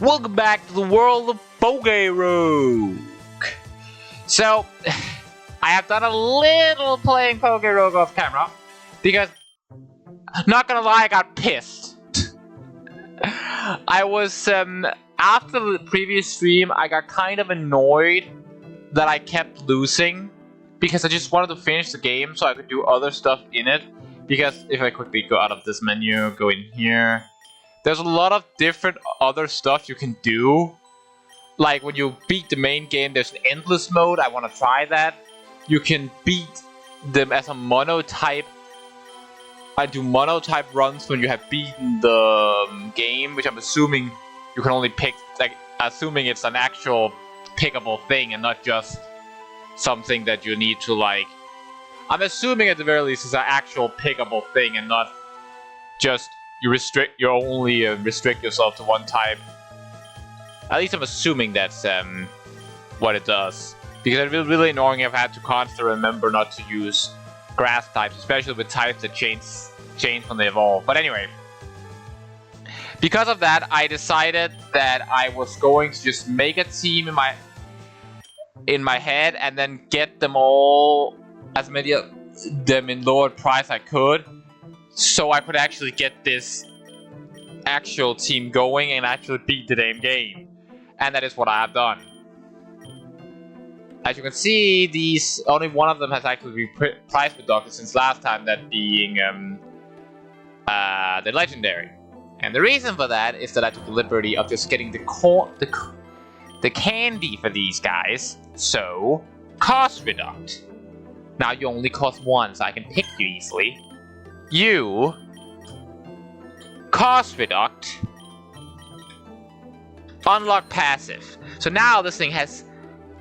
Welcome back to the world of Pokerogue. So, I have done a little playing Pokerogue off camera because, not gonna lie, I got pissed. I was, after the previous stream, I got kind of annoyed that I kept losing because I just wanted to finish the game so I could do other stuff in it. Because if I quickly go out of this menu, go in here, there's a lot of different other stuff you can do. Like when you beat the main game, there's an endless mode. I want to try that. You can beat them as a monotype. I do monotype runs when you have beaten the game, which I'm assuming you can only pick, like, assuming it's an actual pickable thing and not just something that you need to, like, I'm assuming at the very least it's an actual pickable thing and not just you only restrict yourself to one type. At least I'm assuming that's what it does. Because it would be really annoying if I had to constantly remember not to use grass types, especially with types that change when they evolve. But anyway, because of that, I decided that I was going to just make a team in my head and then get them all, as many of them in lowered price I could, so I could actually get this actual team going and actually beat the damn game. And that is what I have done. As you can see, these only one of them has actually been price reduced since last time, that being the legendary. And the reason for that is that I took the liberty of just getting the candy for these guys, so cost reduct. Now you only cost one, so I can pick you easily. You cost reduct, unlock passive. So now this thing has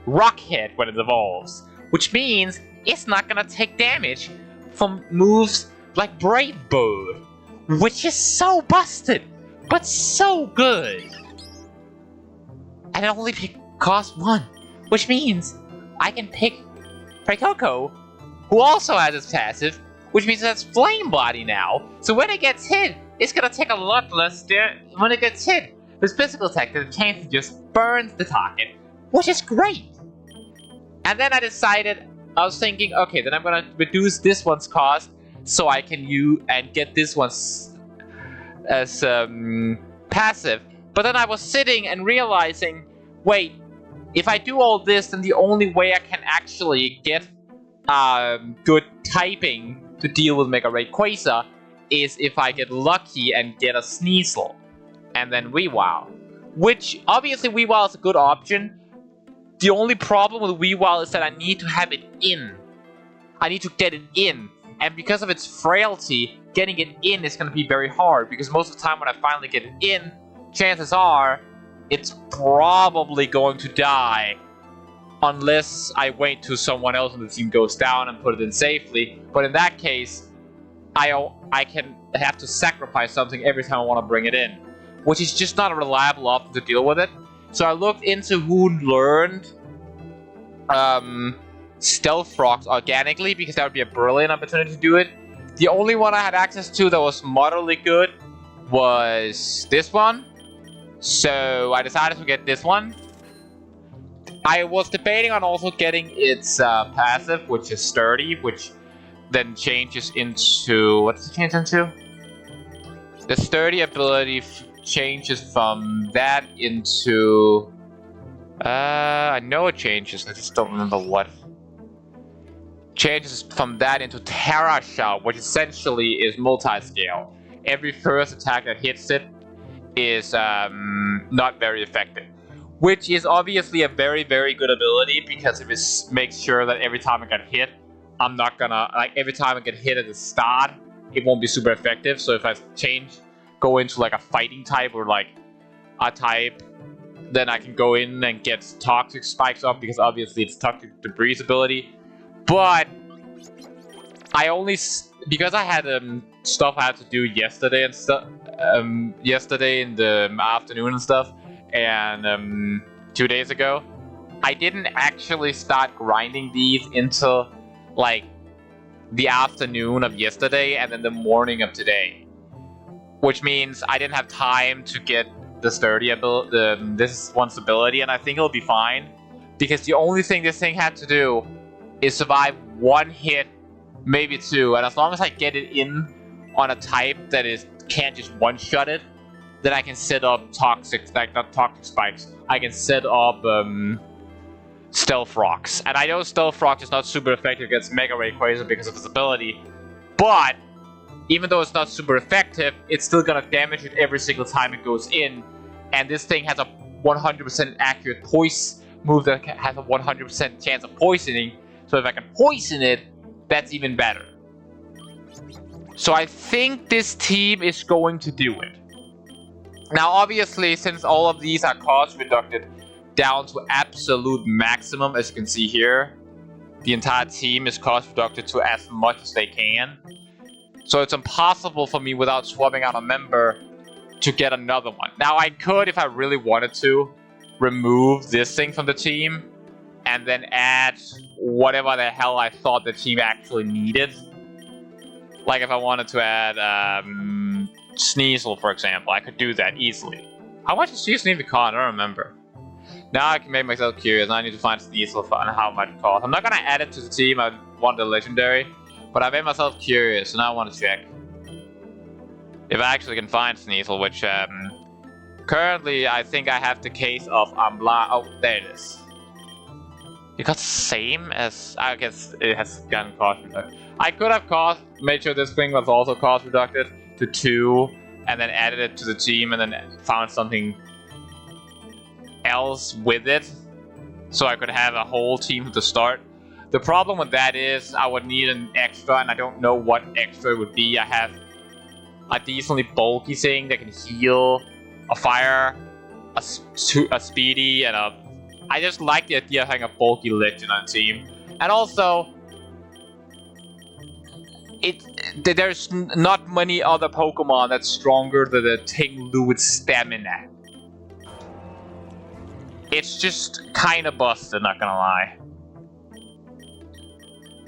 rock hit when it evolves, which means it's not gonna take damage from moves like Brave Bird, which is so busted, but so good. And it only costs one, which means I can pick Pokerogue, who also has its passive, which means it has Flame Body now. So when it gets hit, it's gonna take a lot less when it gets hit. This physical attack, the chance to just burns the target, which is great. And then I was thinking, okay, then I'm gonna reduce this one's cost so I can use and get this one's as passive. But then I was sitting and realizing, wait, if I do all this, then the only way I can actually get good typing to deal with Mega Rayquaza is if I get lucky and get a Sneasel and then Weavile. Which, obviously, Weavile is a good option. The only problem with Weavile is that I need to have it in. I need to get it in. And because of its frailty, getting it in is going to be very hard. Because most of the time when I finally get it in, chances are it's probably going to die. Unless I wait till someone else on the team goes down and put it in safely. But in that case, I can have to sacrifice something every time I want to bring it in. Which is just not a reliable option to deal with it. So I looked into who learned Stealth Frogs organically, because that would be a brilliant opportunity to do it. The only one I had access to that was moderately good was this one. So I decided to get this one. I was debating on also getting its passive, which is Sturdy, which then changes into... what does it change into? The Sturdy ability changes from that into... I know it changes, I just don't remember what. Changes from that into Terra Shell, which essentially is multi-scale. Every first attack that hits it is not very effective. Which is obviously a very, very good ability, because it makes sure that every time I get hit, I'm not gonna, like, every time I get hit at the start, it won't be super effective. So if I go into like a fighting type or like a type, then I can go in and get Toxic Spikes up, because obviously it's Toxic Debris ability. But I only, because I had stuff I had to do yesterday and stuff, yesterday in the afternoon and stuff, and 2 days ago, I didn't actually start grinding these until like the afternoon of yesterday and then the morning of today. Which means I didn't have time to get the sturdy ability, this one's ability, and I think it'll be fine. Because the only thing this thing had to do is survive 1 hit, maybe 2, and as long as I get it in on a type that can't just one-shot it, then I can set up toxic, like not toxic spikes. I can set up stealth rocks, and I know stealth rocks is not super effective against Mega Rayquaza because of its ability, but even though it's not super effective, it's still gonna damage it every single time it goes in, and this thing has a 100% accurate poison move that has a 100% chance of poisoning. So if I can poison it, that's even better. So I think this team is going to do it. Now obviously, since all of these are cost reducted down to absolute maximum, as you can see here, the entire team is cost reducted to as much as they can. So it's impossible for me without swapping out a member to get another one. Now I could, if I really wanted to, remove this thing from the team and then add whatever the hell I thought the team actually needed. Like if I wanted to add Sneasel, for example, I could do that easily. How much does Sneasel need to cost? I don't remember. Now I can make myself curious. Now I need to find Sneasel and how much it costs. I'm not gonna add it to the team. I want the legendary, but I made myself curious, and I want to check if I actually can find Sneasel, which currently I think I have the case of Ambla. Oh, there it is. It got the same as, I guess it has gotten cost reduced. I could have made sure this thing was also cost reduced to 2, and then added it to the team, and then found something else with it, so I could have a whole team from the start. The problem with that is I would need an extra, and I don't know what extra it would be. I have a decently bulky thing that can heal, a fire, a speedy, and I just like the idea of having a bulky legend on the team. And also, there's not many other Pokemon that's stronger than the Ting-Lu with stamina. It's just kind of busted, not gonna lie.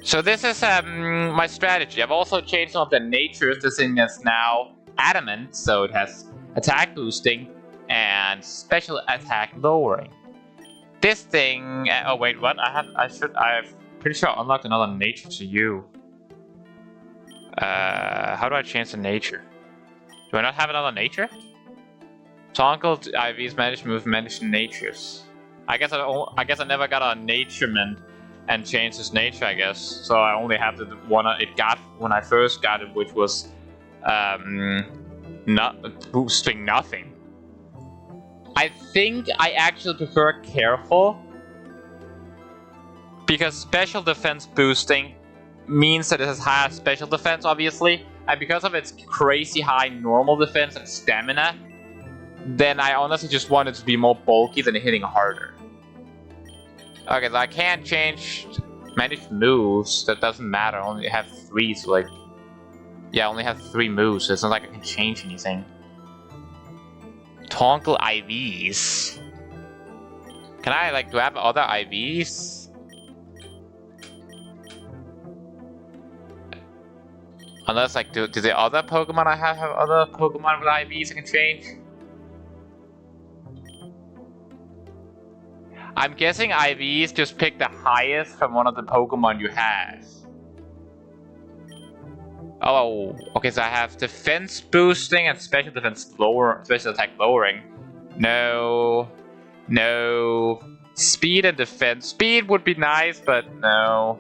So this is my strategy. I've also changed some of the natures. This thing is now adamant, so it has attack boosting and special attack lowering. This thing. Oh wait, what? I'm pretty sure I unlocked another nature to you. How do I change the nature? Do I not have another nature? Tonkel IV's managed move managed natures. I guess I never got a naturement and changed his nature, I guess. So I only have the one it got when I first got it, which was not boosting nothing. I think I actually prefer careful, because special defense boosting means that it has higher special defense, obviously, and because of its crazy high normal defense and stamina, then I honestly just want it to be more bulky than hitting harder. Okay, so I can't change managed moves. That doesn't matter. I only have 3, so like, yeah, I only have 3 moves. So it's not like I can change anything. Tonkel IVs. Can I do I have other IVs? Unless do the other Pokemon I have other Pokemon with IVs I can change? I'm guessing IVs just pick the highest from one of the Pokemon you have. Oh, okay, so I have defense boosting and special attack lowering. No. Speed and defense. Speed would be nice, but no.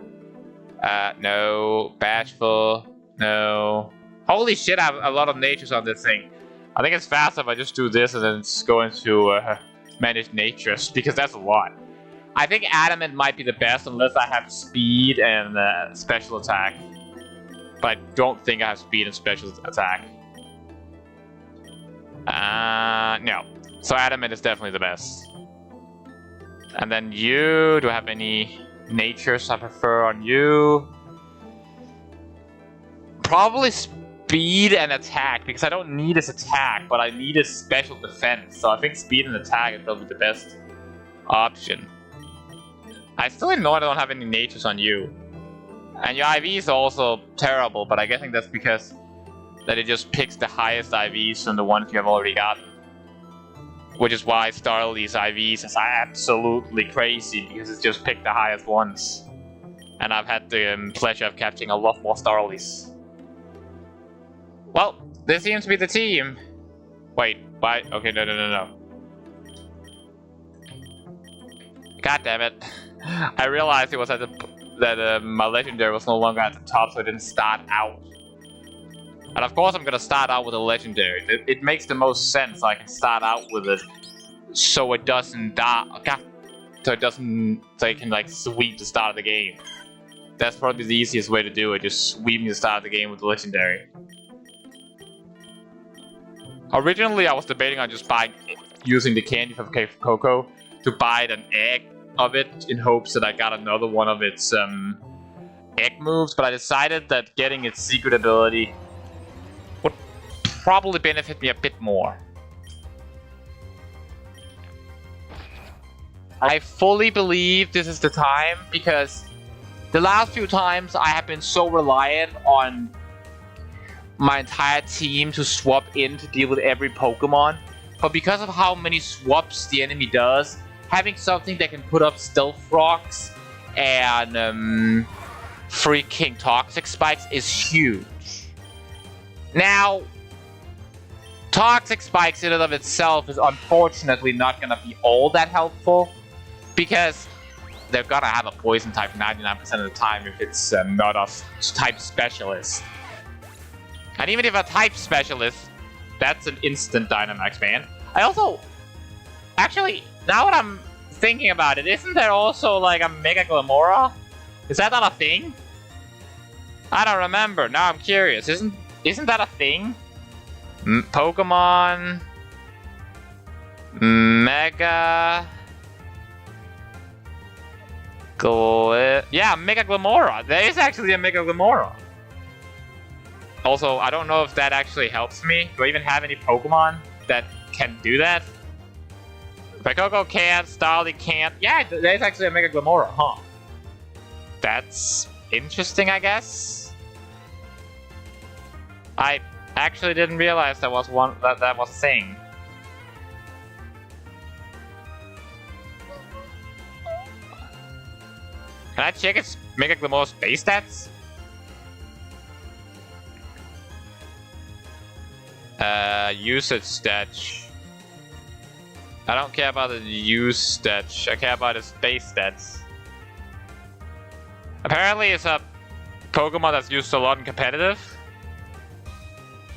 No. Bashful. No. Holy shit, I have a lot of natures on this thing. I think it's faster if I just do this and then just go into manage natures, because that's a lot. I think adamant might be the best unless I have speed and special attack. But I don't think I have speed and special attack. No. So adamant is definitely the best. And then you, do I have any natures I prefer on you? Probably speed and attack, because I don't need his attack, but I need his special defense. So I think speed and attack is probably the best option. I still know I don't have any natures on you. And your IV is also terrible, but I guess that's because that it just picks the highest IVs from the ones you have already gotten. Which is why Starly's IVs is absolutely crazy, because it's just picked the highest ones. And I've had the pleasure of catching a lot more Starlys. Well, this seems to be the team. Wait, why? Okay, no. God damn it. I realized it was at that my legendary was no longer at the top, so it didn't start out. And of course I'm gonna start out with a legendary. It makes the most sense. I can start out with it so it doesn't die. So it can like sweep the start of the game. That's probably the easiest way to do it, just sweeping the start of the game with the legendary. Originally I was debating on just using the candy from Coco to buy an egg of it in hopes that I got another one of its egg moves, but I decided that getting its secret ability would probably benefit me a bit more. I fully believe this is the time, because the last few times I have been so reliant on my entire team to swap in to deal with every Pokemon, but because of how many swaps the enemy does, having something that can put up Stealth Rocks and freaking Toxic Spikes is huge. Now, Toxic Spikes in and of itself is unfortunately not going to be all that helpful, because they're going to have a Poison type 99% of the time if it's not a type specialist. And even if a type specialist, that's an instant Dynamax, man. I also... Actually, now that I'm thinking about it, isn't there also like a Mega Glamora? Is that not a thing? I don't remember. Now I'm curious. Isn't that a thing? Pokemon... Mega... Yeah, Mega Glamora. There is actually a Mega Glamora. Also, I don't know if that actually helps me. Do I even have any Pokemon that can do that? Coco can't, Starly can't. Yeah, there's actually a Mega Glamora, huh? That's interesting, I guess. I actually didn't realize that was that was a thing. Can I check its Mega Glamora's base stats? Usage stats. I don't care about the use stats. I care about its base stats. Apparently, it's a Pokemon that's used a lot in competitive.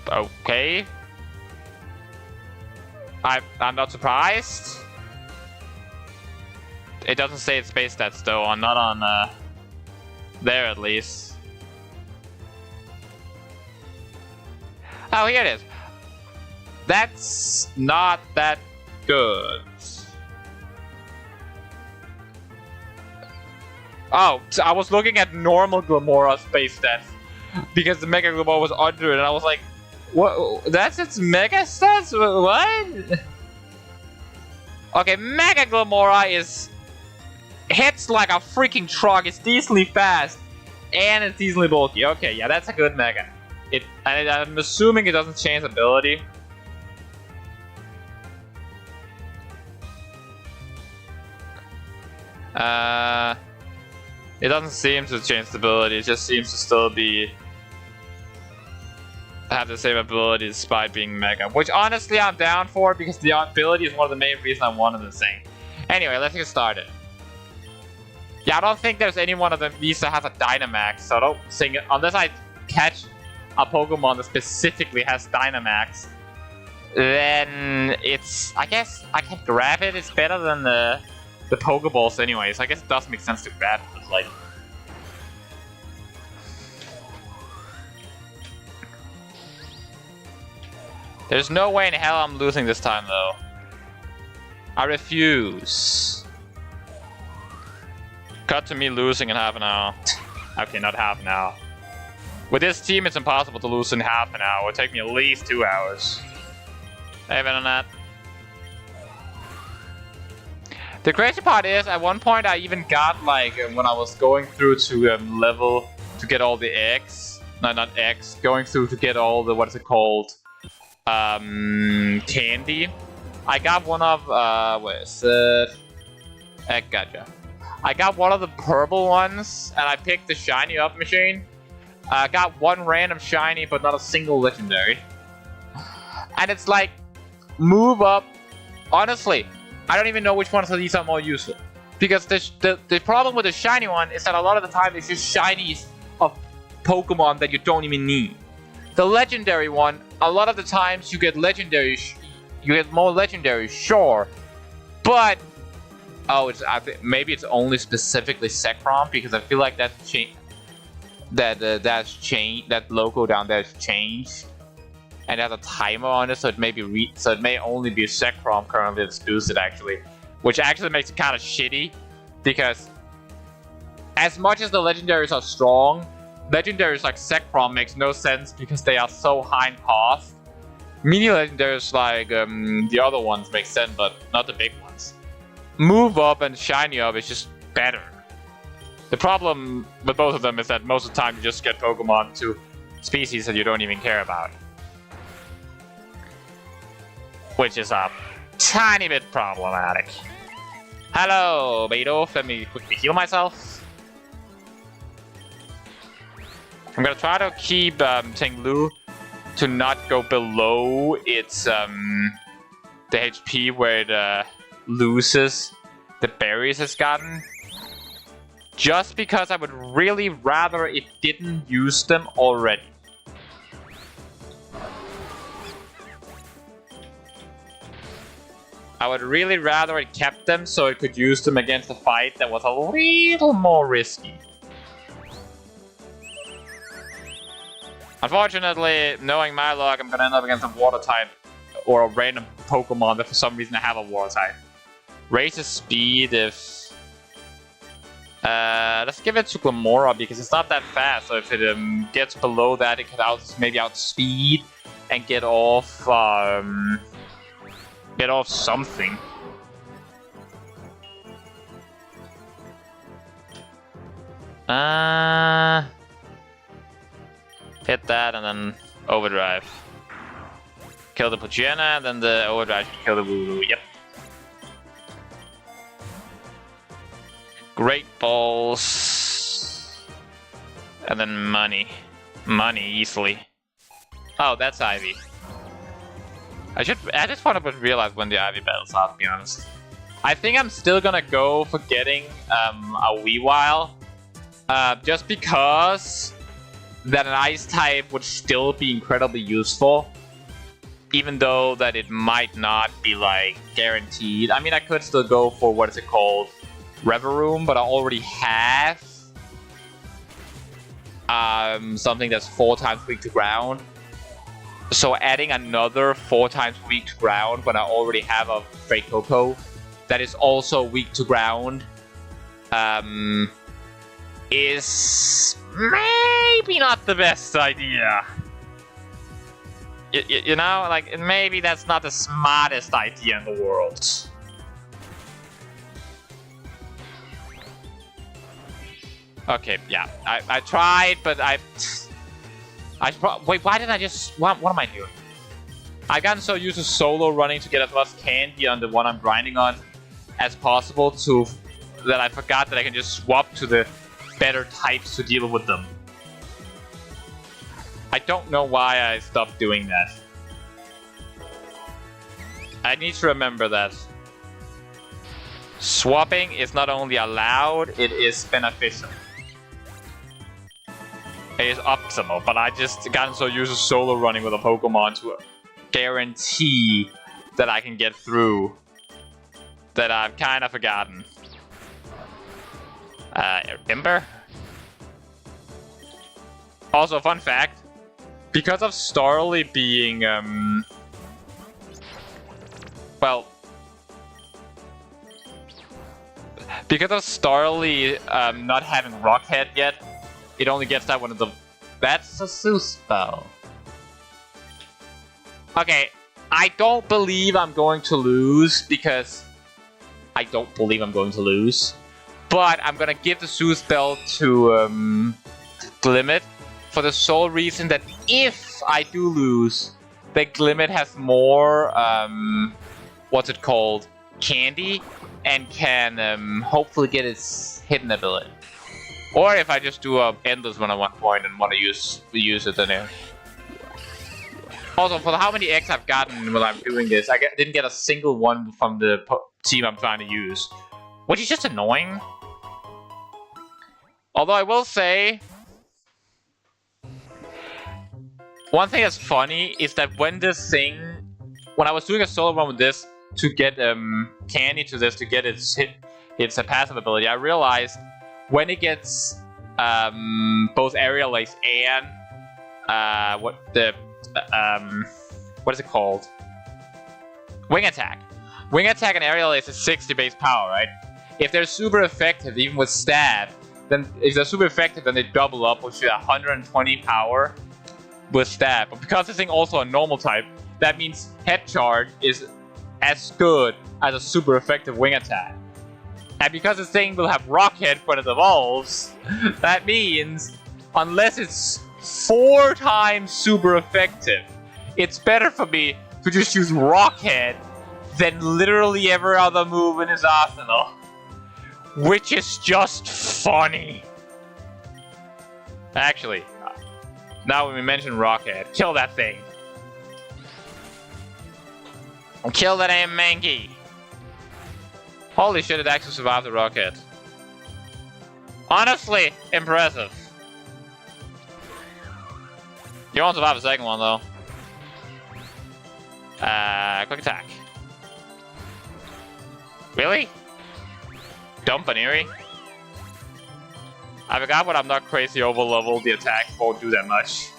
Okay. I'm not surprised. It doesn't say its base stats though, or not on there at least. Oh, here it is. That's not that good. Oh, so I was looking at normal Glamora's base stats because the Mega Glamora was under it, and I was like, "What? That's its Mega stats? What?" Okay, Mega Glamora hits like a freaking truck. It's decently fast, and it's decently bulky. Okay, yeah, that's a good Mega. I'm assuming it doesn't change ability. It doesn't seem to change the ability. It just seems to still have the same ability despite being Mega, which honestly I'm down for because the ability is one of the main reasons I wanted the thing. Anyway, let's get started. Yeah, I don't think there's any one of these that has a Dynamax, so I don't think unless I catch a Pokemon that specifically has Dynamax, then it's, I guess I can grab it. It's better than the Pokeballs anyways. I guess it does make sense to grab it, like. There's no way in hell I'm losing this time though. I refuse. Cut to me losing in half an hour. Okay, not half an hour. With this team, it's impossible to lose in half an hour. It would take me at least 2 hours. Even on that. The crazy part is, at one point I even got, like, when I was going through to level to get all the eggs. No, not eggs. Going through to get all the, what is it called? Candy. I got one of, where is it? Gotcha. I got one of the purple ones, and I picked the shiny up machine. I got one random shiny, but not a single legendary. And it's like, move up. Honestly, I don't even know which ones of these are more useful. Because the problem with the shiny one is that a lot of the time it's just shinies of Pokemon that you don't even need. The legendary one, a lot of the times you get legendary, you get more legendary, sure, but maybe it's only specifically Zekrom, because I feel like that logo down there has changed, and it has a timer on it, so it may only be Zekrom currently that's used it actually, which actually makes it kind of shitty, because as much as the legendaries are strong, legendaries like Zekrom makes no sense because they are so high in cost. Mini legendaries like the other ones make sense, but not the big ones. Move up and shiny up is just better. The problem with both of them is that most of the time you just get Pokemon to species that you don't even care about. Which is a tiny bit problematic. Hello, Beidolf. Let me quickly heal myself. I'm gonna try to keep Tinglu to not go below its the HP where it loses the berries it's gotten. Just because I would really rather it didn't use them already. I would really rather it kept them so it could use them against a fight that was a little more risky. Unfortunately, knowing my luck, I'm gonna end up against a water type or a random Pokemon that for some reason I have a water type. Raise the speed if... let's give it to Glamora because it's not that fast, so if it gets below that, it could maybe outspeed and get off something. Hit that and then overdrive. Kill the Pokerogue, and then the overdrive should kill the Wooloo. Yep. Great balls. And then money. Money easily. Oh, that's Ivy. I just want to realize when the Ivy battles are, to be honest. I think I'm still gonna go for getting a Weavile. Just because that an Ice type would still be incredibly useful. Even though that it might not be like guaranteed. I mean, I could still go for what is it called? Reveroom, but I already have something that's 4 times weak to ground. So adding another 4 times weak to ground when I already have a Fuecoco that is also weak to ground is maybe not the best idea. You know, like, maybe that's not the smartest idea in the world. Okay, yeah, I tried, but wait, why did I just... What am I doing? I've gotten so used to solo running to get as much candy on the one I'm grinding on as possible that I forgot that I can just swap to the better types to deal with them. I don't know why I stopped doing that. I need to remember that. Swapping is not only allowed, it is beneficial. It is optimal, but I just gotten so used to solo running with a Pokemon to guarantee that I can get through that I've kind of forgotten. Ember? Also, fun fact, because of Starly being, well, because of Starly not having Rockhead yet, it only gets that one of the... That's a Soospell. Okay, I don't believe I'm going to lose because I don't believe I'm going to lose. But I'm gonna give the Soospell to Glimmet for the sole reason that if I do lose, then Glimmet has more what's it called, candy, and can hopefully get its hidden ability. Or if I just do a endless one at one point and want to use it then. Also, for how many eggs I've gotten while I'm doing this, I didn't get a single one from the team I'm trying to use, which is just annoying. Although I will say, one thing that's funny is that when I was doing a solo run with this to get candy to this to get its passive ability, I realized when it gets both aerial ace and what is it called? Wing attack. Wing attack and aerial ace is 60 base power, right? If they're super effective, even with stab, then if they're super effective, then they double up, which is 120 power with stab. But because this thing also a normal type, that means head charge is as good as a super effective wing attack. And because this thing will have rock head when it evolves, that means unless it's 4 times super effective, it's better for me to just use rock head than literally every other move in his arsenal. Which is just funny. Actually, now when we mention Rockhead, kill that thing. Kill that damn Mankey. Holy shit, it actually survived the Rockhead. Honestly, impressive. You won't survive the second one though. Quick attack. Really? Dump an Eerie? I forgot when I'm not crazy over level, the attack won't do that much.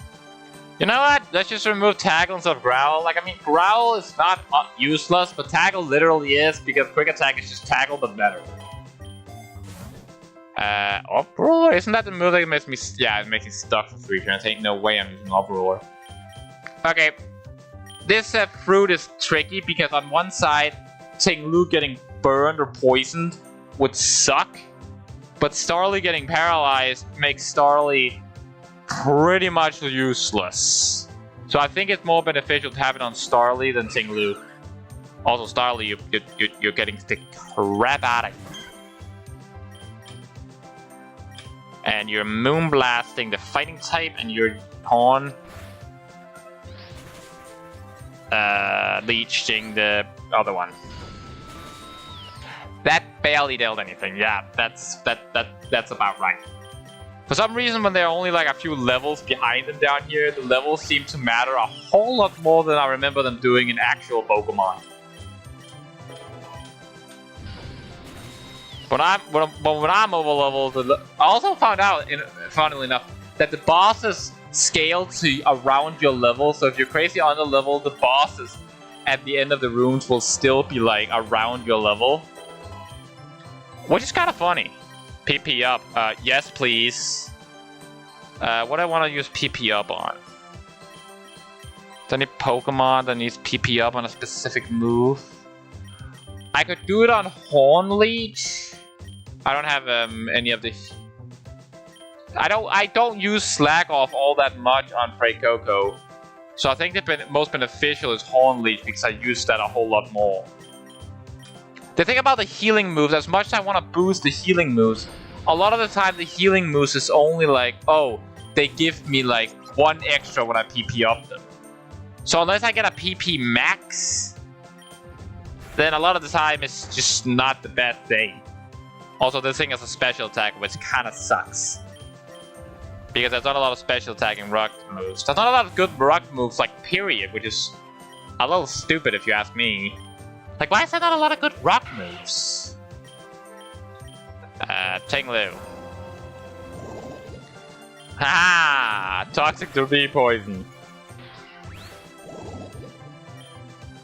You know what? Let's just remove Tackle instead of Growl. Like, I mean, Growl is not useless, but Tackle literally is, because Quick Attack is just Tackle, but better. Uproar? Isn't that the move that makes me... Yeah, it makes me stuck for 3 turns. Ain't no way I'm using Uproar. Okay. This fruit is tricky, because on one side, Ting-Lu getting burned or poisoned would suck, but Starly getting paralyzed makes Starly pretty much useless. So I think it's more beneficial to have it on Starly than Ting-Lu. Also, Starly, you're getting the crap out of it. And you're Moonblasting the fighting type, and you're Horn leeching the other one. That barely dealt anything. Yeah, that's about right. For some reason, when they're only like a few levels behind them down here, the levels seem to matter a whole lot more than I remember them doing in actual Pokemon. When I'm over leveled, I also found out, funnily enough, that the bosses scale to around your level. So if you're crazy on the level, the bosses at the end of the rooms will still be like around your level. Which is kind of funny. PP up. Yes, please. What do I want to use PP up on? Is there any Pokemon that needs PP up on a specific move? I could do it on Horn Leech. I don't have any of the... I don't use Slack Off all that much on Coco. So I think the most beneficial is Horn Leech because I use that a whole lot more. The thing about the healing moves, as much as I want to boost the healing moves, a lot of the time the healing moves is only like, oh, they give me like 1 extra when I PP up them. So unless I get a PP max, then a lot of the time it's just not the best thing. Also, this thing has a special attack, which kind of sucks. Because there's not a lot of special attacking rock moves. There's not a lot of good rock moves, like, period, which is a little stupid if you ask me. Like, why is there not a lot of good rock moves? Ting-Lu. Ha! Toxic to be poison.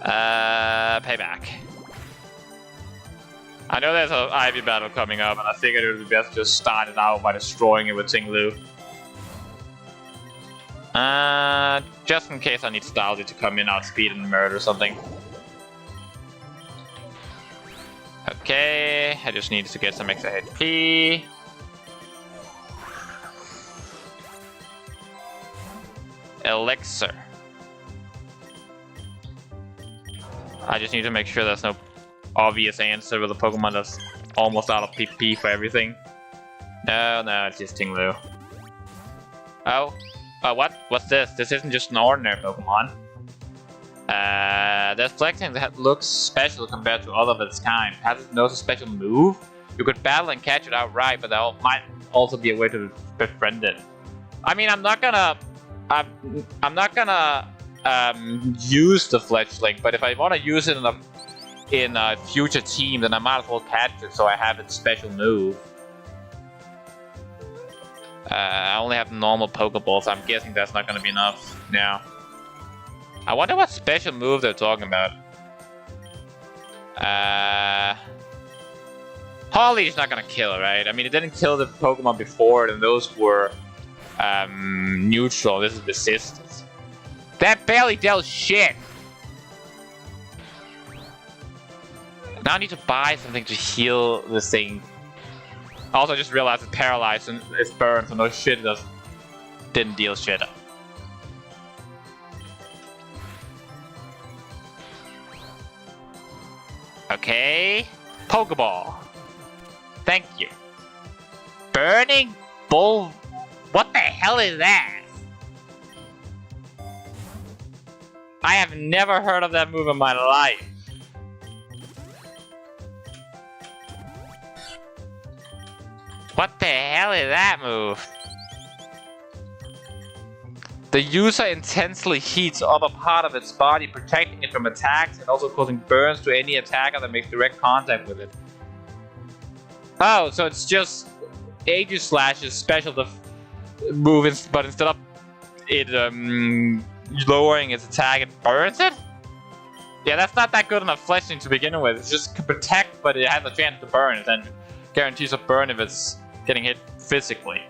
Payback. I know there's an Ivy battle coming up, and I figured it would be best to just start it out by destroying it with Ting-Lu. Just in case I need Stalzy to come in, outspeed and murder or something. Okay, I just need to get some extra HP. Elixir. I just need to make sure there's no obvious answer with a Pokemon that's almost out of PP for everything. No, it's just Tinglu. Oh, what? What's this? This isn't just an ordinary Pokemon. There's Flexing that looks special compared to other of its kind. Has it no special move? You could battle and catch it outright, but there might also be a way to befriend it. I mean, I'm not gonna use the Fletchling, but if I want to use it in a future team, then I might as well catch it so I have its special move. I only have normal Pokeballs, so I'm guessing that's not gonna be enough now. I wonder what special move they're talking about. Harley's not gonna kill, right? I mean, it didn't kill the Pokemon before, and those were neutral. This is resistance. That barely dealt shit. Now I need to buy something to heal this thing. Also, I just realized it's paralyzed and it's burned, so no shit, it didn't deal shit. Okay, Pokeball. Thank you. Burning Bull. What the hell is that? I have never heard of that move in my life. What the hell is that move? The user intensely heats up a part of its body, protecting it from attacks and also causing burns to any attacker that makes direct contact with it. Oh, so it's just Aegislash's special move, but instead of it lowering its attack, it burns it? Yeah, that's not that good enough fleshing to begin with. It's just protect, but it has a chance to burn, and then guarantees a burn if it's getting hit physically.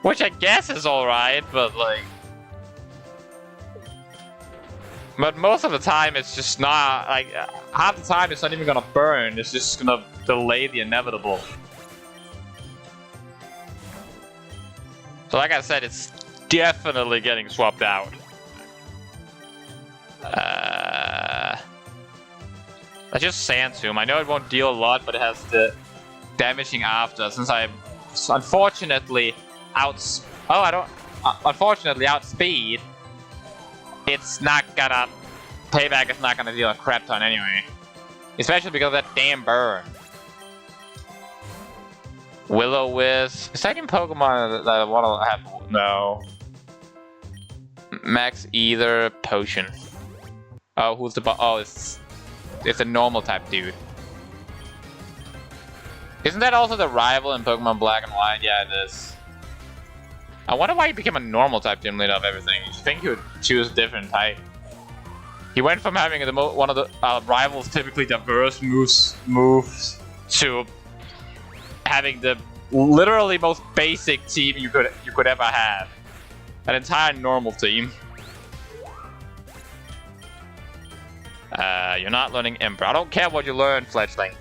Which I guess is alright, but like... But most of the time it's just not, like, half the time it's not even gonna burn, it's just gonna delay the inevitable. So like I said, it's definitely getting swapped out. That's just Sand Tomb. I know it won't deal a lot, but it has the damaging after, since I'm unfortunately outspeed, it's not gonna... Payback is not gonna deal a crap ton anyway. Especially because of that damn burn. Will-O-Wisp. Is that even Pokemon that I wanna have? No. Max Ether Potion. Oh, who's the oh, it's a normal type dude. Isn't that also the rival in Pokemon Black and White? Yeah, it is. I wonder why he became a normal type team leader of everything. You think he would choose a different type. He went from having one of the rivals typically diverse moves to having the literally most basic team you could ever have. An entire normal team. You're not learning Emperor. I don't care what you learn, Fletchling.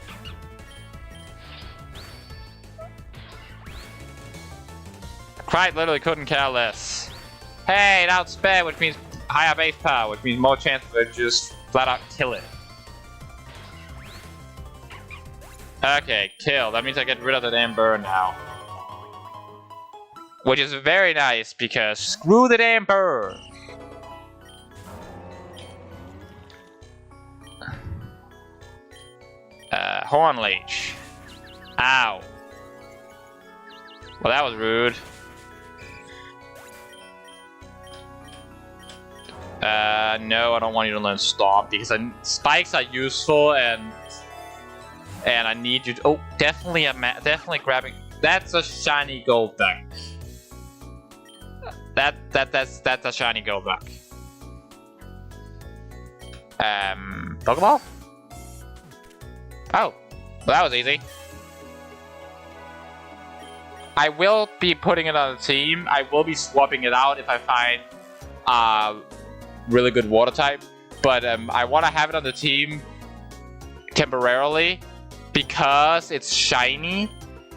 Quite literally couldn't care less. Hey, it outsped, which means higher base power, which means more chance to just flat out kill it. Okay, kill. That means I get rid of the damn burn now. Which is very nice, because screw the damn burn. Hornleech. Ow. Well, that was rude. No, I don't want you to learn Stomp, because spikes are useful, and I need you to... Oh, definitely grabbing... That's a shiny gold duck. That's a shiny gold duck. Pokeball? Oh, well, that was easy. I will be putting it on the team. I will be swapping it out if I find really good water type. But I want to have it on the team temporarily because it's shiny.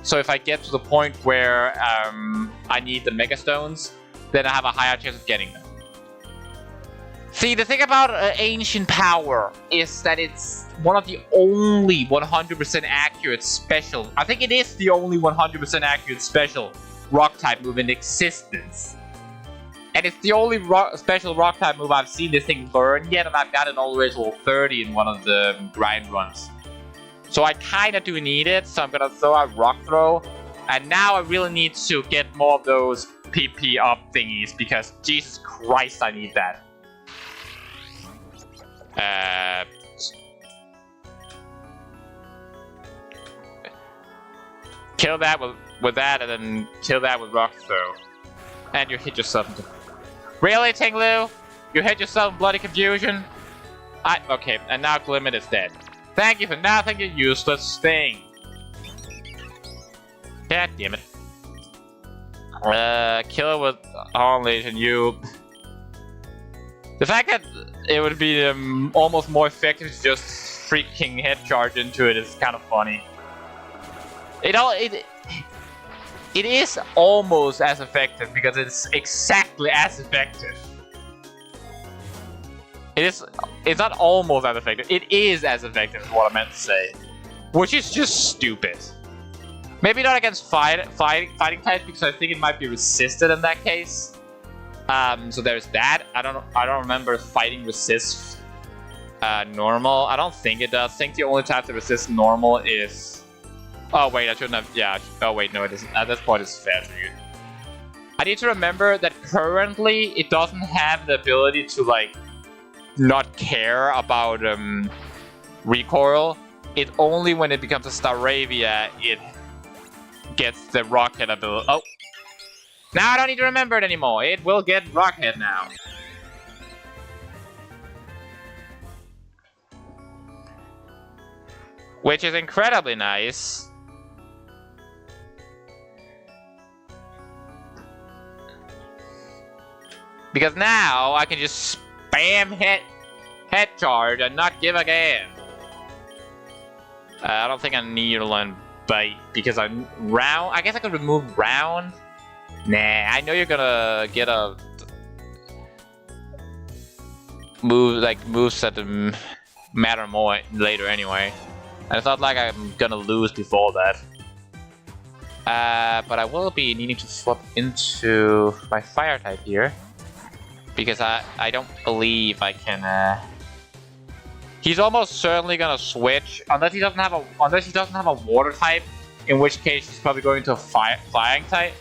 So if I get to the point where I need the Mega Stones, then I have a higher chance of getting them. See, the thing about Ancient Power is that it's one of the only 100% accurate special. I think it is the only 100% accurate special rock type move in existence. And it's the only special rock type move I've seen this thing learn yet, and I've got it all the way to level 30 in one of the grind runs. So I kinda do need it, so I'm gonna throw out Rock Throw. And now I really need to get more of those PP up thingies, because Jesus Christ, I need that. Kill that with that, and then kill that with Rock Throw. And you hit yourself into... Really, Tinglu? You hit yourself in Bloody Confusion? Okay, and now Glimmet is dead. Thank you for nothing, you useless thing. God damn it. Kill it with Unleash and you... The fact that it would be almost more effective to just freaking head charge into it is kind of funny. It is almost as effective because it's exactly as effective. It's not almost as effective. It is as effective is what I meant to say. Which is just stupid. Maybe not against fighting types because I think it might be resisted in that case. So there's that. I don't remember if fighting resists normal. I don't think it does. I think the only type that resists normal is... Oh wait, I shouldn't have... Yeah. Oh wait, no, it isn't. At this point, it's fair to you. I need to remember that currently it doesn't have the ability to like not care about recoil. It only when it becomes a Staravia it gets the rocket ability. Oh. Now I don't need to remember it anymore. It will get Rockhead now. Which is incredibly nice. Because now I can just spam head charge and not give a damn. I don't think I need to learn Bite because I'm round. I guess I could remove round. Nah, I know you're gonna get a moves that matter more later anyway. And it's not like I'm gonna lose before that. But I will be needing to swap into my fire type here. Because I don't believe I can He's almost certainly gonna switch unless he doesn't have a water type, in which case he's probably going to a flying type.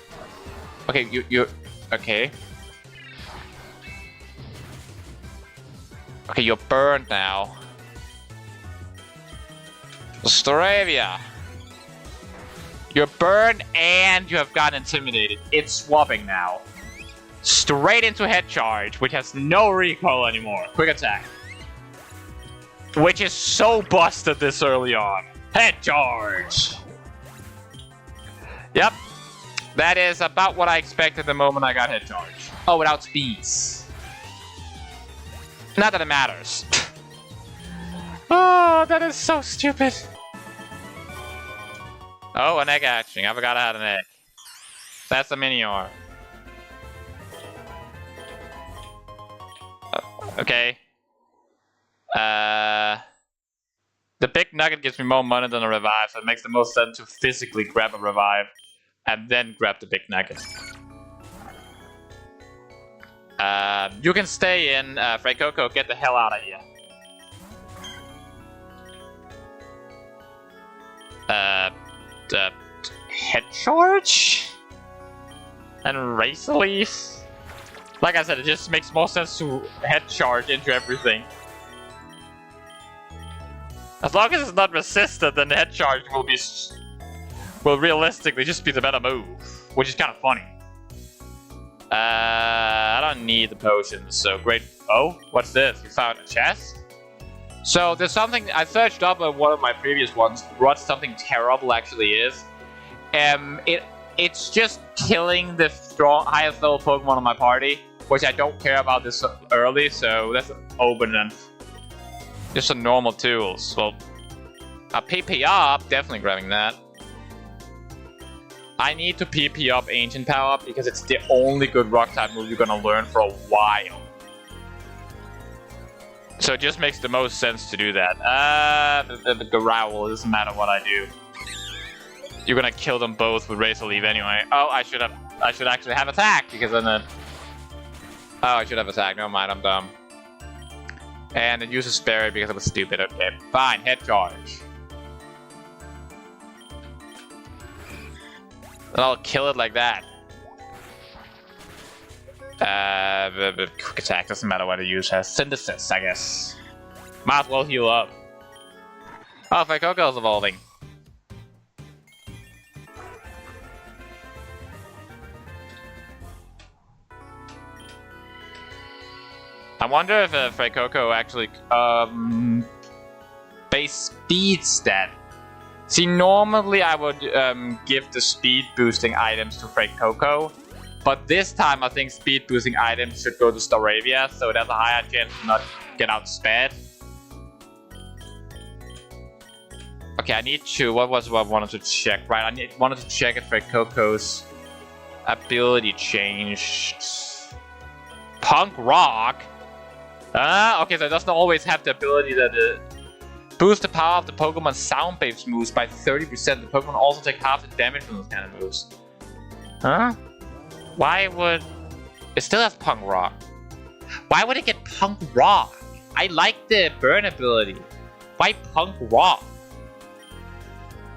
Okay, you okay. Okay, you're burned now. Staravia. You're burned and you have gotten intimidated. It's swapping now. Straight into head charge, which has no recoil anymore. Quick attack. Which is so busted this early on. Head charge. Yep. That is about what I expected the moment I got head charge. Oh, without speeds. Not that it matters. Oh, that is so stupid. Oh, an egg hatching. I forgot I had an egg. That's a Minior. Okay. The big nugget gives me more money than a revive, so it makes the most sense to physically grab a revive and then grab the big nugget. You can stay in, Freycoco, get the hell out of here. The head charge? And Razor Leaf? Like I said, it just makes more sense to head charge into everything. As long as it's not resisted, then the head charge will realistically just be the better move, which is kind of funny. I don't need the potions, so great. Oh, what's this? You found a chest? So there's something I searched up on one of my previous ones. What something terrible actually is. It's just killing the highest level Pokemon on my party, which I don't care about this early, so that's open and just some normal tools. Well, a PP up, definitely grabbing that. I need to PP up Ancient Power because it's the only good rock type move you're gonna learn for a while. So it just makes the most sense to do that. The growl, it doesn't matter what I do. You're gonna kill them both with Razor Leaf anyway. Oh, I should actually have attacked because then oh, I should have attacked. Never mind, I'm dumb. And then use a Spirit because I was stupid. Okay, fine, head charge. Then I'll kill it like that. Quick attack, doesn't matter what I use. Has Synthesis, I guess. Might as well heal up. Oh, Fuecoco's evolving. I wonder if Fuecoco actually base speed stat. See, normally I would give the speed boosting items to Fuecoco, but this time I think speed boosting items should go to Staravia, so it has a higher chance to not get outsped. Okay, I need to. What was what I wanted to check? Right, I wanted to check if Fuecoco's ability changed. Punk Rock. Okay, so it doesn't always have the ability that boost the power of the Pokemon's sound-based moves by 30%. The Pokemon also take half the damage from those kind of moves. Huh? Why would... It still has Punk Rock. Why would it get Punk Rock? I like the burn ability. Why Punk Rock?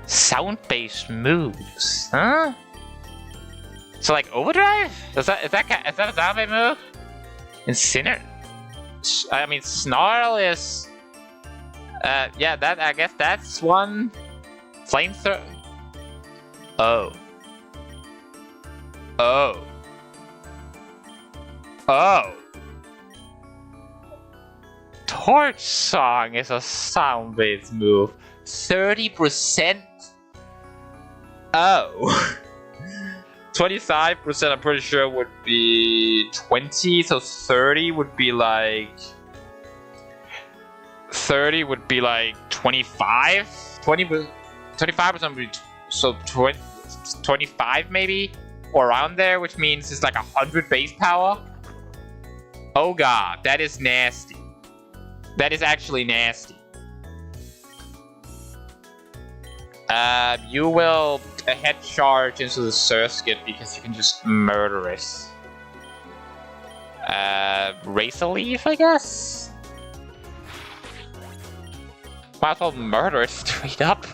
Sound-based moves. Huh? So like Overdrive? Is that a sound-based move? Incinerate? I mean, Snarl is... yeah, that I guess that's one. Flamethrower. Oh. Oh. Oh. Torch Song is a sound-based move. 30%. Oh. 25% I'm pretty sure would be 20, so 30 would be like... 30 would be like 25? 25% would be... So 25 maybe? Or around there, which means it's like 100 base power? Oh god, that is nasty. That is actually nasty. You will head charge into the Surskit because you can just murder it. Razor Leaf, I guess? Might as well murder it straight up.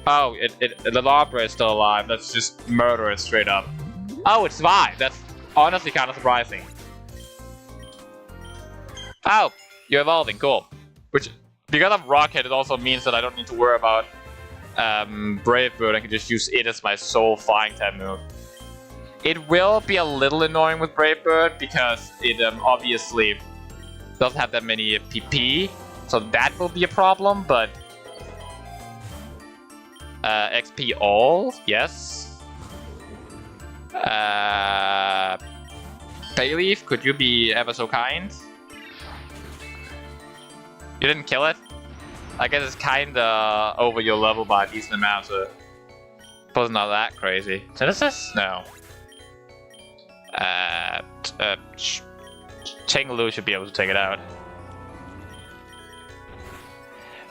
Oh, the Labra is still alive. Let's just murder it straight up. Oh, it survived. That's honestly kind of surprising. Oh, you're evolving. Cool. Which, because of Rockhead, it also means that I don't need to worry about Brave Bird. I can just use it as my sole flying type move. It will be a little annoying with Brave Bird because it obviously doesn't have that many PP, so that will be a problem. But XP all, yes. Bayleaf, could you be ever so kind? You didn't kill it? I guess it's kinda over your level by a decent amount, so suppose not that crazy. Synthesis? No. Cheng-Lu should be able to take it out.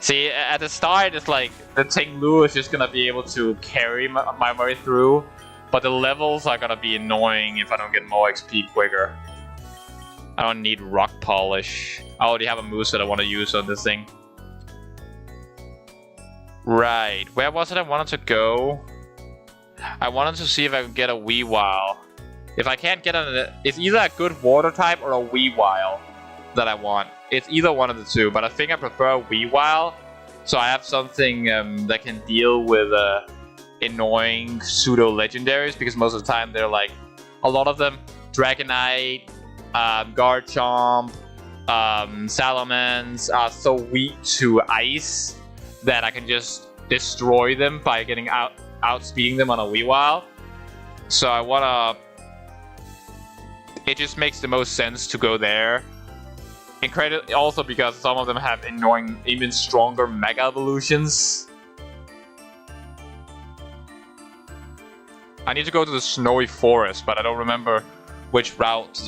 See, at the start, it's like the Cheng-Lu is just gonna be able to carry my way through, but the levels are gonna be annoying if I don't get more XP quicker. I don't need Rock Polish. I already have a moveset I want to use on this thing. Right, where was it I wanted to go? I wanted to see if I could get a Weavile. If I can't get it's either a good water type or a Weavile that I want. It's either one of the two, but I think I prefer a Weavile, so I have something that can deal with annoying pseudo-legendaries, because most of the time they're like, a lot of them, Dragonite, Garchomp, Salamence are so weak to ice that I can just destroy them by getting outspeeding them on a Weavile. So I wanna... It just makes the most sense to go there. And also because some of them have annoying, even stronger Mega Evolutions. I need to go to the Snowy Forest, but I don't remember which route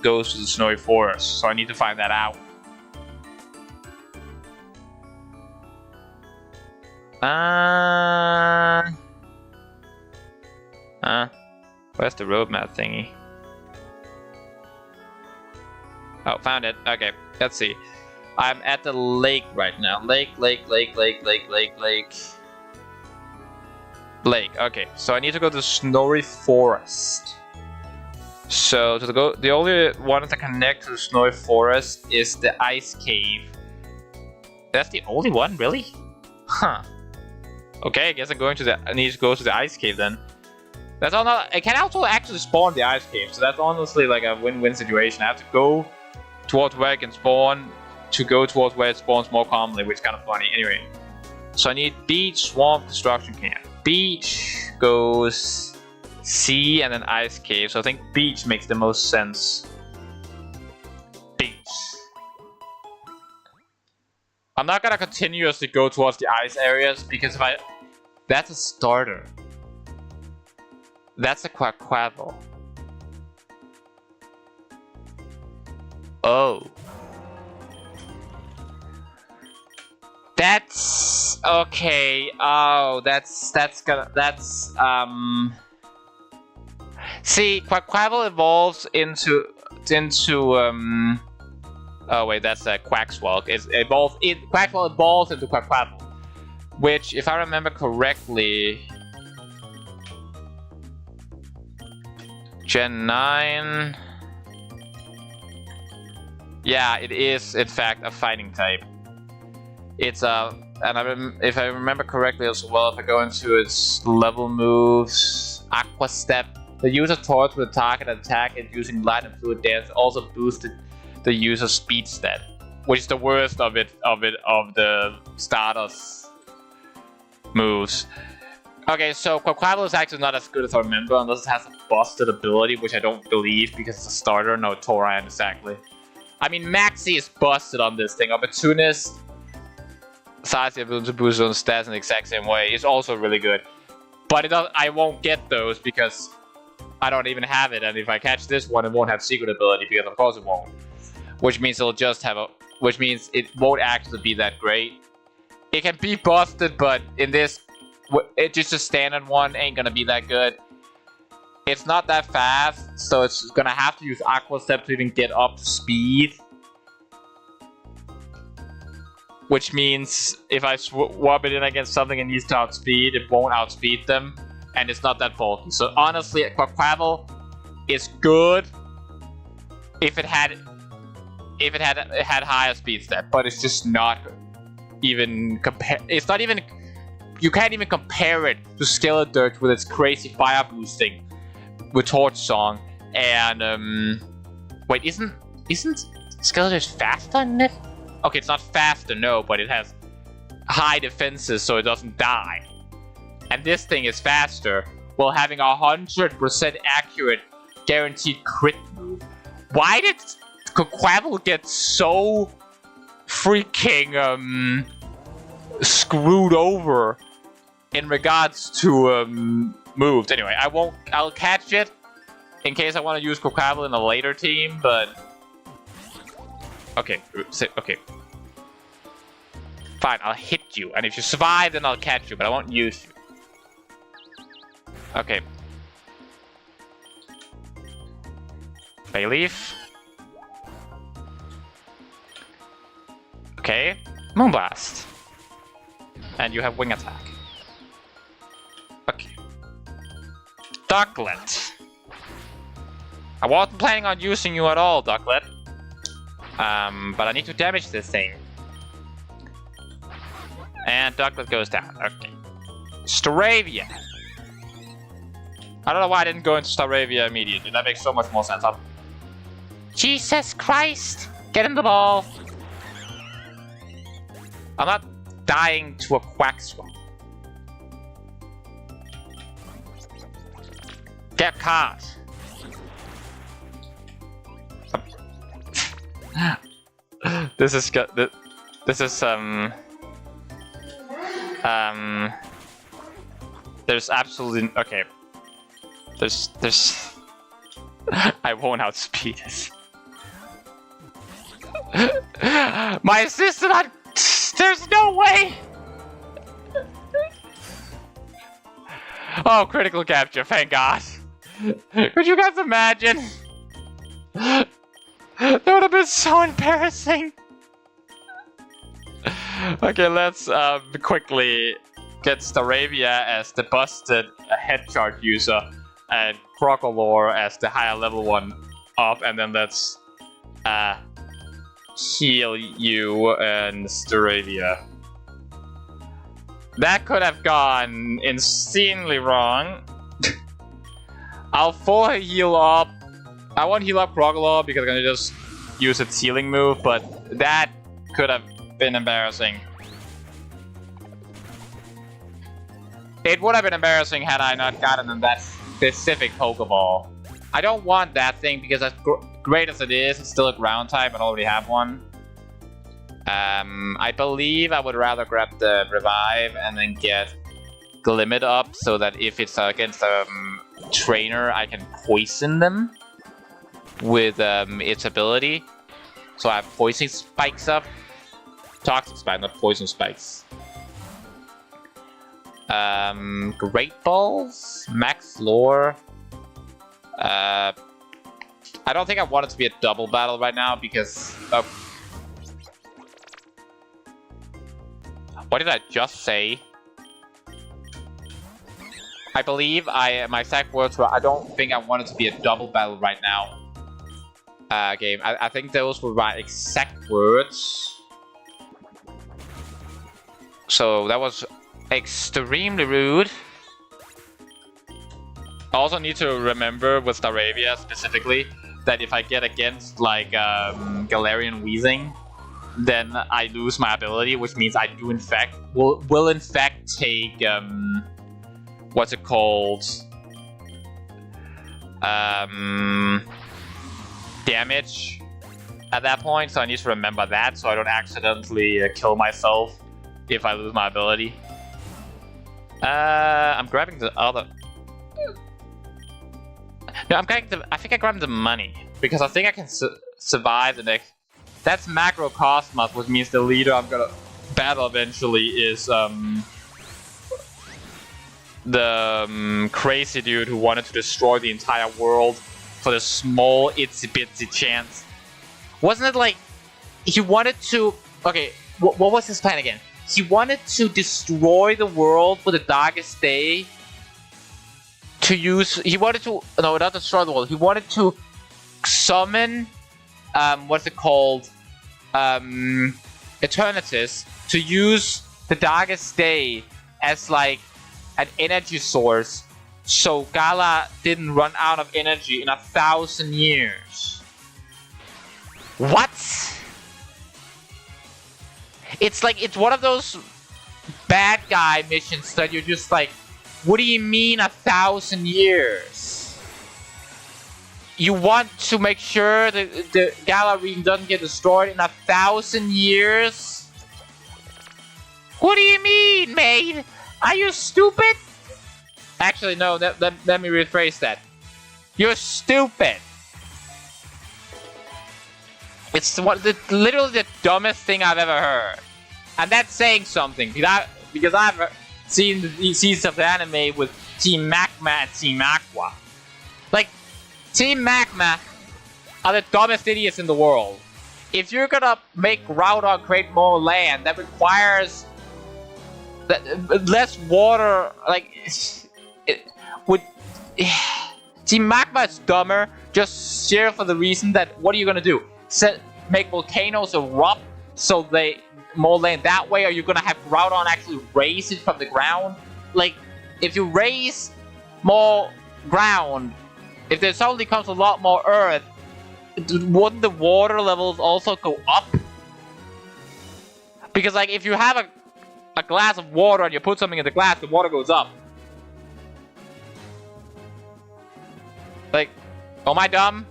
goes to the Snowy Forest, so I need to find that out. Where's the roadmap thingy? Oh, found it. Okay, let's see. I'm at the lake right now. Lake. Okay, so I need to go to Snowy Forest. So the only one that connect to the Snowy Forest is the Ice Cave. That's the only one, really? Huh. Okay, I guess I need to go to the Ice Cave then. That's all. I can also actually spawn the Ice Cave, so that's honestly like a win-win situation. I have to go towards where I can spawn to go towards where it spawns more commonly, which is kind of funny. Anyway, so I need beach, swamp, construction camp. Beach goes sea and then Ice Cave. So I think beach makes the most sense. Beach. I'm not gonna continuously go towards the ice areas because that's a starter. That's a Quackquavel. Oh. That's okay. Oh, see, Quackquavel evolves into oh wait, that's a Quaxwalk. Quackquavel evolves into Quackquavel, which, if I remember correctly, Gen 9. Yeah, it is in fact a fighting type. It's if I remember correctly as well, if I go into its level moves, Aqua Step, the user torch with target attack and using light and fluid dance also boosted the user's speed stat, which is the worst of the starters moves. Okay, so Quackquavel is actually not as good as I remember unless it has a busted ability, which I don't believe because it's a starter, no Tauran exactly. I mean, Maxi is busted on this thing. Opportunist, size the ability to boost on stats in the exact same way. It's also really good. But I won't get those because I don't even have it. And if I catch this one, it won't have secret ability because of course it won't. Which means it'll just have which means it won't actually be that great. It can be busted, but in this, it's just a standard one, ain't gonna be that good. It's not that fast, so it's gonna have to use Aqua Step to even get up to speed. Which means if I swap it in against something and needs to outspeed, it won't outspeed them, and it's not that bulky. So honestly, Quackquavel is good if it had higher speed stat, but it's just not even it's not even. You can't even compare it to Skeledirge with its crazy fire boosting with Torch Song, and wait, isn't Skeledirge faster than it? Okay, it's not faster, no, but it has high defenses, so it doesn't die. And this thing is faster, while having 100% accurate guaranteed crit move. Why did Quackquavel get so freaking screwed over in regards to moves? Anyway, I'll catch it in case I want to use Quackquavel in a later team, but okay. Fine, I'll hit you, and if you survive, then I'll catch you, but I won't use you. Okay. Bayleaf. Okay. Moonblast. And you have Wing Attack. Okay. Ducklet. I wasn't planning on using you at all, Ducklet. But I need to damage this thing. And Ducklet goes down. Okay. Staravia. I don't know why I didn't go into Staravia immediately. That makes so much more sense. Jesus Christ! Get in the ball! I'm not dying to a Quaxwalk. Get caught! This is there's absolutely okay. There's I won't outspeed it. My assistant on there's no way. Oh, critical capture, thank God. Could you guys imagine? That would have been so embarrassing. Okay, let's quickly get Staravia as the busted head charge user and Crocodile as the higher level one up, and then let's heal you and Staravia. That could have gone insanely wrong. I'll full heal up. I won't heal up Crocodile because I'm gonna just use its healing move, but that could have been embarrassing. It would have been embarrassing had I not gotten in that specific Pokeball. I don't want that thing because as great as it is, it's still a ground type. I already have one. I believe I would rather grab the Revive and then get Glimmet up so that if it's against a trainer, I can poison them with its ability. So I have Poison Spikes up. Toxic Spike, not Poison Spikes. Great Balls, Max Lore. I don't think I want it to be a double battle right now because what did I just say? I believe my exact words were I don't think I want it to be a double battle right now. Game. I think those were my exact words. So that was extremely rude. I also need to remember with Staravia specifically that if I get against like Galarian Weezing, then I lose my ability, which means I do in fact will in fact take what's it called? Damage at that point, so I need to remember that so I don't accidentally kill myself if I lose my ability. I'm grabbing the other. No, I think I grabbed the money because I think I can survive the next. That's Macrocosmos, which means the leader I'm gonna battle eventually is the crazy dude who wanted to destroy the entire world for the small itsy bitsy chance. Wasn't it like he wanted to? Okay, what was his plan again? He wanted to destroy the world for the darkest day. He wanted to not destroy the world. He wanted to summon what's it called? Eternatus to use the darkest day as like an energy source, so Gala didn't run out of energy in 1,000 years. What? It's like it's one of those bad guy missions that you're just like, what do you mean 1,000 years? You want to make sure that the Gala Region doesn't get destroyed in 1,000 years? What do you mean, mate? Are you stupid? Actually, no, let me rephrase that. You're stupid. It's literally the dumbest thing I've ever heard. And that's saying something. Because I've seen the seasons of the anime with Team Magma and Team Aqua. Like, Team Magma are the dumbest idiots in the world. If you're gonna make Groudon create more land, that requires less water. Like, Team Magma is dumber just sheer for the reason that what are you gonna do? Make volcanoes erupt so they more land that way? Or are you gonna have Groudon actually raise it from the ground? Like, if you raise more ground, if there suddenly comes a lot more earth, wouldn't the water levels also go up? Because like if you have a glass of water and you put something in the glass, the water goes up. Like, am I dumb?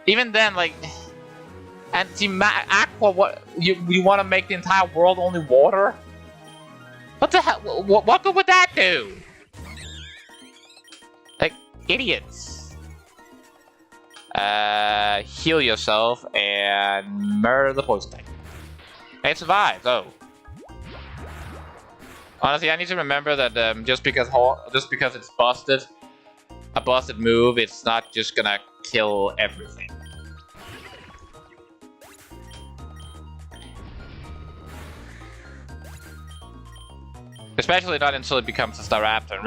Even then, like, and Team Aqua, what you want to make the entire world only water? What the hell? What good would that do? Like, idiots. Heal yourself and murder the poison tank. And it survives. Oh. Honestly, I need to remember that just because it's busted, a busted move, it's not just gonna kill everything. Especially not until it becomes a Staraptor,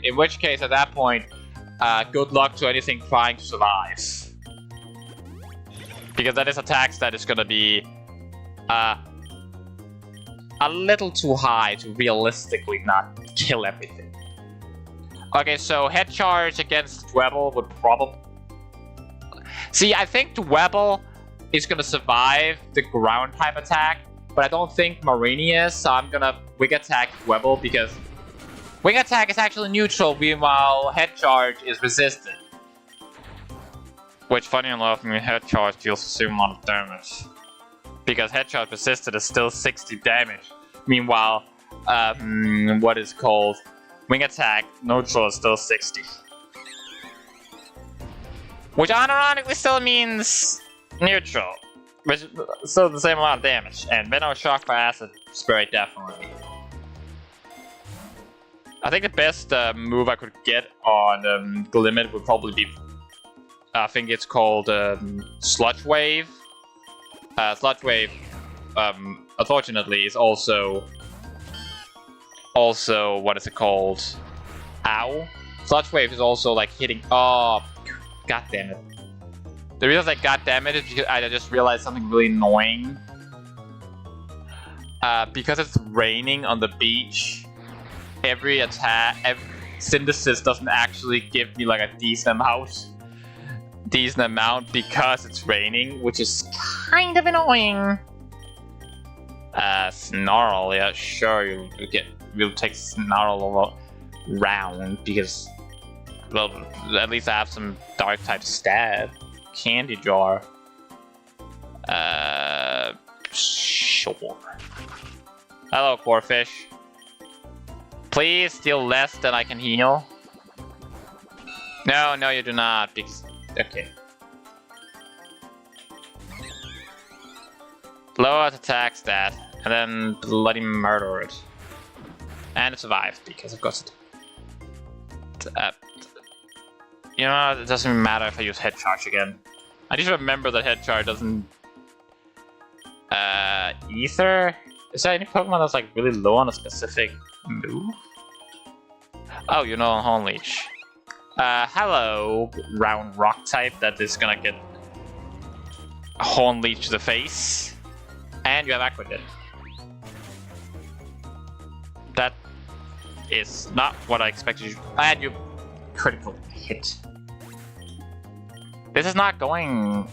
in which case at that point, good luck to anything trying to survive. Because that is a tax that is gonna be a little too high to realistically not kill everything. Okay, so head charge against Dwebble would probably... See, I think Dwebble is gonna survive the ground type attack, but I don't think Marini is, so I'm gonna Wing Attack Dwebble because Wing Attack is actually neutral, meanwhile Head Charge is resisted. Which, funny enough, Head Charge deals the same amount of damage. Because Head Charge resisted is still 60 damage. Meanwhile, what is called Wing Attack neutral is still 60. Which unironically still means neutral. Which is still the same amount of damage. And Venom Shock by Acid Spray definitely. I think the best move I could get on Glimmet would probably be... I think it's called Sludge Wave. Sludge Wave, unfortunately, is also what is it called? Ow. Sludge Wave is also like hitting. Oh, god damn it! The reason I god damn it is because I just realized something really annoying. Because it's raining on the beach, every synthesis doesn't actually give me like a decent amount because it's raining, which is kind of annoying. Snarl, yeah, sure, we'll take Snarl around because, well, at least I have some dark type stab. Candy jar. Sure. Hello, Corfish. Please deal less than I can heal. No, you do not. Because... Okay. Lower its attack stat, and then bloody murder it. And it survived, because of course it... you know, it doesn't even matter if I use Head Charge again. I need to remember that Head Charge doesn't... Ether? Is there any Pokemon that's like really low on a specific move? Oh, you know, Horn Leech. Hello, round rock type that is gonna get Horn Leech to the face. And you have Aqua Jet. That is not what I expected you. And you critical hit. This is not going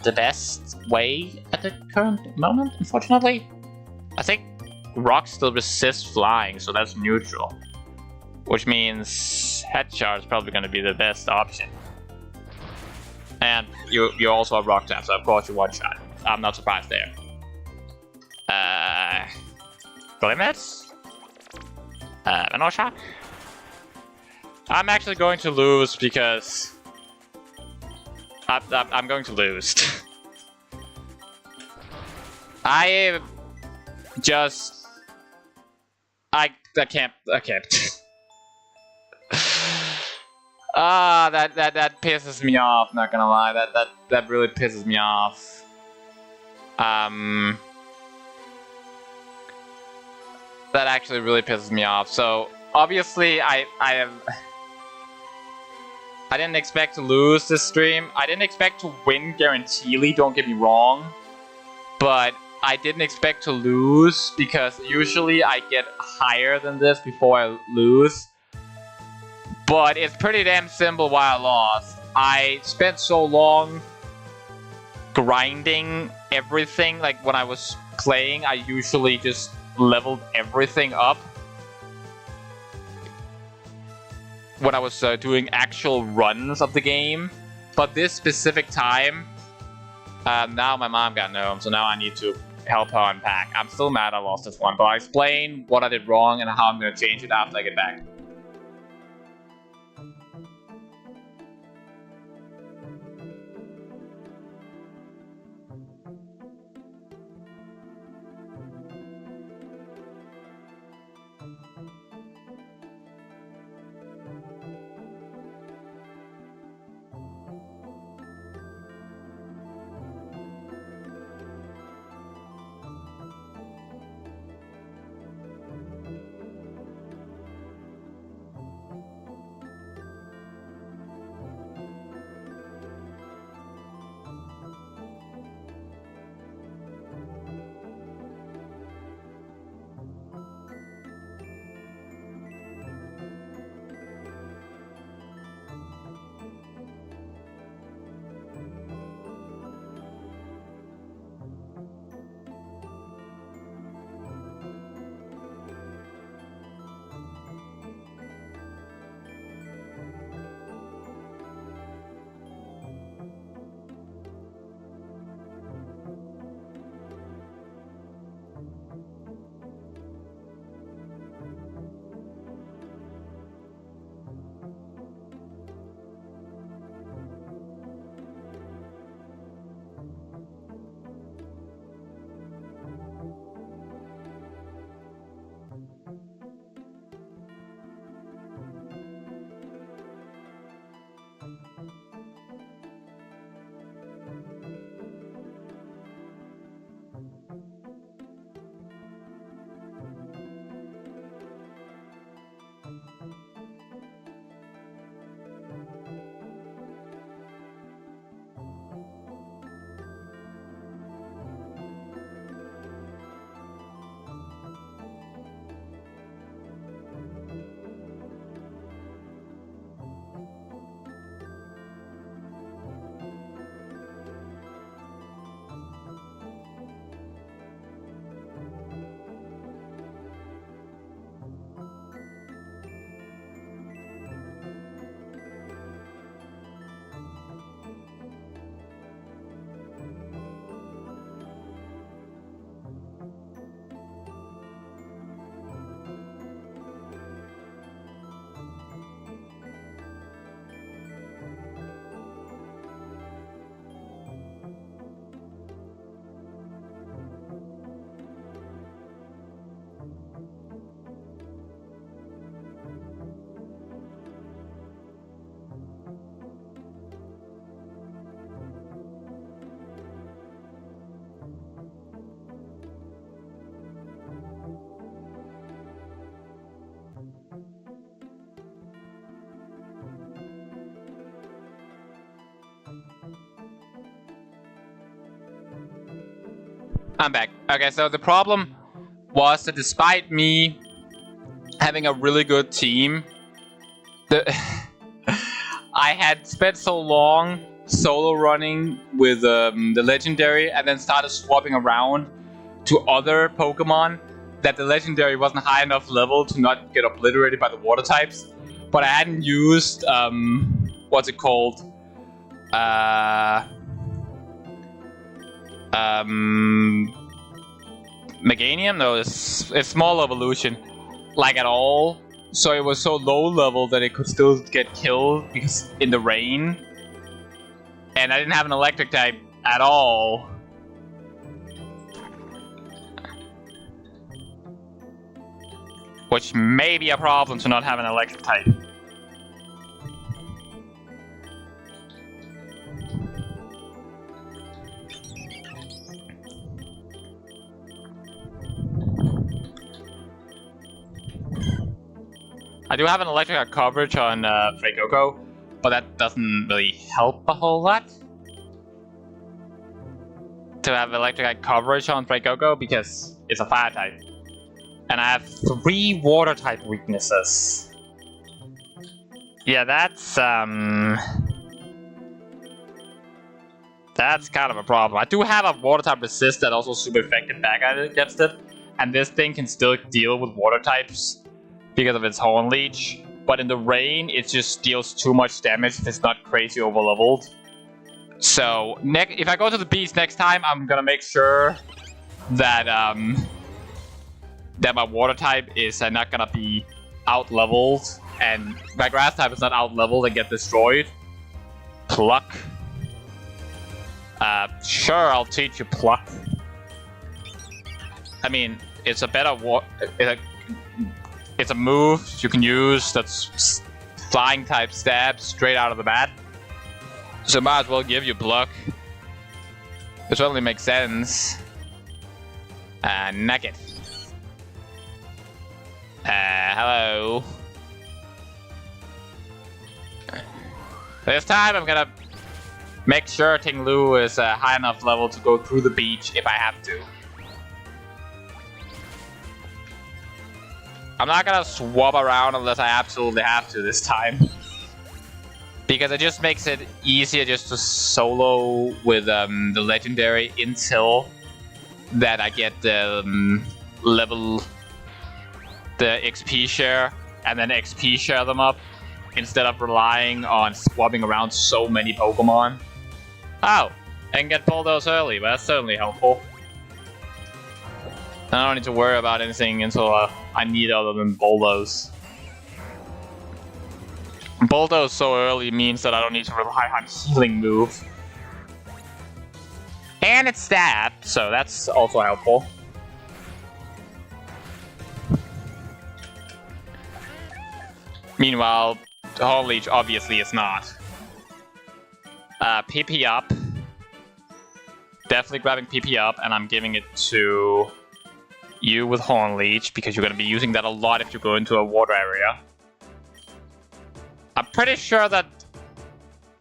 the best way at the current moment, unfortunately. I think rocks still resist flying, so that's neutral. Which means Head Charge is probably going to be the best option. And you also have Rock Tap, so of course you one shot. I'm not surprised there. Glimmet? Venom Shock? I'm actually going to lose because... I'm going to lose. I can't. That pisses me off, not gonna lie. That really pisses me off. That actually really pisses me off. So obviously I didn't expect to lose this stream. I didn't expect to win guaranteedly, don't get me wrong. But I didn't expect to lose because usually I get higher than this before I lose. But it's pretty damn simple why I lost. I spent so long grinding everything. Like when I was playing, I usually just leveled everything up. When I was doing actual runs of the game. But this specific time, now my mom got gnome, so now I need to help her unpack. I'm still mad I lost this one, but I'll explain what I did wrong and how I'm going to change it after I get back. I'm back. Okay, so the problem was that despite me having a really good team, I had spent so long solo running with the legendary and then started swapping around to other Pokemon that the legendary wasn't high enough level to not get obliterated by the water types. But I hadn't used, what's it called? Meganium? No, it's small evolution. Like at all. So it was so low level that it could still get killed because in the rain. And I didn't have an electric type at all. Which may be a problem to not have an electric type. I do have an electric coverage on Freycoco, but that doesn't really help a whole lot. To have electric coverage on Freycoco because it's a fire type. And I have 3 water type weaknesses. Yeah, that's kind of a problem. I do have a water type resist that also super effective back against it. And this thing can still deal with water types because of its Horn Leech. But in the rain, it just deals too much damage if it's not crazy overleveled. So, if I go to the beast next time, I'm gonna make sure that that my water type is not gonna be out-leveled, and my grass type is not out-leveled and get destroyed. Pluck. Sure, I'll teach you Pluck. I mean, it's a better It's a move you can use that's flying type stab straight out of the bat. So might as well give you block. It certainly makes sense. Nugget. Hello. This time I'm gonna make sure Ting Lu is a high enough level to go through the beach if I have to. I'm not gonna swap around unless I absolutely have to this time. Because it just makes it easier just to solo with the legendary until that I get the level, the XP share, and then XP share them up instead of relying on swapping around so many Pokemon. Oh, and get Bulldoze early, but that's certainly helpful. I don't need to worry about anything until I need other than Bulldoze. Bulldoze so early means that I don't need to rely on healing move. And it's stab, so that's also helpful. Meanwhile, Horn Leech obviously is not. PP up. Definitely grabbing PP up, and I'm giving it to you with Horn Leech, because you're going to be using that a lot if you go into a water area. I'm pretty sure that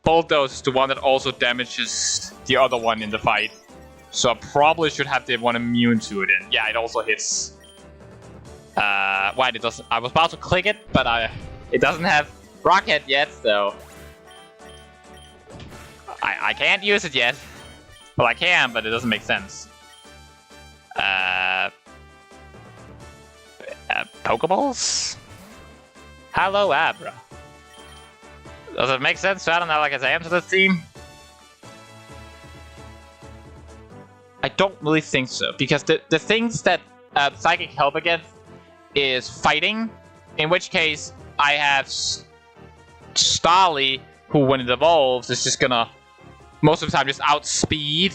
Bulldoze is the one that also damages the other one in the fight. So I probably should have the one immune to it in. Yeah, it also hits. Wait, it doesn't. I was about to click it, but it doesn't have Rocket yet, so I can't use it yet. Well, I can, but it doesn't make sense. Pokeballs? Hello, Abra. Does it make sense to add an Alakazam to this team? I don't really think so, because the things that Psychic help against is fighting, in which case I have Starly, who when it evolves is just gonna, most of the time, just outspeed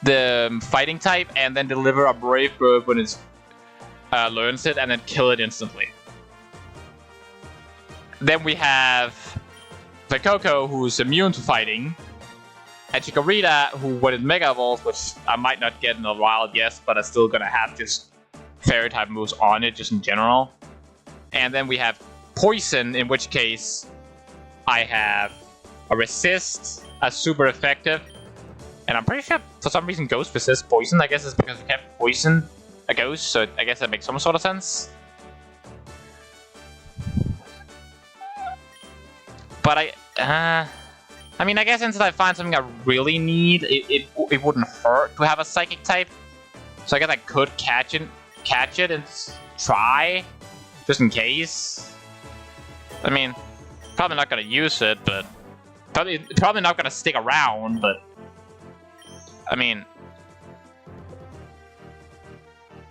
the fighting type and then deliver a Brave Bird when it learns it and then kill it instantly. Then we have the Coco, who's immune to fighting, and Chikorita, who when it Mega Evolves, which I might not get in a while, yes, but I'm still gonna have just Fairy type moves on it, just in general. And then we have Poison, in which case I have a Resist, a super effective, and I'm pretty sure for some reason Ghost resists Poison. I guess it's because we can't Poison a Ghost, so I guess that makes some sort of sense. But I mean, I guess until I find something I really need, it wouldn't hurt to have a Psychic type. So I guess I could catch it and try, just in case. I mean, probably not gonna use it, but probably not gonna stick around. But I mean,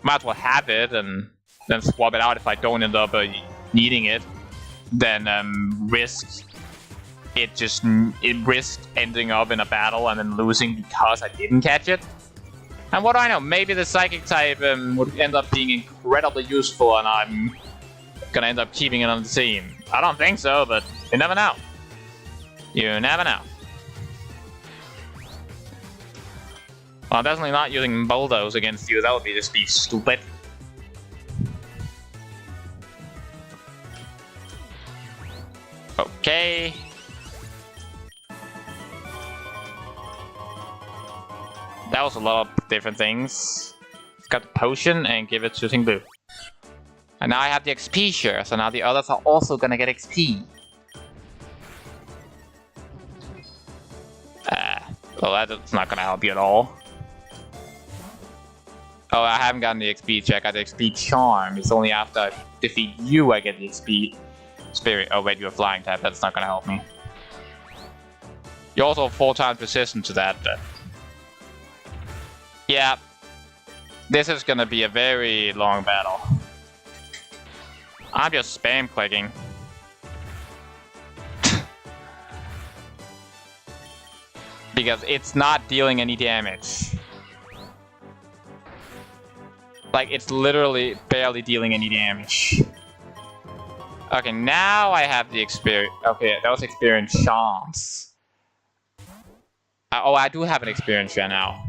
might as well have it and then swap it out if I don't end up needing it. Then risk ending up in a battle and then losing because I didn't catch it. And what do I know? Maybe the Psychic type would end up being incredibly useful, and I'm gonna end up keeping it on the team. I don't think so, but you never know. You never know. Well, I'm definitely not using Bulldoze against you. That would just be stupid. Okay. That was a lot of different things. Got the potion and give it to Ting Lu. And now I have the XP share, so now the others are also gonna get XP. Well, that's not gonna help you at all. Oh, I haven't gotten the XP check. I got the XP charm. It's only after I defeat you I get the XP spirit. Oh wait, you're a flying type. That's not gonna help me. You're also 4 times resistant to that, but yeah, this is gonna be a very long battle. I'm just spam clicking. Because it's not dealing any damage. Like, it's literally barely dealing any damage. Okay, now I have the experience. Okay, that was experience chance. Oh, I do have an experience share now.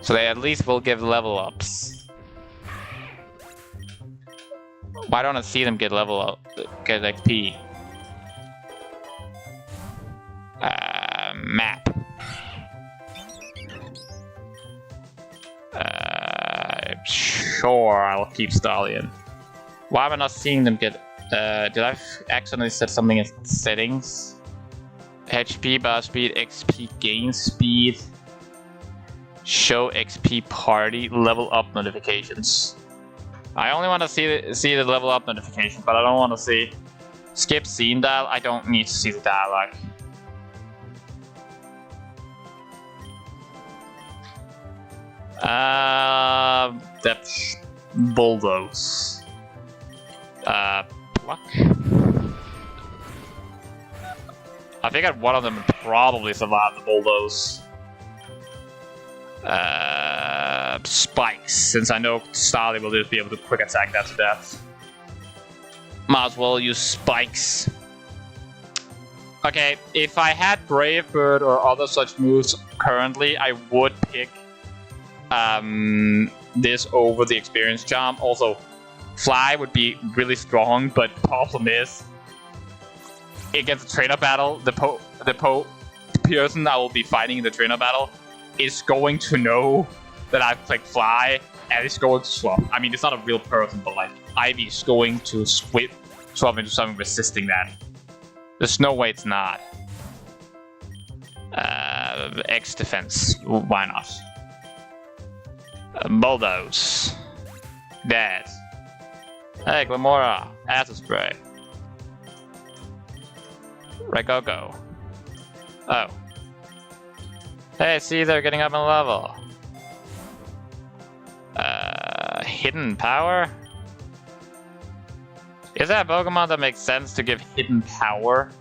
So they at least will give level ups. Why don't I see them get level up, get XP? Map. Sure, I'll keep Stallion. Why am I not seeing them get... did I accidentally set something in settings? HP, bar speed, XP gain speed. Show XP party, level up notifications. I only want to see the level up notification, but I don't want to see... Skip scene dial, I don't need to see the dialogue. That's bulldoze. Pluck. I figured one of them would probably survive the bulldoze. Spikes, since I know Starly will just be able to quick attack that to death. Might as well use spikes. Okay, if I had Brave Bird or other such moves currently, I would pick this over the Experience Charm. Also, Fly would be really strong, but the problem is, against the trainer battle, the person I will be fighting in the trainer battle is going to know that I've clicked Fly, and it's going to swap. I mean, it's not a real person, but like, Ivy is going to swap into something resisting that. There's no way it's not. X defense, why not? Bulldoze. Dead. Hey, Glamora. Acid spray. Regogo. Oh. Hey, see, they're getting up in level. Hidden power? Is that a Pokemon that makes sense to give hidden power?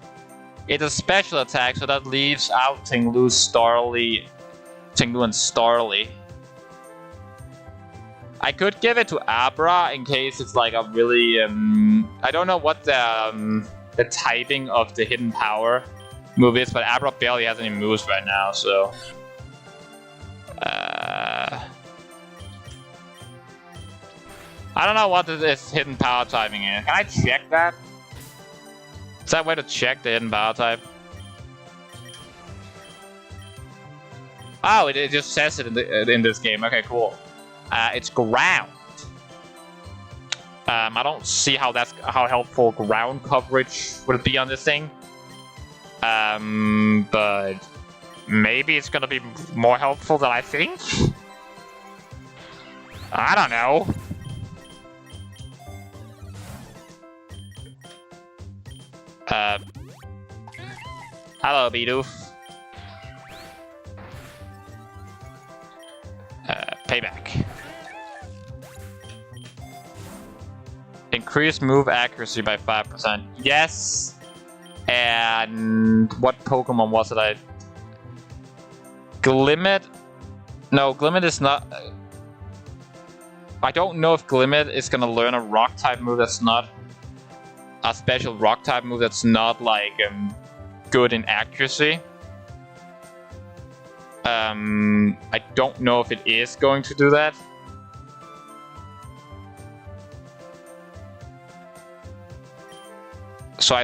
It's a special attack, so that leaves out Tinglu and Starly. I could give it to Abra in case it's like a really I don't know what the typing of the hidden power move is, but Abra barely has any moves right now, so I don't know what this hidden power typing is. Can I check that? Is that a way to check the hidden power type? Oh, it just says it in this game. Okay, cool. It's ground. I don't see how helpful ground coverage would be on this thing. But maybe it's gonna be more helpful than I think. I don't know. Hello, Bidoof. Payback. Increase move accuracy by 5%. Yes. And what Pokemon was it? Glimmet? No, Glimmet is not. I don't know if Glimmet is gonna learn a rock type move that's not a special rock type move that's not like good in accuracy. I don't know if it is going to do that. So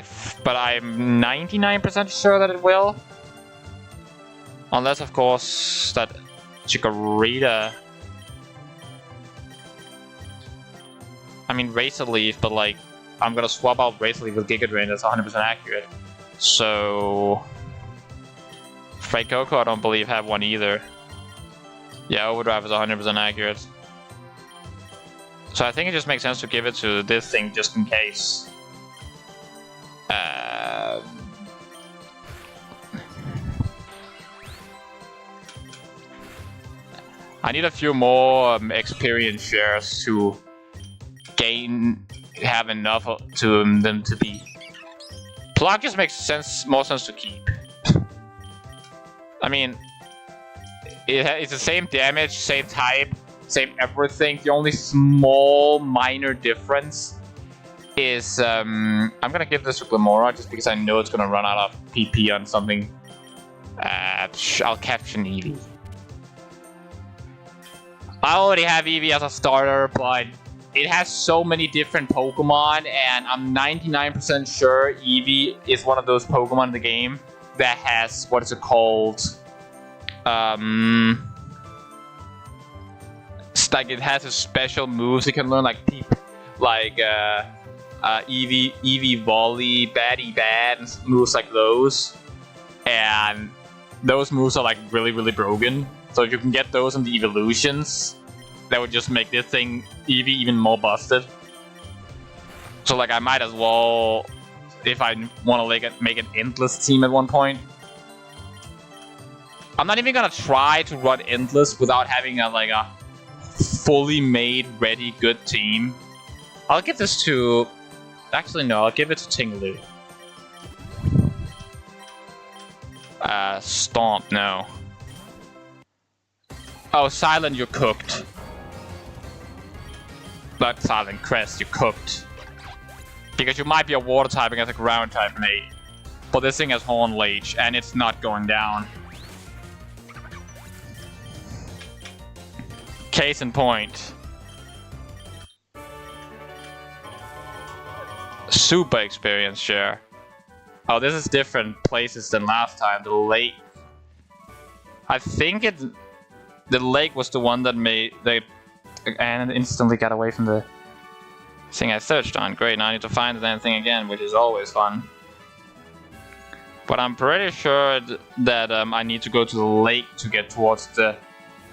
but I'm 99% sure that it will. Unless, of course, that Chikorita. I mean, Razor Leaf, but like, I'm gonna swap out Razor Leaf with Giga Drain. That's 100% accurate. So, Freight Coco, I don't believe have one either. Yeah, Overdrive is 100% accurate. So I think it just makes sense to give it to this thing just in case. I need a few more experience shares to have enough to them to be. Plug just makes more sense to keep. I mean, it's the same damage, same type, same everything. The only small minor difference is I'm gonna give this to Glamora just because I know it's gonna run out of PP on something. I'll capture Eevee. I already have Eevee as a starter, but it has so many different Pokemon, and I'm 99% sure Eevee is one of those Pokemon in the game that has, what is it called? It's like it has a special moves it can learn, like Eevee Volley, Batty Bad, and moves like those. And those moves are like really, really broken. So if you can get those in the evolutions, that would just make this thing Eevee even more busted. So like I might as well, if I want to make an endless team at one point. I'm not even gonna try to run endless without having a fully made, ready, good team. I'll give this to... Actually, no, I'll give it to Tinglu. Stomp, no. Oh, Silent, you're cooked. Not Silent, Crest, you're cooked. Because you might be a water type against a ground type mate. But this thing has Horn Leech, and it's not going down. Case in point. Super experience share. Oh, this is different places than last time. The lake. I think the lake was the one that made and instantly got away from the thing I searched on. Great, now I need to find the damn thing again, which is always fun. But I'm pretty sure that I need to go to the lake to get towards the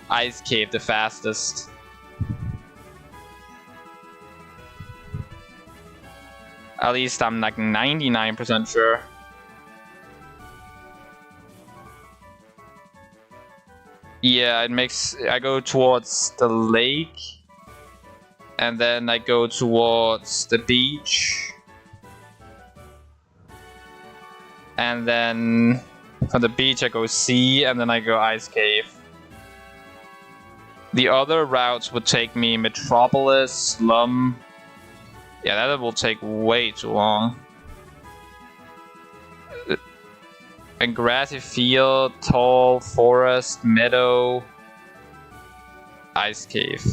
ice cave the fastest. At least I'm like 99% sure. Yeah, it makes... I go towards the lake. And then I go towards the beach. And then from the beach I go sea, and then I go ice cave. The other routes would take me Metropolis, Slum. Yeah, that will take way too long. And grassy field, tall forest, meadow, ice cave.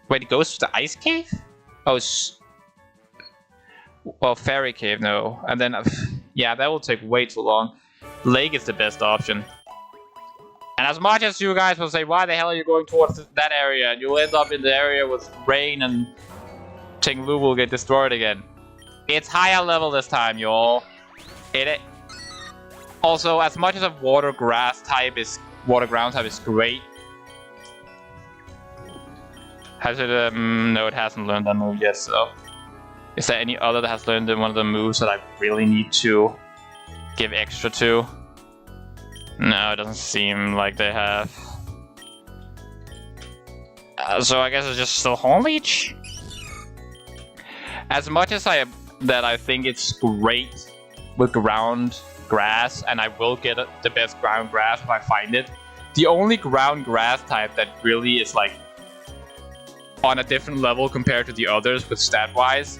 Wait, it goes to the ice cave? Oh, well, fairy cave, no. And then, yeah, that will take way too long. Lake is the best option. And as much as you guys will say, why the hell are you going towards that area? And you'll end up in the area with rain and Tinglu will get destroyed again. It's higher level this time, y'all. Also, as much as a water ground type is great. Has it? No, it hasn't learned that move yet. So, is there any other that has learned one of the moves that I really need to give extra to? No, it doesn't seem like they have. So I guess it's just still Horn Leech. As much as I think it's great with ground grass, and I will get the best ground grass if I find it. The only ground grass type that really is like on a different level compared to the others with stat-wise,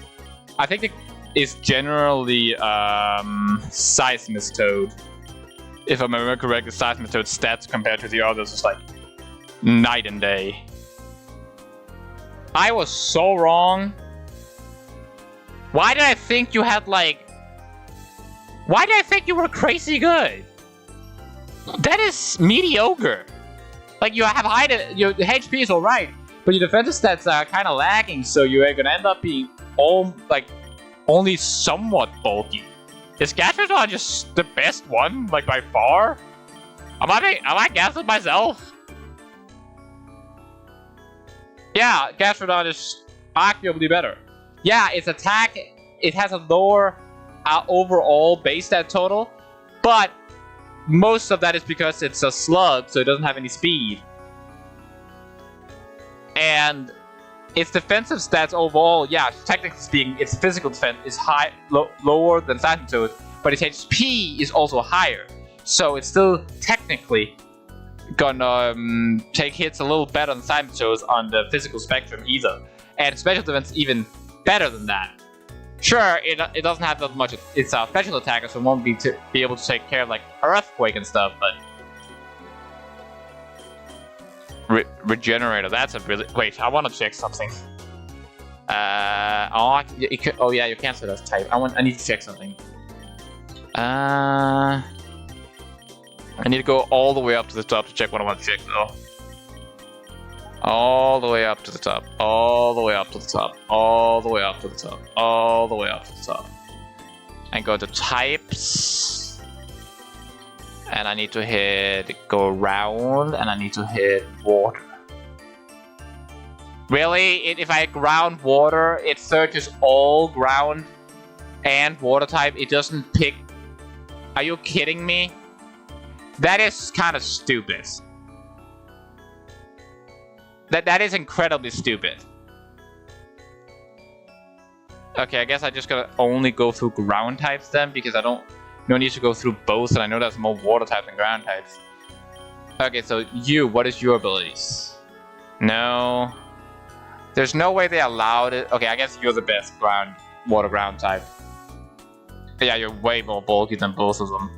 I think it is generally Seismistoad. If I remember correctly, Seismistoad's stats compared to the others is like night and day. I was so wrong. Why did I think you had like... Why did I think you were crazy good? That is mediocre. Like, you have high... Your HP is alright, but your defensive stats are kind of lagging, so you're gonna end up being only somewhat bulky. Is Gastrodon just the best one, like, by far? Am I gassing myself? Yeah, Gastrodon is arguably better. Yeah, its attack, it has a lower overall base stat total, but most of that is because it's a slug, so it doesn't have any speed. And its defensive stats overall, yeah, technically speaking, its physical defense is lower than Seismitoad, but its HP is also higher. So it's still technically gonna take hits a little better than Seismitoad on the physical spectrum either. And special defense even better than that. Sure, it doesn't have that much. It's a special attacker, so it won't be able to take care of like Earthquake and stuff. But Regenerator, that's a really wait. I want to check something. Oh yeah, you can't set as type. I need to check something. I need to go all the way up to the top to check what I want to check though. All the way up to the top. All the way up to the top. All the way up to the top. All the way up to the top. And go to types. And I need to hit go around, and I need to hit water. Really? If I ground water, it searches all ground and water type. It doesn't pick. Are you kidding me? That is kind of stupid. That is incredibly stupid. Okay, I guess I just gotta only go through ground types then, because I don't need to go through both, and I know there's more water types than ground types. Okay, so what is your abilities? No. There's no way they allowed it. Okay, I guess you're the best water ground type. Yeah, you're way more bulky than both of them.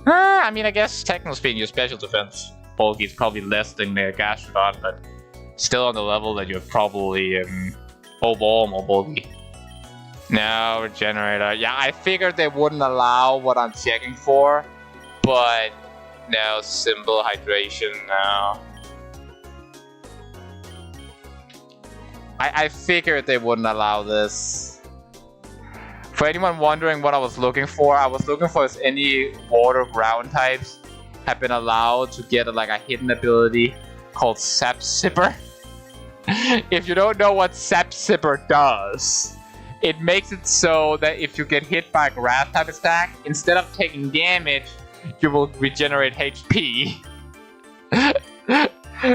I mean, I guess technically speaking, your special defense bulky is probably less than the Gastrodon, but still on the level that you're probably overall more bulky. No, Regenerator. Yeah, I figured they wouldn't allow what I'm checking for, but no, Symbol Hydration, no. I figured they wouldn't allow this. For anyone wondering what I was looking for if any water ground types have been allowed to get like a hidden ability called Sap Sipper. If you don't know what Sap Sipper does, it makes it so that if you get hit by a grass type attack, instead of taking damage, you will regenerate HP.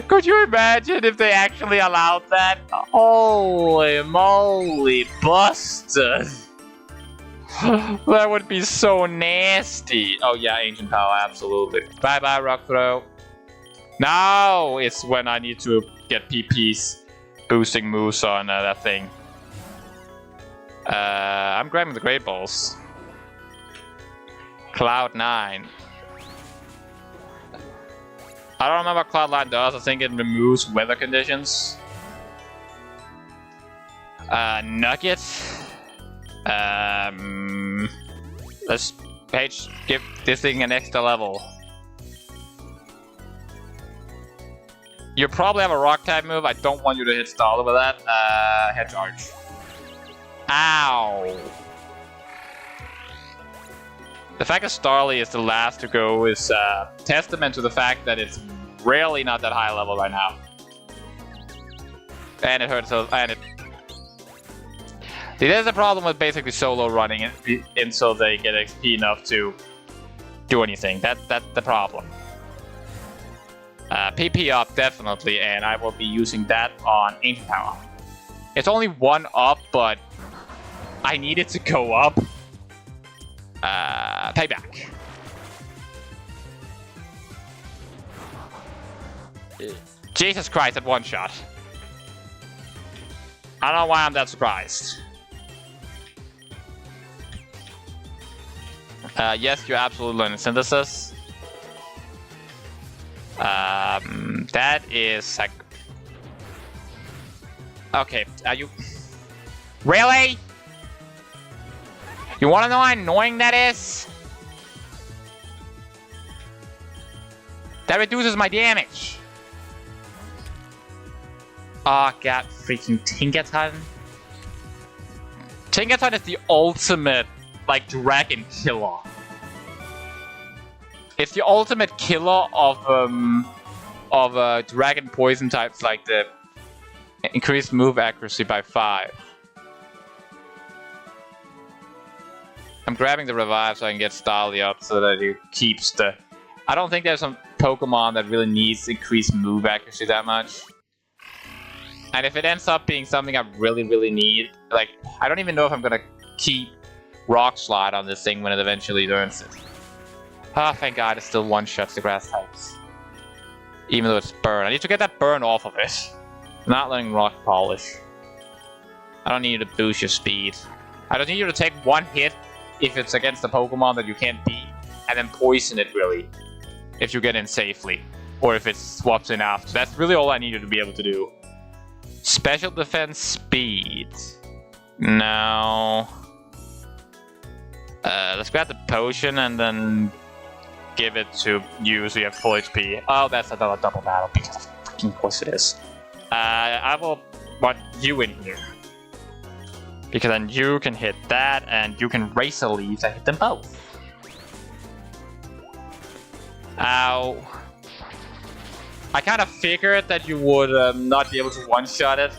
Could you imagine if they actually allowed that? Holy moly, busted! That would be so nasty. Oh yeah, Ancient Power, absolutely. Bye bye, Rock Throw. Now it's when I need to get PP's boosting moves on that thing. I'm grabbing the Great Balls. Cloud 9. I don't remember what Cloud 9 does. I think it removes weather conditions. Nugget. Let's give this thing an extra level. You probably have a rock type move. I don't want you to hit Starler with that. Head charge. Ow! The fact that Starly is the last to go is testament to the fact that it's really not that high level right now. And it hurts. See, there's a problem with basically solo running until they get XP enough to do anything. That's the problem. PP up, definitely, and I will be using that on Ancient Power. It's only 1 up, but I need it to go up. Payback. Jesus Christ, that one shot. I don't know why I'm that surprised. Yes, you're absolutely learning Synthesis. That is like... Okay, are you... Really? You wanna know how annoying that is? That reduces my damage. Oh god, freaking Tinkaton. Tinkaton is the ultimate, like, dragon killer. It's the ultimate killer of dragon poison types, like the increased move accuracy by 5. I'm grabbing the revive so I can get Starly up so that it keeps the... I don't think there's some Pokemon that really needs increased move accuracy that much. And if it ends up being something I really, really need, like, I don't even know if I'm gonna keep Rock Slide on this thing when it eventually learns it. Ah, thank god it still one-shots the grass types. Even though it's burn. I need to get that burn off of it. I'm not letting Rock Polish. I don't need to boost your speed. I just need you to take one hit if it's against a Pokemon that you can't beat, and then poison it really, if you get in safely, or if it swaps in after. That's really all I need you to be able to do. Special defense speed. Now, let's grab the potion and then give it to you so you have full HP. Oh, that's another double battle because of fucking course it is. I will want you in here. Because then you can hit that, and you can Razor Leaves and hit them both. Ow. I kind of figured that you would not be able to one-shot it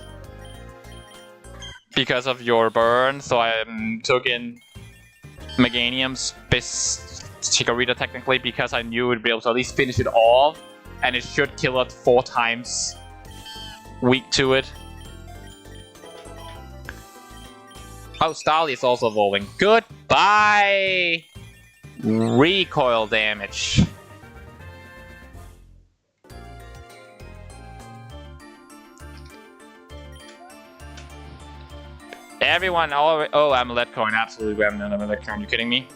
because of your burn, so I took in Meganium's Chikorita technically because I knew it would be able to at least finish it off, and it should kill it 4 times weak to it. Oh, Starly is also evolving. Goodbye! Recoil damage. Everyone, oh, I'm a lead coin. Absolutely, I'm another lead coin. You kidding me?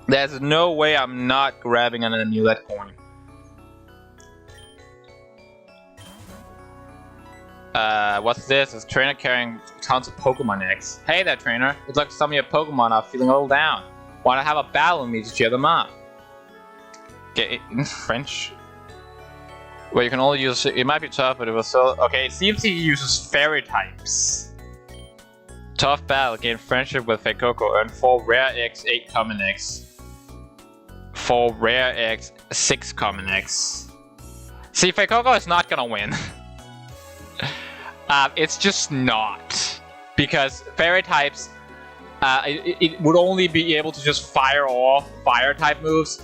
There's no way I'm not grabbing an amulet coin. What's this? It's a trainer carrying tons of Pokemon eggs. Hey there, trainer. It's like some of your Pokemon are feeling a little down. Wanna have a battle with me to cheer them up? Get it in French? Well, you can only use it might be tough, but it was so okay. It seems he uses fairy types. Tough battle, gain friendship with Fuecoco, earn 4 rare eggs, 8 common eggs. 4 rare eggs, 6 common eggs. See, Fuecoco is not gonna win. It's just not. Because fairy types, it would only be able to just fire off fire type moves.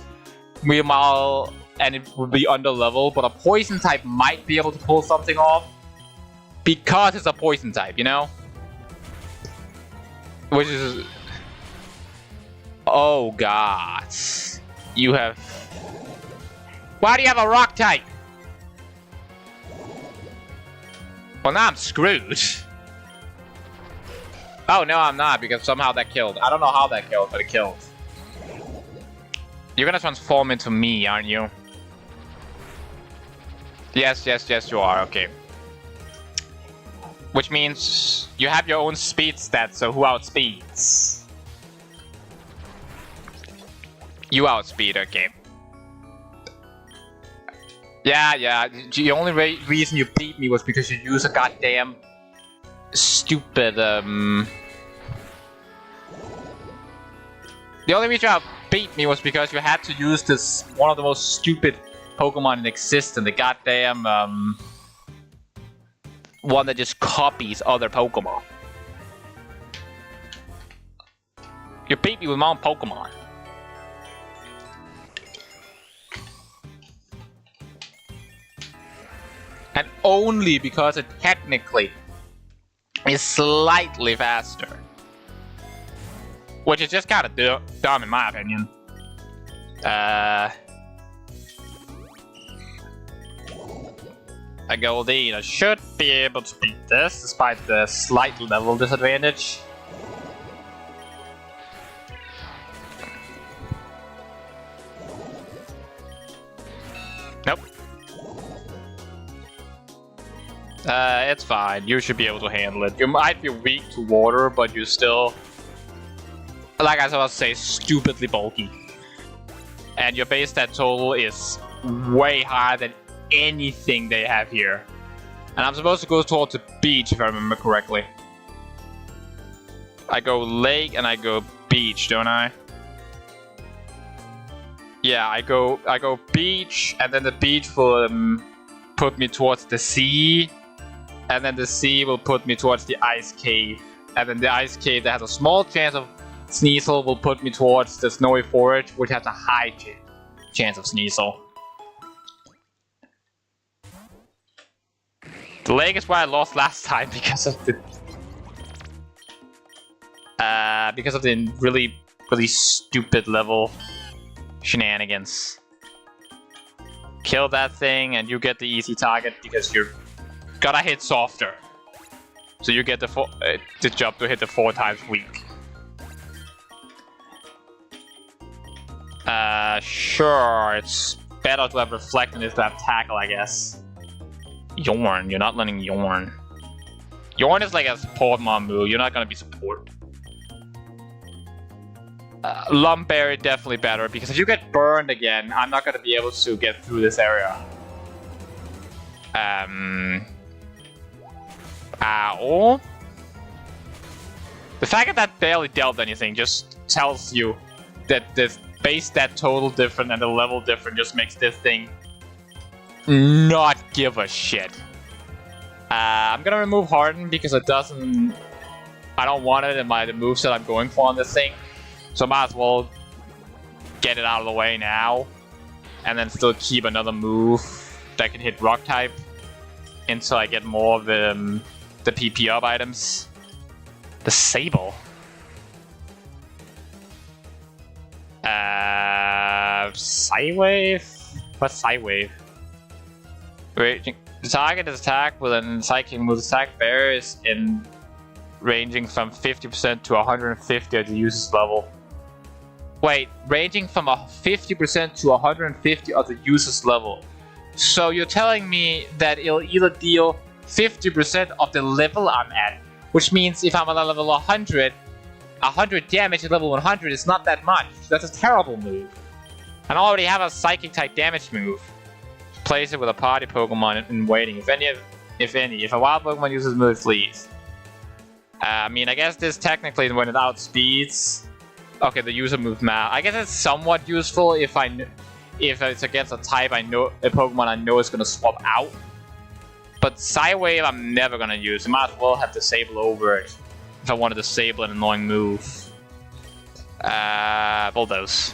Meanwhile, and it would be under level, but a poison type might be able to pull something off. Because it's a poison type, you know? Which is... Oh god. You have... Why do you have a rock type? Well, now I'm screwed. Oh, no, I'm not, because somehow that killed. I don't know how that killed, but it killed. You're gonna transform into me, aren't you? Yes, yes, yes, you are. Okay. Which means you have your own speed stats, so who outspeeds? You outspeed, okay. Yeah, the only reason you beat me was because you used a goddamn stupid, The only reason you beat me was because you had to use this, one of the most stupid Pokemon in existence, the goddamn, one that just copies other Pokemon. You beat me with my own Pokemon. And only because it technically is slightly faster. Which is just kind of dumb in my opinion. A Goldeen. I should be able to beat this despite the slight level disadvantage. Nope. It's fine. You should be able to handle it. You might be weak to water, but you still, like I was about to say, stupidly bulky. And your base stat total is way higher than anything they have here. And I'm supposed to go towards the beach if I remember correctly. I go lake and I go beach, don't I? Yeah, I go beach, and then the beach will put me towards the sea, and then the sea will put me towards the ice cave, and then the ice cave that has a small chance of Sneasel will put me towards the snowy forest, which has a high chance of Sneasel. The lake is where I lost last time because of the really stupid level shenanigans. Kill that thing and you get the easy target because you're gonna hit softer. So you get the job to hit the 4 times weak. Sure, it's better to have Reflect than it is to have Tackle, I guess. Yorn, you're not learning Yorn. Yorn is like a support mom move, you're not gonna be support. Lumberry definitely better, because if you get burned again, I'm not gonna be able to get through this area. Ow. The fact that that barely dealt anything just tells you that the base stat total different and the level different just makes this thing not give a shit. I'm gonna remove Harden because it doesn't... I don't want it in the moves that I'm going for on this thing. So I might as well get it out of the way now. And then still keep another move that can hit Rock type until I get more of the PP up items. The Sable. Psywave? What's Psywave? Wait, the target is attacked with an psychic move. Attack varies in ranging from 50% to 150 at the user's level. Wait, ranging from 50% to 150 at the user's level. So you're telling me that it'll either deal 50% of the level I'm at, which means if I'm at level 100 damage at level 100 is not that much. That's a terrible move. And I already have a psychic type damage move. Place it with a party Pokemon in waiting. If a wild Pokemon uses the move, it flees. I mean, I guess this technically when it outspeeds. Okay, the user move now. I guess it's somewhat useful if it's against a type a Pokemon I know is gonna swap out. But Psywave I'm never gonna use. I might as well have Disable over it if I want to disable an annoying move. Bulldoze.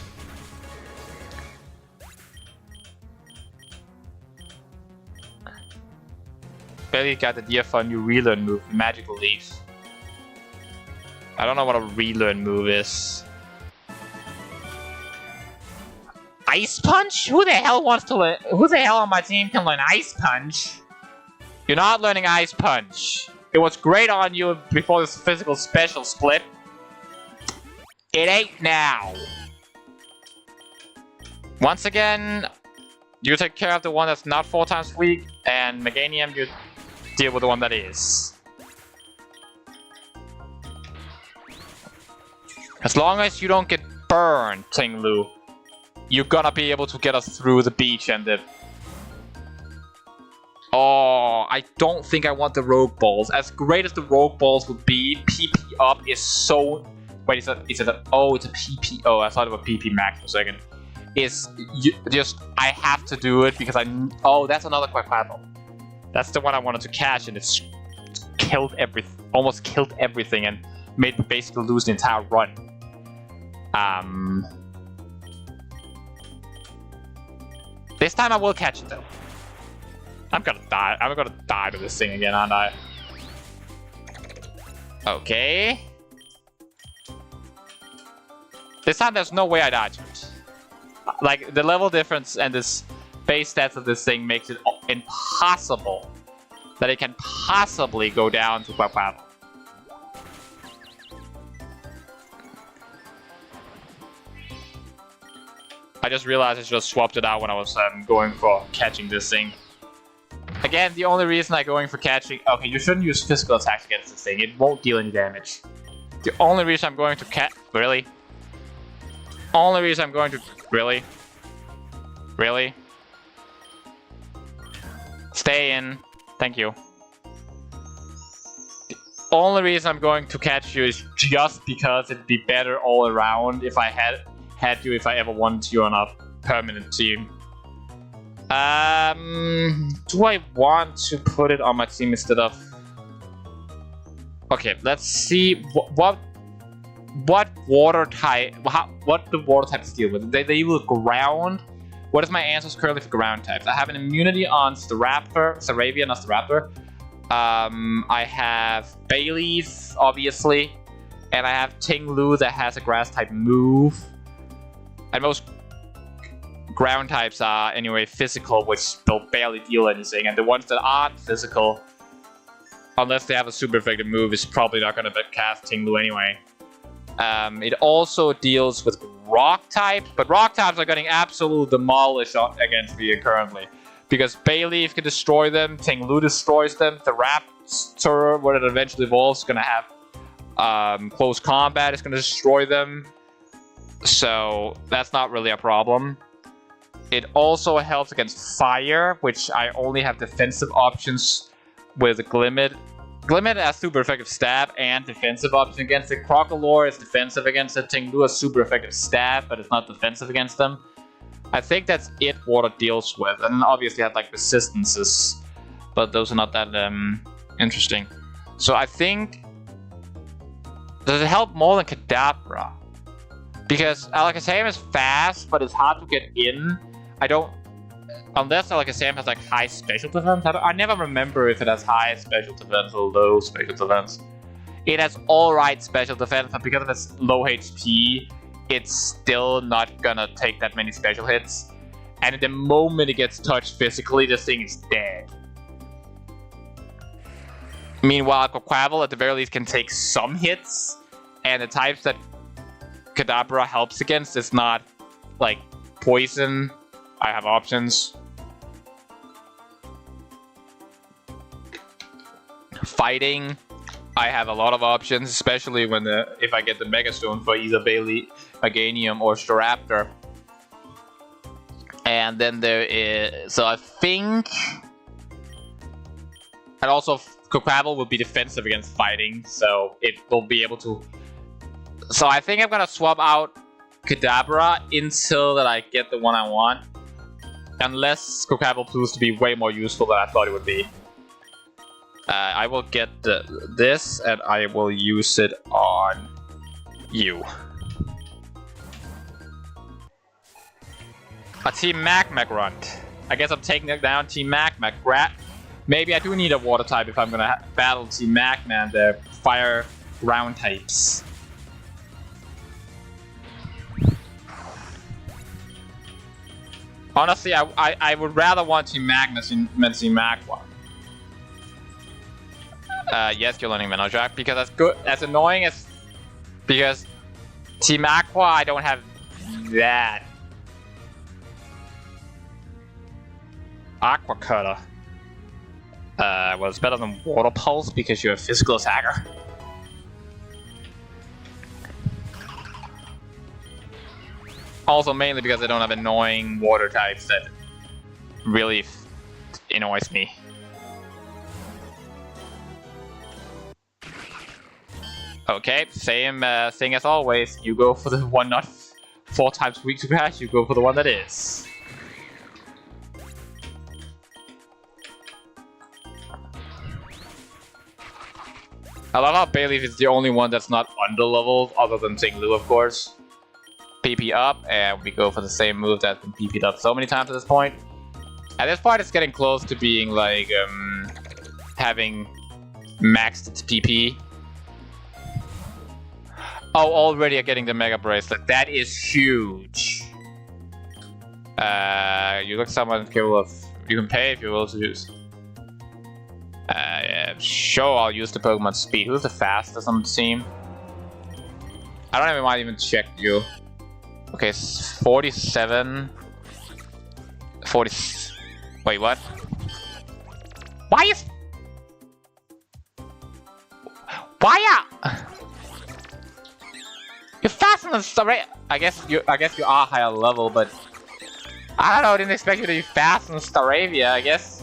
Barely got the idea for a new relearn move, Magical Leaf. I don't know what a relearn move is. Ice Punch? Who the hell wants to learn? Who the hell on my team can learn Ice Punch? You're not learning Ice Punch. It was great on you before this physical special split. It ain't now. Once again, you take care of the one that's not 4 times weak, and Meganium, you deal with the one that is. As long as you don't get burned, Tinglu, you're gonna be able to get us through the beach and the... Oh, I don't think I want the Rogue Balls. As great as the Rogue Balls would be, PP up is so... Wait, is it a... Oh, it's a PP... Oh, I thought it was PP max for a second. It's just... I have to do it because I... Oh, that's another Quackpaddle. That's the one I wanted to catch, and it's killed everything. Almost killed everything and made me basically lose the entire run. This time I will catch it though. I'm gonna die. I'm gonna die to this thing again, aren't I? Okay. This time there's no way I die to it. Like, the level difference and this base stats of this thing makes it impossible that it can possibly go down to Quackpaddle. I just realized I just swapped it out when I was going for catching this thing. Again, the only reason I'm going for catching... Okay, you shouldn't use physical attacks against this thing. It won't deal any damage. The only reason I'm going to Really? Only reason I'm going to... Really? Really? Stay in. Thank you. The only reason I'm going to catch you is just because it'd be better all around if I had you if I ever wanted you on a permanent team. Do I want to put it on my team instead of... Okay, let's see what water type... What the water types deal with. They deal with ground. What is my answers currently for ground types? I have an immunity on Staravia, not Staraptor. I have Bayleaf, obviously. And I have Tinglu that has a grass type move. And most ground types are anyway physical, which will barely deal anything, and the ones that aren't physical, unless they have a super effective move, is probably not going to cast Tinglu anyway. It also deals with rock type, but rock types are getting absolutely demolished against me currently. Because Bayleaf can destroy them, Tinglu destroys them, the Raptor, when it eventually evolves, is going to have close combat, it's going to destroy them. So that's not really a problem. It also helps against fire, which I only have defensive options with Glimmet. Glimmet has super effective stab and defensive option against it. Crocalor is defensive against it. Tinglu has super effective stab, but it's not defensive against them. I think that's it Water deals with. And then obviously have like resistances, but those are not that interesting. So I think... Does it help more than Kadabra? Because Alakazam is fast, but it's hard to get in. I don't... Unless Alakazam has like high special defense. I never remember if it has high special defense or low special defense. It has alright special defense, but because of its low HP, it's still not gonna take that many special hits. And at the moment it gets touched physically, this thing is dead. Meanwhile, Quaquaval at the very least can take some hits, and the types that Kadabra helps against is not like poison. I have options. Fighting, I have a lot of options, especially when if I get the Mega Stone for either Bailey, Meganium, or Staraptor. And then there is... So I think... And also, Quaquaval will be defensive against fighting, so it will be able to... So I think I'm gonna swap out Kadabra until that I get the one I want. Unless Quaquaval proves to be way more useful than I thought it would be. I will get this, and I will use it on you. A Team Magmag Grunt. I guess I'm taking it down Team Magmag. Maybe I do need a water type if I'm gonna battle Team Magma and the fire ground types. Honestly, I would rather want Team Magma than Team Magma. Yes, you're learning Venodrac, because that's good. As annoying as... Because Team Aqua, I don't have that. Aqua Cutter. Well, it's better than Water Pulse because you're a physical attacker. Also, mainly because I don't have annoying water types that really annoys me. Okay, same thing as always. You go for the one not 4 times weak to crash, you go for the one that is. I love how Bayleaf is the only one that's not under-leveled, other than Tinglu, of course. PP up, and we go for the same move that's been PP'd up so many times at this point. At this point, it's getting close to being like, having maxed its PP. Oh, already getting the Mega Bracelet. That is huge. You look someone capable of... You can pay if you will to use. Yeah, sure, I'll use the Pokemon Speed. Who's the fastest on the team? I don't even want to even check you. Okay, 47... 40... Wait, what? Why is... Why are... You're faster than Staravia. I guess you are higher level, but I don't know. I didn't expect you to be faster than Staravia. I guess.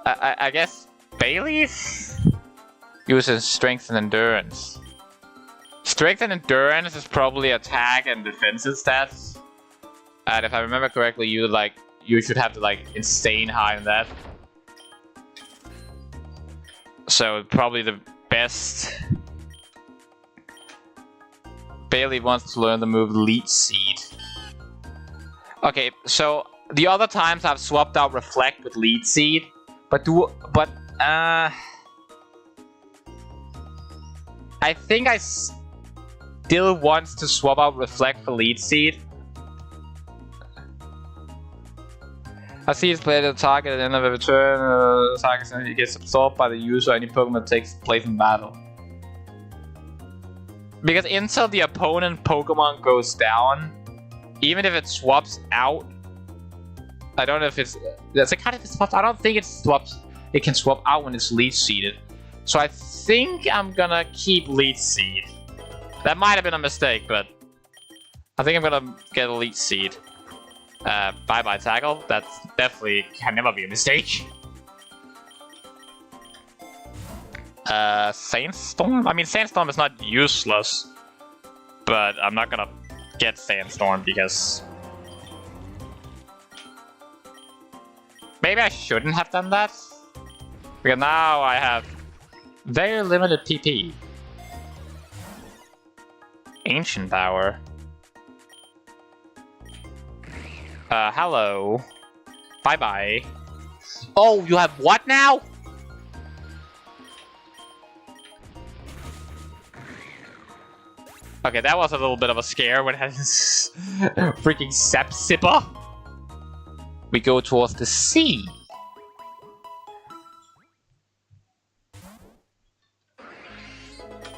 I guess Bayleaf uses Strength and Endurance. Strength and Endurance is probably attack and defensive stats. And if I remember correctly, you should have insane high in that. So probably the best. Bayleaf wants to learn the move Leech Seed. Okay, so the other times I've swapped out Reflect with Leech Seed, but I think I still want to swap out Reflect for Leech Seed. I see it's played at the target at the end of every turn. The target gets absorbed by the user. Any Pokemon takes place in battle. Because until the opponent Pokemon goes down, even if it swaps out, I don't know if it's. That's a kind of swaps. I don't think it swaps. It can swap out when it's lead seeded. So I think I'm gonna keep lead seed. That might have been a mistake, but I think I'm gonna get a lead seed. Bye-bye tackle. That definitely can never be a mistake. Sandstorm? I mean, Sandstorm is not useless, but I'm not gonna get Sandstorm because maybe I shouldn't have done that. Because now I have very limited PP. Ancient Power. Hello. Bye-bye. Oh, you have what now? Okay, that was a little bit of a scare when it has freaking Sepsipper. We go towards the sea.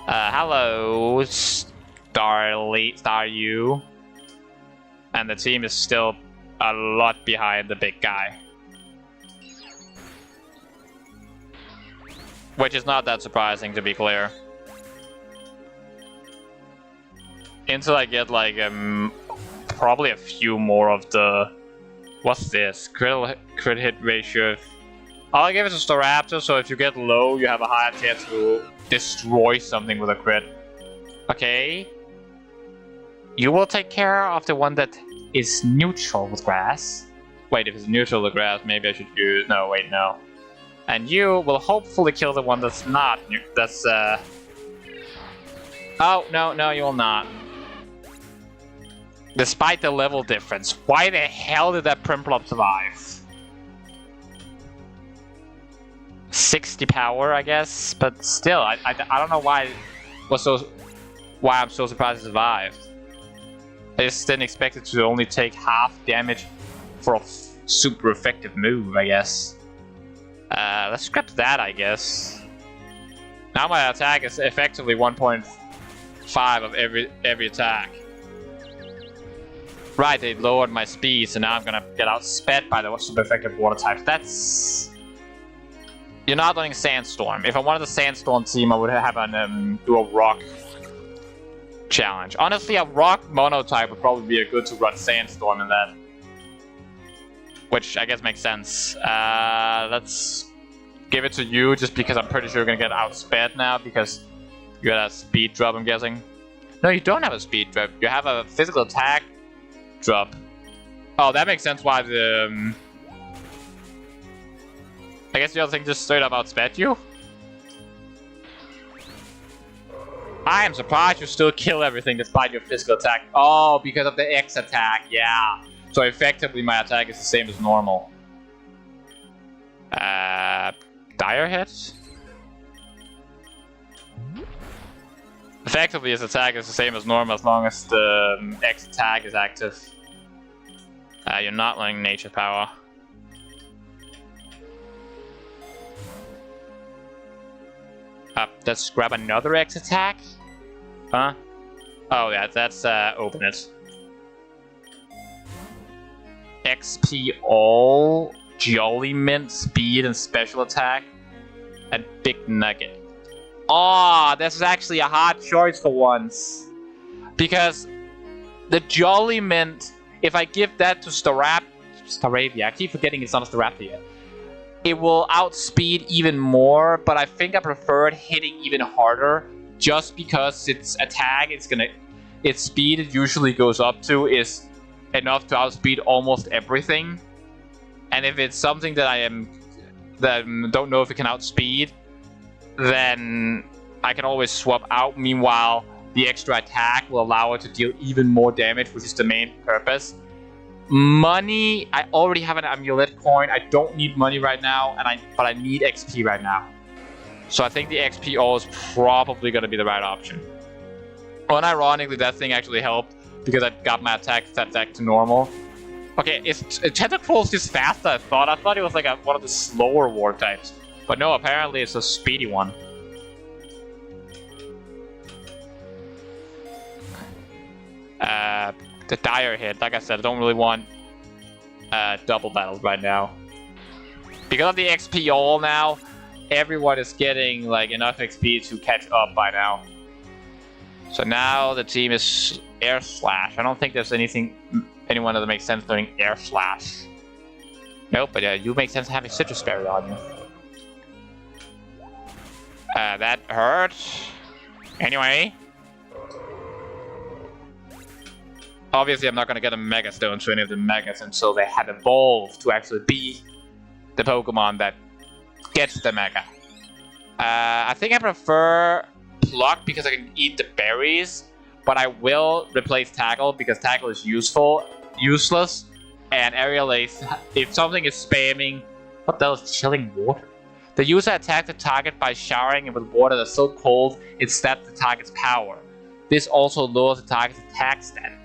Hello, Staryu. And the team is still a lot behind the big guy. Which is not that surprising, to be clear. Until I get like probably a few more of the... What's this? Crit hit ratio. I'll give it to Staraptor, so if you get low, you have a higher chance to destroy something with a crit. Okay. You will take care of the one that is neutral with grass. Wait, if it's neutral with grass, maybe I should use... No, wait, no. And you will hopefully kill the one that's not... That's, Oh, no, you will not. Despite the level difference. Why the hell did that Prinplup survive? 60 power, I guess, but still, I don't know why I'm so surprised it survived. I just didn't expect it to only take half damage for a super effective move, I guess. Let's scrap that, I guess. Now my attack is effectively 1.5 of every attack. Right, they lowered my speed, so now I'm gonna get outsped by the super effective water types. That's... You're not running Sandstorm. If I wanted a Sandstorm team, I would have an do a Rock challenge. Honestly, a Rock mono type would probably be a good to run Sandstorm in that. Which I guess makes sense. Let's give it to you, just because I'm pretty sure you're gonna get outsped now, because you got a speed drop, I'm guessing. No, you don't have a speed drop. You have a physical attack drop. Oh, that makes sense why the... I guess the other thing just straight up outsped you? I am surprised you still kill everything despite your physical attack. Oh, because of the X attack, yeah. So effectively my attack is the same as normal. Dire hit? Effectively his attack is the same as normal as long as the X attack is active. You're not learning nature power. Let's grab another X attack? Huh? Oh yeah, that's open it. XP all, Jolly Mint, speed and special attack, and Big Nugget. Oh, this is actually a hard choice for once. Because the Jolly Mint, if I give that to Staravia, I keep forgetting it's not a Staravia yet. It will outspeed even more, but I think I prefer it hitting even harder, just because its attack, its speed it usually goes up to is enough to outspeed almost everything. And if it's something that I don't know if it can outspeed, then I can always swap out. Meanwhile, the extra attack will allow it to deal even more damage, which is the main purpose. Money, I already have an amulet coin. I don't need money right now, but I need XP right now. So I think the XP all is probably going to be the right option. Unironically, that thing actually helped because I got my attack set back to normal. Okay, Tentacruel's is faster I thought. I thought it was like one of the slower water types. But no, apparently it's a speedy one. The dire hit, like I said, I don't really want double battles right now. Because of the XP all now, everyone is getting like enough XP to catch up by now. So now the team is Air Slash. I don't think there's anyone that makes sense doing Air Slash. Nope, but you make sense having Citrus Berry on you. That hurt. Anyway. Obviously, I'm not going to get a Mega Stone to any of the Megas until they have evolved to actually be the Pokemon that gets the Mega. I think I prefer Pluck because I can eat the berries, but I will replace Tackle because Tackle is useless, and Aerial Ace, if something is spamming... What the hell is Chilling Water? The user attacks the target by showering it with water that's so cold it stabs the target's power. This also lowers the target's attack stat.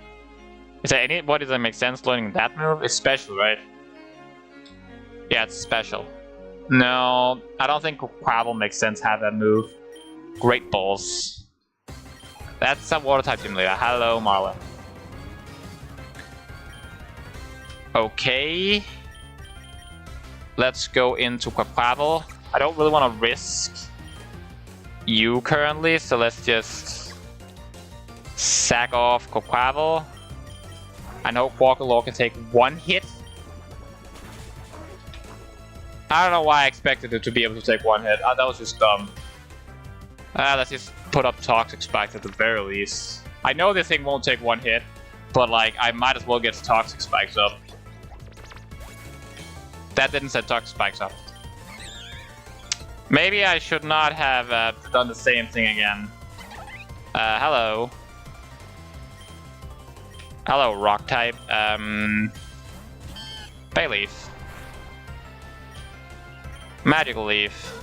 Is there anybody that makes sense learning that move? It's special, right? Yeah, it's special. No, I don't think Quavel makes sense have that move. Great Balls. That's some water type team leader. Hello, Marlon. Okay. Let's go into Quavel. I don't really want to risk you currently, so let's just sack off Quavel. I know Pokerogue can take one hit. I don't know why I expected it to be able to take one hit. That was just dumb. Let's just put up Toxic Spikes at the very least. I know this thing won't take one hit, but like I might as well get Toxic Spikes up. That didn't set Toxic Spikes up. Maybe I should not have done the same thing again. Hello. Hello, Rock type. Bayleaf. Magical Leaf.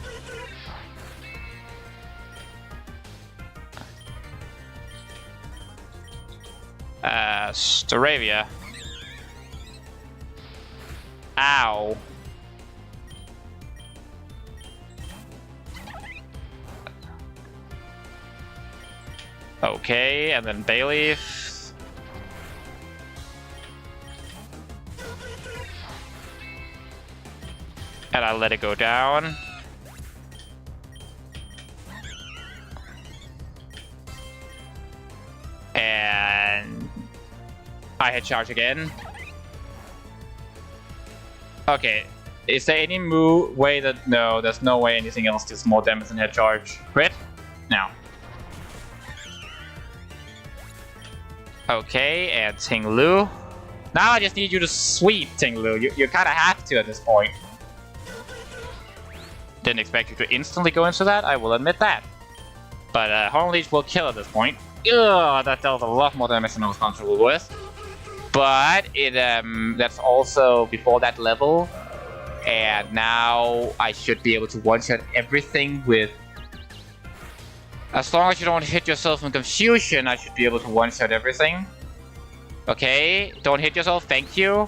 Staravia. Ow. Okay, and then Bayleaf. And I let it go down. And I hit charge again. Okay, is there any way that... No, there's no way anything else does more damage than hit charge. Crit? No. Okay, and Ting Lu. Now I just need you to sweep Ting Lu. You kind of have to at this point. Didn't expect you to instantly go into that, I will admit that. But Horn Leech will kill at this point. Ugh, that dealt a lot more damage than I was comfortable with. But it that's also before that level. And now I should be able to one-shot everything with... As long as you don't hit yourself in confusion, I should be able to one-shot everything. Okay, don't hit yourself, thank you.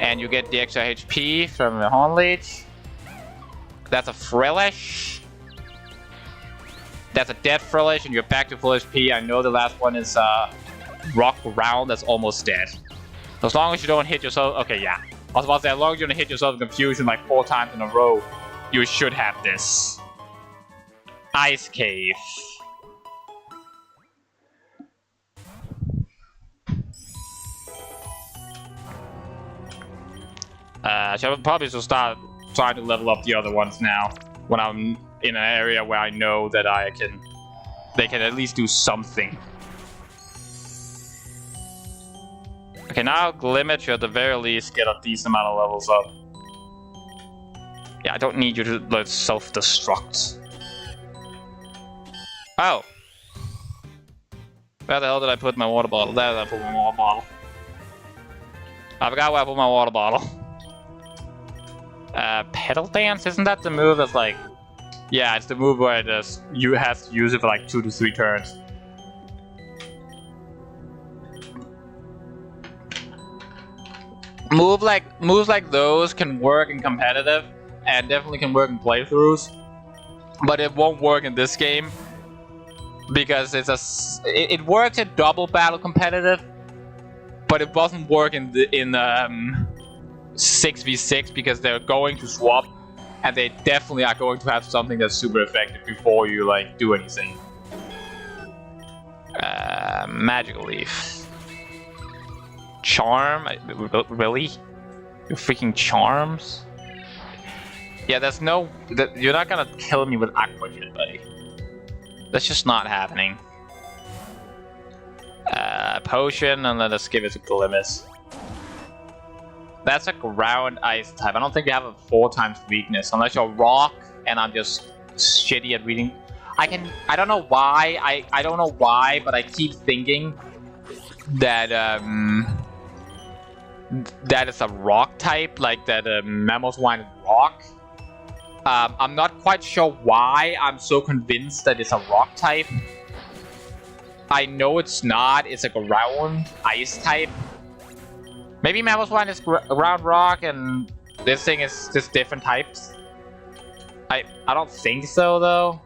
And you get the extra HP from the Horn Leech. That's a Frillish. That's a dead Frillish, and you're back to full HP. I know the last one is Rock Round, that's almost dead. So as long as you don't hit yourself... Okay, yeah. I was about to say, as long as you don't hit yourself in confusion like 4 times in a row, you should have this. Ice Cave. I should probably just start trying to level up the other ones now. When I'm in an area where I know that they can at least do something. Okay, now Glimmet should at the very least get a decent amount of levels up. Yeah, I don't need you to let self-destruct. Oh! Where the hell did I put my water bottle? There I put my water bottle. I forgot where I put my water bottle. Pedal Dance? Isn't that the move that's like... Yeah, it's the move where you have to use it for like 2 to 3 turns. moves like those can work in competitive, and definitely can work in playthroughs, but it won't work in this game because it works in double battle competitive, but it doesn't work in 6v6 because they're going to swap, and they definitely are going to have something that's super effective before you like do anything. Magical Leaf. Charm? Really? You freaking charms? Yeah, there's no... You're not gonna kill me with Aqua Jet, buddy. That's just not happening. Potion, and let us give it to Glimis. That's a ground ice type. I don't think you have a 4 times weakness, unless you're rock, and I'm just shitty at reading. I don't know why, I don't know why, but I keep thinking that, that is a rock type, like that Mammoth Wine is rock. I'm not quite sure why I'm so convinced that it's a rock type. I know it's not, it's a ground ice type. Maybe Mammoth Wine is ground rock and this thing is just different types. I don't think so though.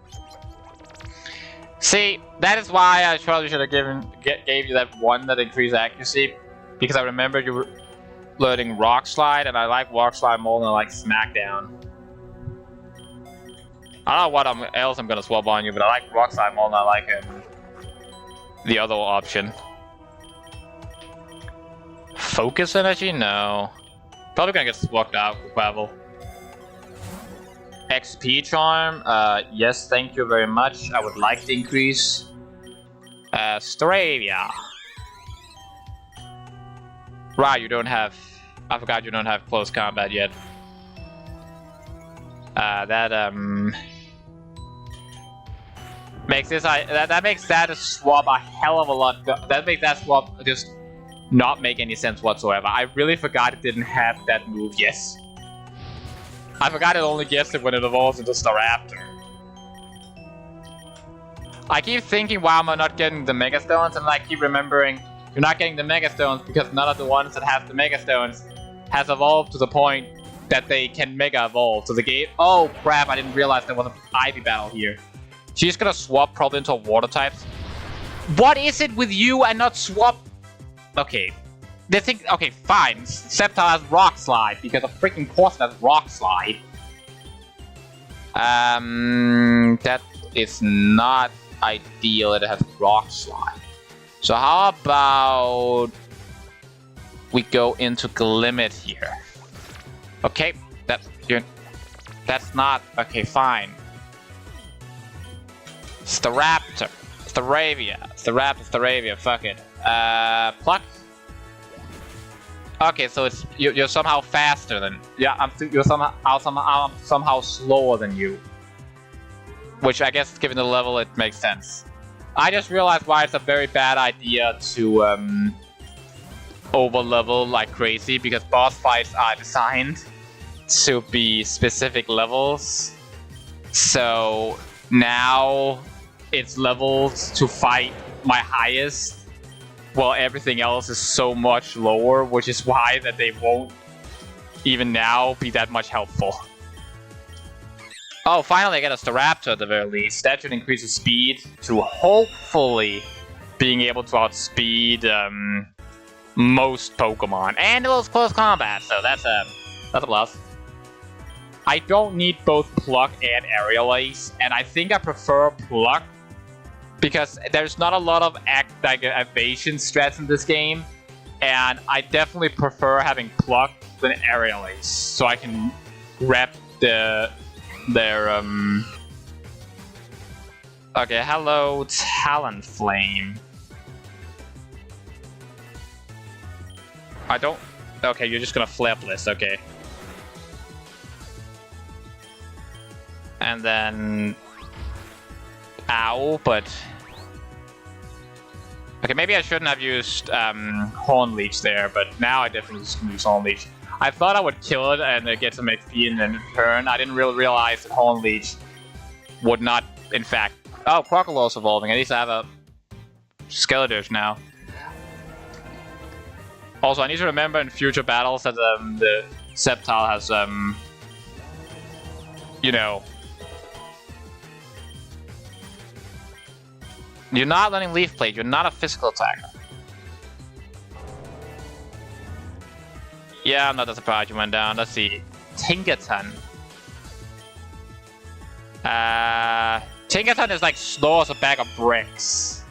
See, that is why I probably should have gave you that one that increased accuracy, because I remember you were learning Rock Slide, and I like Rock Slide more than I like Smackdown. I don't know what else I'm gonna swap on you, but I like Rock Slide more than I like the other option. Focus Energy? No. Probably gonna get swapped out with Gravel. XP Charm? Yes, thank you very much. I would like the increase. Stravia. Right, you don't have... I forgot you don't have close combat yet. Makes this... that makes that swap a hell of a lot... That makes that swap just not make any sense whatsoever. I really forgot it didn't have that move, yes. I forgot it only gets it when it evolves into Staraptor. I keep thinking why am I not getting the Mega Stones, and I keep remembering you're not getting the Mega Stones because none of the ones that have the Mega Stones has evolved to the point that they can Mega Evolve. So the game... Oh crap, I didn't realize there was an Ivy battle here. She's gonna swap probably into water types. What is it with you and not swap... Okay. Okay, fine. Sceptile has Rock Slide, because of freaking course it has Rock Slide. That is not ideal. It has Rock Slide. So how about we go into Glimmet here? Okay, that's not okay. Fine. Staraptor, Staravia. Fuck it. Pluck. Okay, so it's you're somehow faster than you're somehow slower than you, which I guess given the level it makes sense. I just realized why it's a very bad idea to over level like crazy, because boss fights are designed to be specific levels. So now it's leveled to fight my highest. Well, everything else is so much lower, which is why that they won't even now be that much helpful. Oh, finally I get a Staraptor at the very least. That should increase the speed to hopefully being able to outspeed most Pokemon. And it was close combat, so that's a plus. I don't need both Pluck and Aerial Ace, and I think I prefer Pluck because there's not a lot of evasion strats in this game, and I definitely prefer having Pluck than Aerial Ace, so I can rep their Okay, hello, Talonflame. I don't... Okay, you're just gonna Flipless, okay. And then... Ow, but... Okay, maybe I shouldn't have used Horn Leech there, but now I definitely just use Horn Leech. I thought I would kill it and get some XP in then turn. I didn't really realize that Horn Leech would not, in fact... Oh, Crocodile's evolving. At least I have a Skeledirge now. Also, I need to remember in future battles that the Sceptile has, you know... You're not learning Leaf Blade, you're not a physical attacker. Yeah, I'm not that surprised you went down. Let's see. Tinkerton. Tinkerton is like slow as a bag of bricks.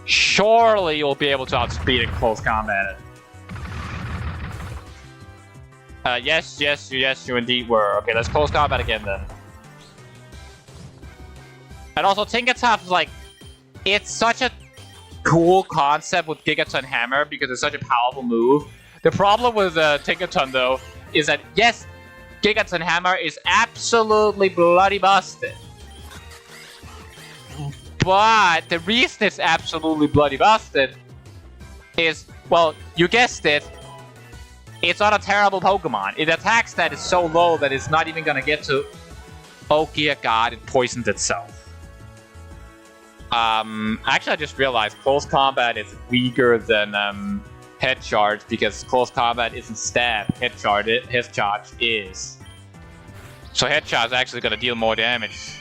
Surely you'll be able to outspeed in close combat. Yes, you indeed were. Okay, let's close combat again then. And also, Tinkerton is like, it's such a cool concept with Gigaton Hammer because it's such a powerful move. The problem with Tinkerton though is that yes, Gigaton Hammer is absolutely bloody busted. But the reason it's absolutely bloody busted is, well, you guessed it, it's not a terrible Pokemon. It attacks that is so low that it's not even gonna get to... Oh dear god, it poisoned itself. Actually I just realized close combat is weaker than head charge because close combat isn't stab, head charge is. So head charge is actually gonna deal more damage.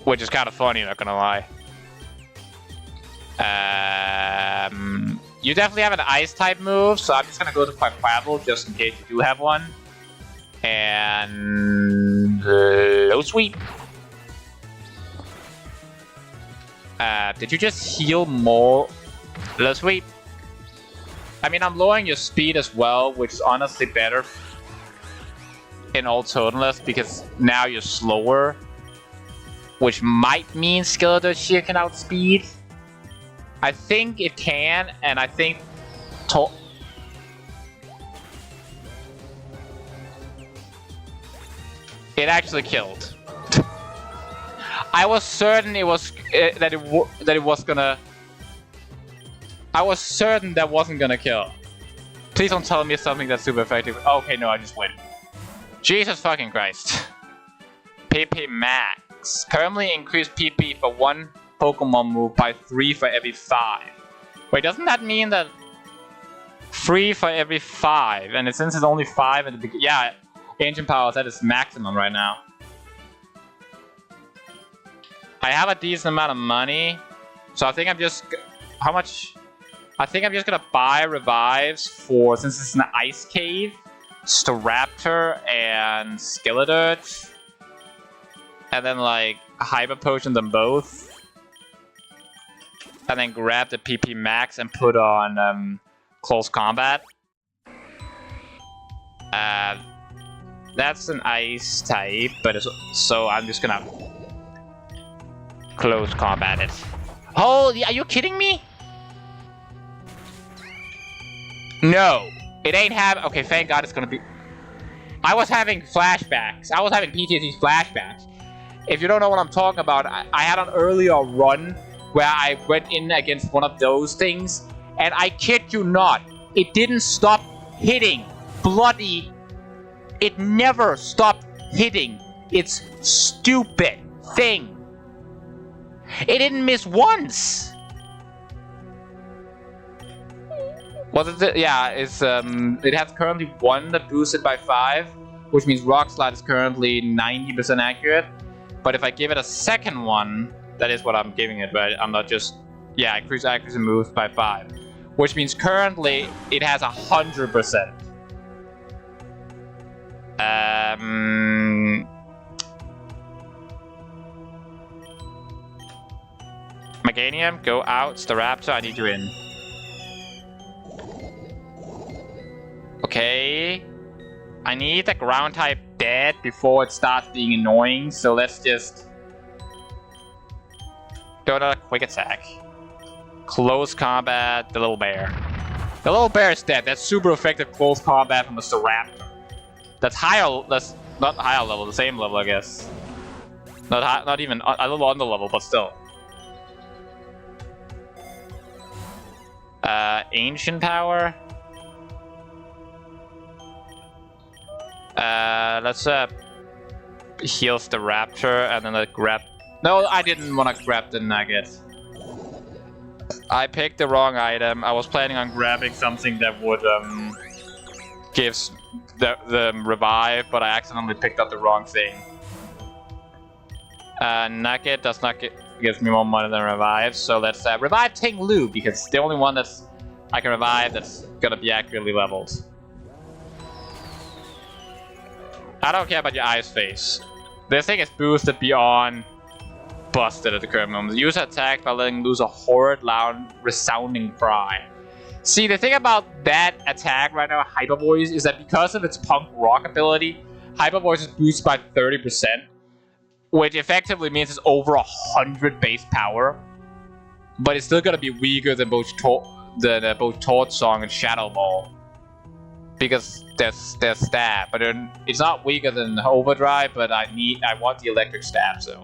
Which is kind of funny, not gonna lie. You definitely have an Ice-type move, so I'm just gonna go to Quaquaval just in case you do have one. And... Low Sweep. Did you just heal more? Low Sweep. I mean, I'm lowering your speed as well, which is honestly better in all totalness because now you're slower. Which might mean Skeletor can outspeed. I think it can, and I think... It actually killed. I was certain it was... that it was gonna... I was certain that wasn't gonna kill. Please don't tell me something that's super effective. Okay, no, I just win. Jesus fucking Christ. PP Max. Currently increase PP for one Pokemon move by 3 for every 5. Wait, doesn't that mean that 3 for every 5? And since it's only 5 at the beginning, yeah, Ancient Power is at its maximum right now. I have a decent amount of money, so I think I'm just... How much? I think I'm just gonna buy revives for, since it's an Ice Cave, Staraptor and Skeletor. And then like Hyper Potion them both. And then grab the PP Max and put on Close Combat. That's an Ice type, but it's, so I'm just gonna Close Combat it. Holy, are you kidding me? No, it ain't okay, thank God it's gonna be... I was having flashbacks. I was having PTSD flashbacks. If you don't know what I'm talking about, I had an earlier run where I went in against one of those things, and I kid you not, it didn't stop hitting. Bloody... It never stopped hitting. It's stupid thing. It didn't miss once. Was it? Yeah, it's it has currently 1 that boosted by 5, which means Rock Slide is currently 90% accurate. But if I give it a second one, that is what I'm giving it, right? I'm not just... Yeah, increase accuracy moves by 5. Which means currently it has 100%. Meganium, go out. Staraptor, I need you in. Okay. I need the ground type dead before it starts being annoying, so let's just go to a quick attack. Close combat, the little bear. The little bear is dead. That's super effective close combat from the Staraptor. That's higher, that's not higher level, the same level, I guess. Not even a little under level, but still. Ancient Power. Let's heals the Raptor and then grab... No, I didn't want to grab the Nugget. I picked the wrong item. I was planning on grabbing something that would give the revive, but I accidentally picked up the wrong thing. Nugget does not gives me more money than revive, so let's revive Ting Lu, because it's the only one that's I can revive that's gonna be accurately leveled. I don't care about your ice face. This thing is boosted beyond busted at the current moment. Use attack by letting loose a horrid, loud, resounding cry. See, the thing about that attack right now, Hyper Voice, is that because of its punk rock ability, Hyper Voice is boosted by 30%, which effectively means it's over 100 base power, but it's still gonna be weaker than both Torch Song and Shadow Ball, because there's stab, but it's not weaker than Overdrive. But I want the electric stab, so.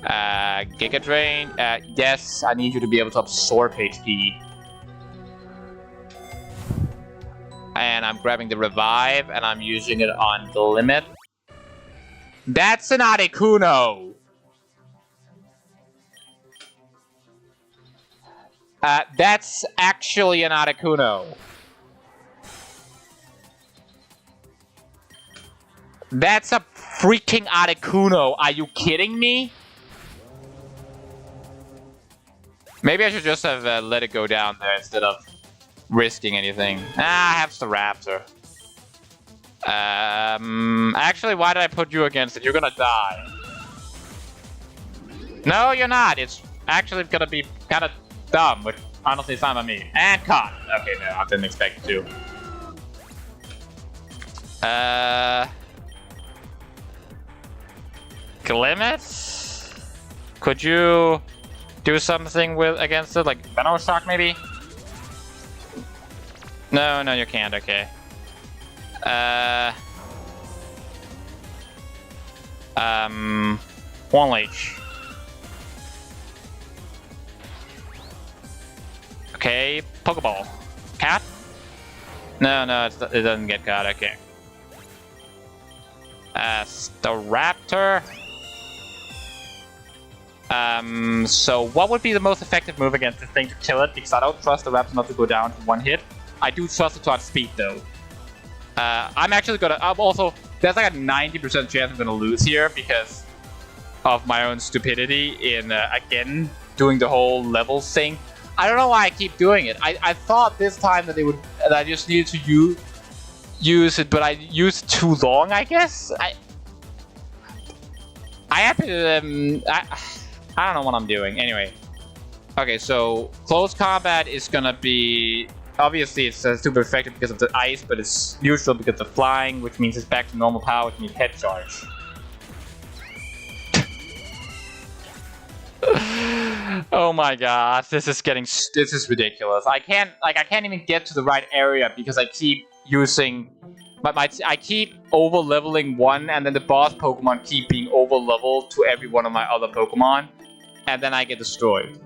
Giga Drain. Yes, I need you to be able to absorb HP. And I'm grabbing the revive, and I'm using it on the limit. That's an Articuno! That's actually an Articuno. That's a freaking Articuno. Are you kidding me? Maybe I should just have let it go down there instead of risking anything. I have the Raptor. Actually, why did I put you against it? You're gonna die. No, you're not. It's actually gonna be kind of dumb, which honestly is fine by me. And caught. Okay, no, I didn't expect you to. Limits? Could you do something against it, like Venom Shock maybe? No, you can't. Okay. One leech. Okay, Pokeball. Cat? No, it doesn't get caught. Okay. Staraptor. So what would be the most effective move against this thing to kill it? Because I don't trust the Raptor not to go down to one hit. I do trust it to outspeed though. I'm actually gonna. Also, there's like a 90% chance I'm gonna lose here because of my own stupidity in again doing the whole levels thing. I don't know why I keep doing it. I thought this time that I just needed to use it, but I used too long. I guess I have to. I don't know what I'm doing. Anyway, okay. So close combat is gonna be. Obviously, it's super effective because of the ice, but it's neutral because of flying, which means it's back to normal power, which means head charge. Oh my gosh, this is ridiculous. I can't even get to the right area because I keep using, I keep over leveling one, and then the boss Pokemon keep being over leveled to every one of my other Pokemon, and then I get destroyed.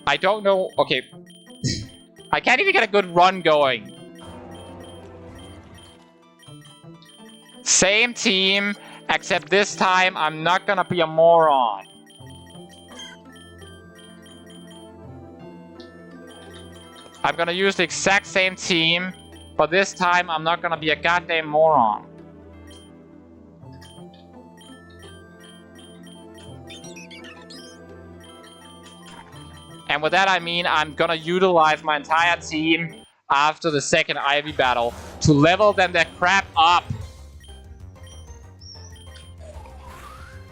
I don't know. Okay. I can't even get a good run going. Same team, except this time I'm not gonna be a moron. I'm gonna use the exact same team, but this time I'm not gonna be a goddamn moron. And with that I mean I'm gonna utilize my entire team after the second Ivy battle to level them their crap up.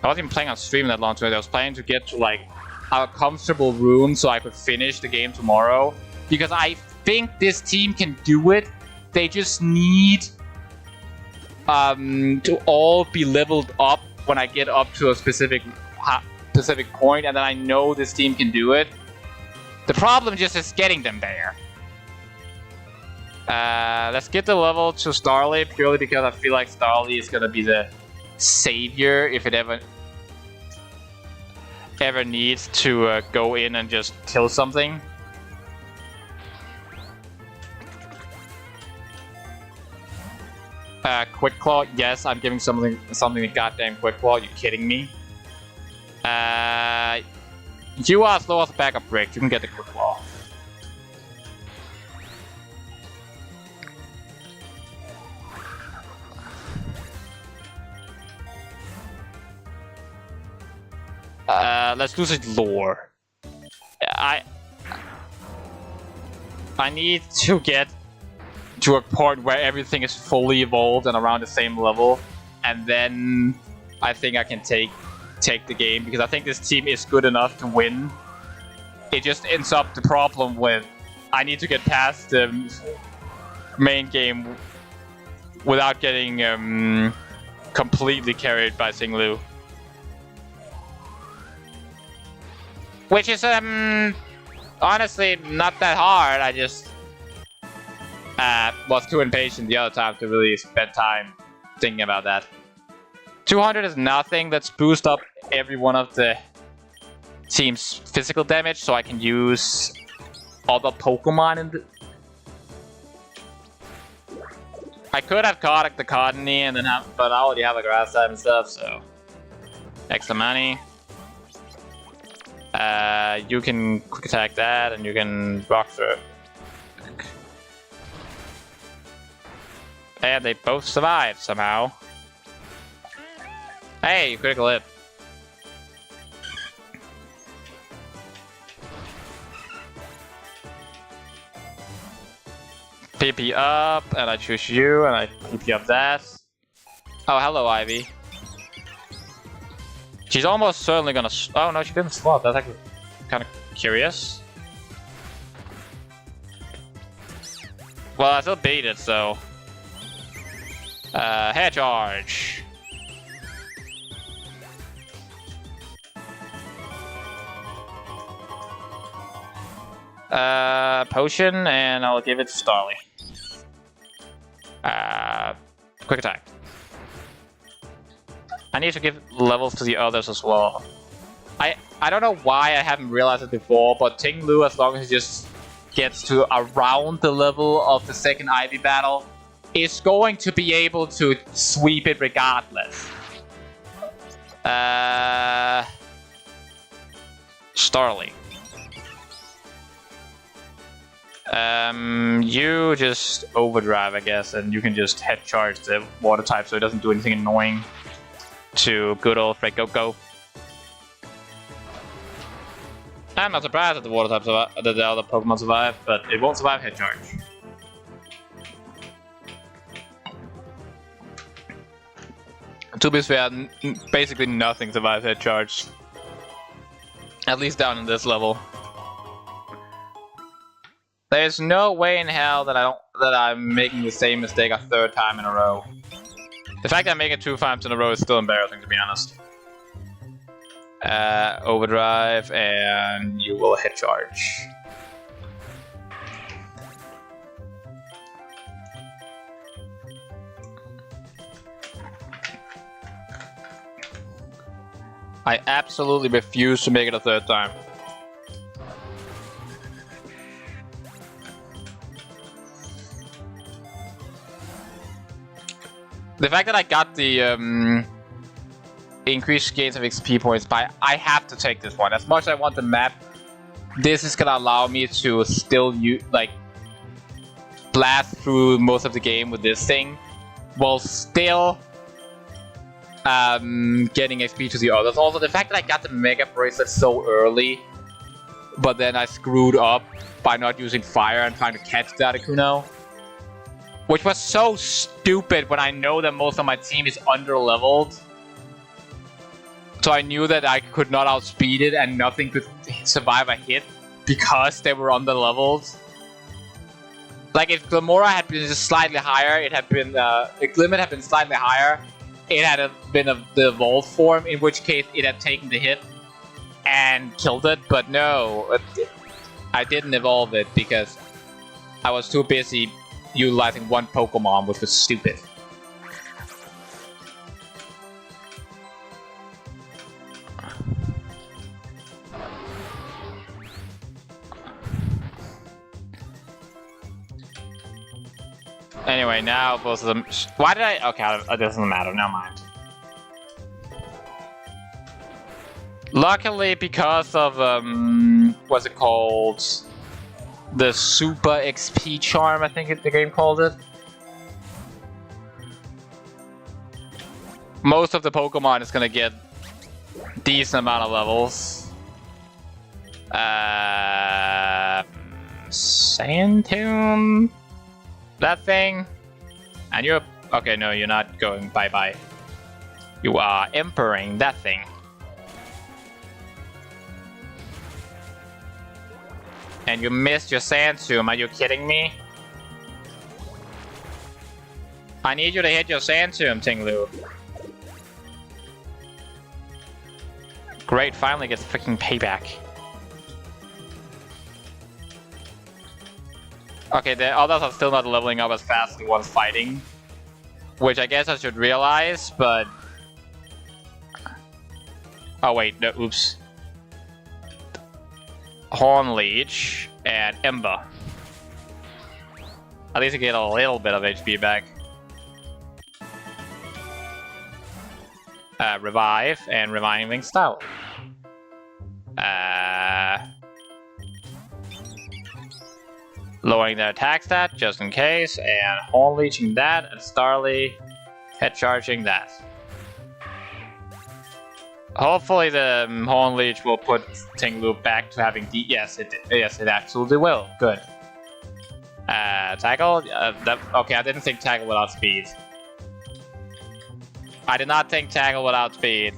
I wasn't even playing on stream that long today. I was planning to get to like a comfortable room so I could finish the game tomorrow. Because I think this team can do it. They just need to all be leveled up when I get up to a specific point, and then I know this team can do it. The problem just is getting them there. Let's get the level to Starly, purely because I feel like Starly is gonna be the savior if it ever needs to go in and just kill something. Quick Claw, yes, I'm giving something to goddamn Quick Claw. Are you kidding me? You are slow as a bag of bricks. You can get the quick claw. Let's lose its lore. I need to get to a point where everything is fully evolved and around the same level, and then I think I can take the game, because I think this team is good enough to win. It just ends up the problem with I need to get past the main game without getting completely carried by Singlu. Which is honestly not that hard. I just was too impatient the other time to really spend time thinking about that. 200 is nothing. Let's boost up every one of the team's physical damage so I can use other Pokemon in the... I could have caught the Cottonee and then but I already have a grass type and stuff, so extra money. You can quick attack that, and you can rock through. And they both survived somehow. Hey, critical hit. PP up, and I choose you, and I PP up that. Oh, hello, Ivy. She's almost certainly gonna... Oh no, she didn't swap. That's actually kind of curious. Well, I still beat it, so... hair charge. Potion, and I'll give it to Starly. Quick attack. I need to give levels to the others as well. I don't know why I haven't realized it before, but Ting Lu, as long as he just gets to around the level of the second Ivy battle, is going to be able to sweep it regardless. Starly. You just overdrive, I guess, and you can just head charge the water type so it doesn't do anything annoying to good old Fred Go-Go. I'm not surprised that the water type that the other Pokemon survive, but it won't survive head charge. To be fair, basically nothing survives head charge. At least down in this level. There's no way in hell that I'm making the same mistake a third time in a row. The fact that I make it 2 times in a row is still embarrassing, to be honest. Overdrive, and you will hit charge. I absolutely refuse to make it a third time. The fact that I got the increased gains of XP points I have to take this one. As much as I want the map, this is gonna allow me to still blast through most of the game with this thing, while still getting XP to the others. Also, the fact that I got the Mega Bracelet so early, but then I screwed up by not using fire and trying to catch the Articuno, which was so stupid when I know that most of my team is under-leveled. So I knew that I could not outspeed it and nothing could survive a hit because they were under-leveled. Like, if Glamora had been just slightly higher, it had been... if Glimmet had been slightly higher, it had been the evolved form, in which case it had taken the hit and killed it. But no, I didn't evolve it because I was too busy utilizing one Pokemon, which was stupid. Anyway, now both of them... Why did I... Okay, it doesn't matter. Never mind. Luckily, because of what's it called? The Super XP charm, I think the game called it. Most of the Pokemon is gonna get decent amount of levels. Sand Tomb, that thing, and you're okay. No, you're not going bye bye. You are empering that thing. And you missed your Sand Tomb. Are you kidding me? I need you to hit your Sand Tomb, Tinglu. Great, finally gets freaking payback. Okay, the others are still not leveling up as fast as the ones fighting. Which I guess I should realize, but... Oh wait, no, oops. Horn Leech and Ember. At least I get a little bit of HP back. Revive and Reviving Style. Lowering their attack stat just in case, and Horn Leeching that, and Starly head charging that. Hopefully the Horn Leech will put Tinglu back to having D. Yes, it absolutely will. Good. Tackle. Okay, I didn't think tackle without speed. I did not think tackle without speed.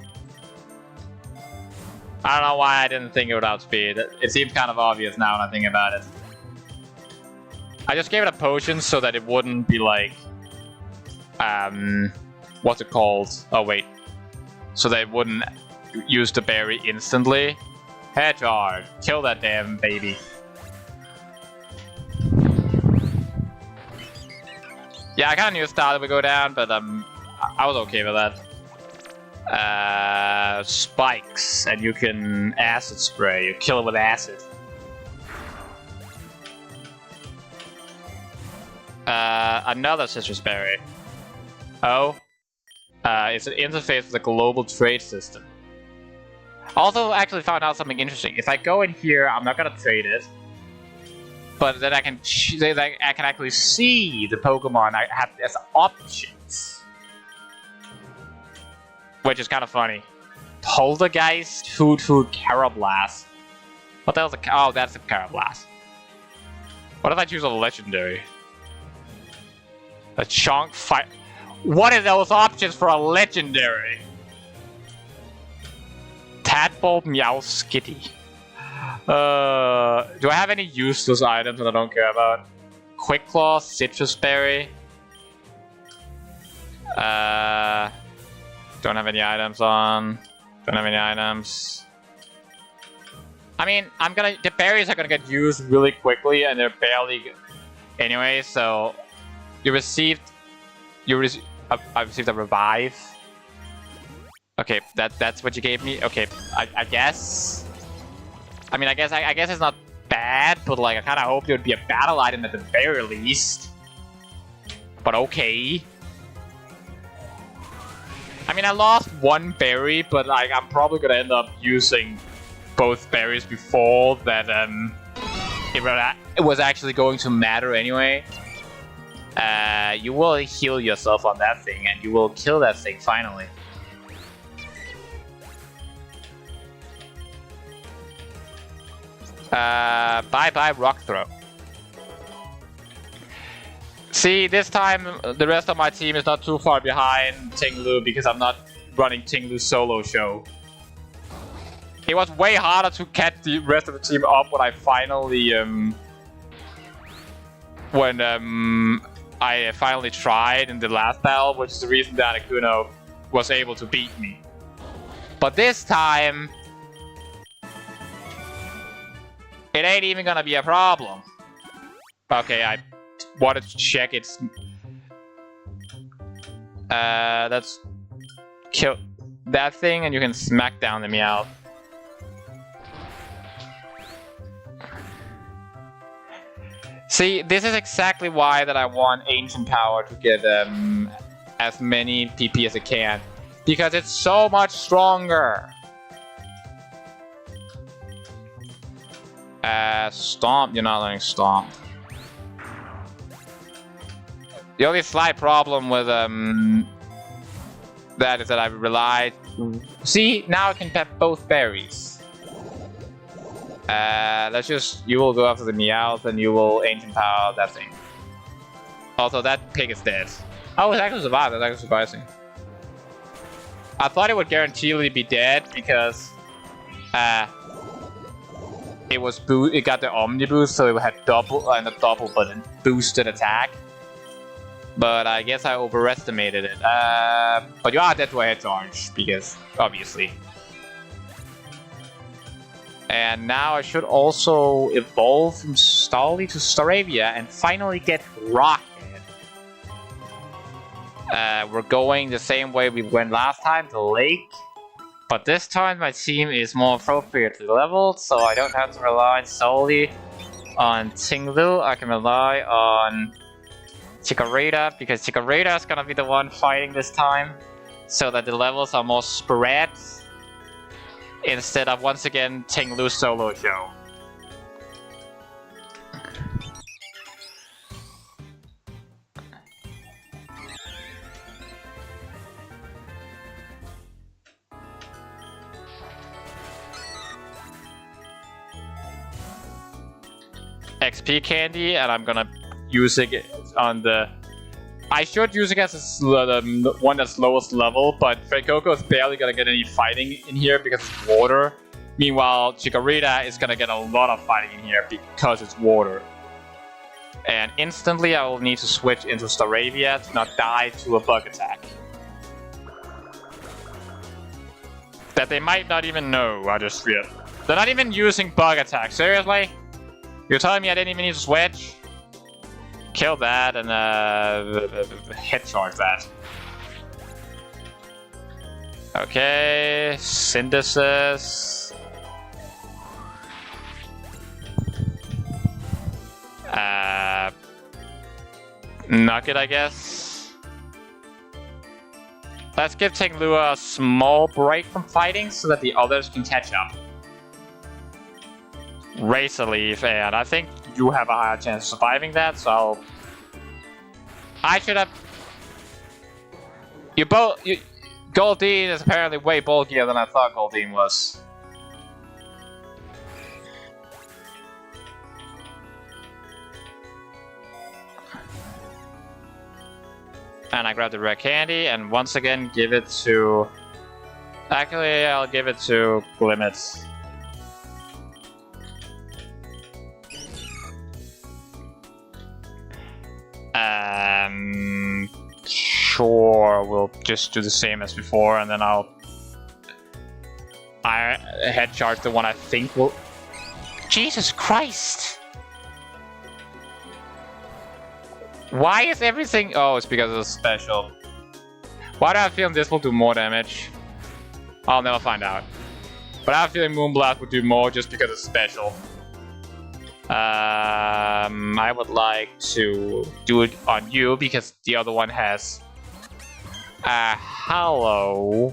I don't know why I didn't think it without speed. It seems kind of obvious now when I think about it. I just gave it a potion so that it wouldn't be like, what's it called? Oh wait, so that it wouldn't use the berry instantly. Head charge, kill that damn baby. Yeah, I kind of knew Starly would go down, but I was okay with that. Spikes, and you can acid spray. You kill it with acid. Another citrus berry. Oh. It's an interface with the global trade system. Also, actually found out something interesting. If I go in here, I'm not gonna trade it, but then I can actually see the Pokemon I have as options, which is kind of funny. Poltergeist, Food, Carablast. What the hell's a? Oh, that's a Carablast. What if I choose a legendary? A Chonk Fight. What are those options for a legendary? Tadpole, Meow, Skitty. Do I have any useless items that I don't care about? Quick Claw, Citrus Berry. Don't have any items on. Don't have any items. I mean, the berries are gonna get used really quickly, and they're barely anyway. So I received a revive. Okay, that's what you gave me. Okay, I guess. I mean, I guess it's not bad, but like I kind of hoped it would be a battle item at the very least. But okay. I mean, I lost one berry, but like I'm probably gonna end up using both berries before that. It was actually going to matter anyway. You will heal yourself on that thing, and you will kill that thing finally. Bye-bye Rock Throw. See, this time the rest of my team is not too far behind Tinglu because I'm not running Tinglu's solo show. It was way harder to catch the rest of the team up when I finally I finally tried in the last battle, which is the reason that Akuno was able to beat me. But this time, it ain't even gonna be a problem. Okay, I wanted to check its... let's kill that thing and you can smack down the Meow. See, this is exactly why that I want Ancient Power to get as many PP as it can. Because it's so much stronger. Stomp. You're not learning Stomp. The only slight problem with that is that I relied. See, now I can pet both berries. Let's just. You will go after the Meowth, and you will Ancient Power that thing. Also, that pig is dead. Oh, it actually survived. That's actually surprising. I thought it would guaranteedly be dead because it got the Omni Boost, so it had double and a double button boosted attack. But I guess I overestimated it. But you are dead to a head charge because obviously. And now I should also evolve from Starly to Staravia and finally get Rocket. We're going the same way we went last time, the lake. But this time my team is more appropriately leveled, so I don't have to rely solely on Tinglu. I can rely on Chikorita, because Chikorita is gonna be the one fighting this time. So that the levels are more spread. Instead of, once again, Tinglu's solo show. XP candy, and I'm gonna use it on the... I should use it as the one that's lowest level, but Fuecoco is barely gonna get any fighting in here because it's water. Meanwhile, Chikorita is gonna get a lot of fighting in here because it's water. And instantly I will need to switch into Staravia to not die to a bug attack. That they might not even know, I just feel. They're not even using bug attack, seriously? You're telling me I didn't even need to switch? Kill that and head charge that. Okay, Synthesis. Nugget, I guess. Let's give Tinglu a small break from fighting so that the others can catch up. Razor Leaf, and I think you have a higher chance of surviving that, so I should have. Goldeen is apparently way bulkier than I thought Goldeen was. And I grab the rare candy, and once again give it to. Actually, I'll give it to Glimmet. Sure, we'll just do the same as before, and then I head charge the one I think will. Jesus Christ! Why is everything? Oh, it's because it's special. Why do I feel this will do more damage? I'll never find out. But I have a feeling Moonblast would do more just because it's special. I would like to do it on you because the other one has a hollow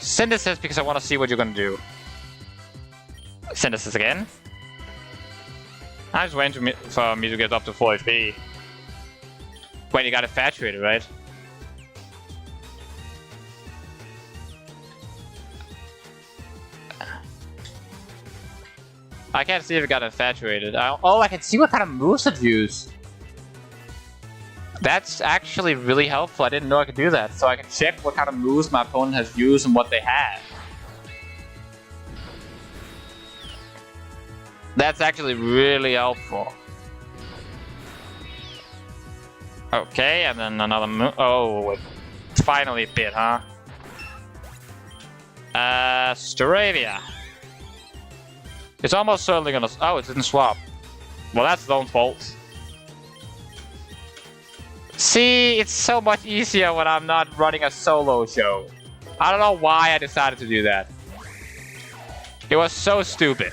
Synthesis because I want to see what you're gonna do. Synthesis again. I was waiting for me to get up to full HP. Wait, you got infatuated, right? I can't see if it got infatuated. Oh, I can see what kind of moves it used. That's actually really helpful. I didn't know I could do that. So I can check what kind of moves my opponent has used and what they have. That's actually really helpful. Okay, and then another move. Oh, it finally bit, huh? Staravia. It's almost certainly gonna. Oh, it didn't swap. Well, that's its own fault. See, it's so much easier when I'm not running a solo show. I don't know why I decided to do that. It was so stupid.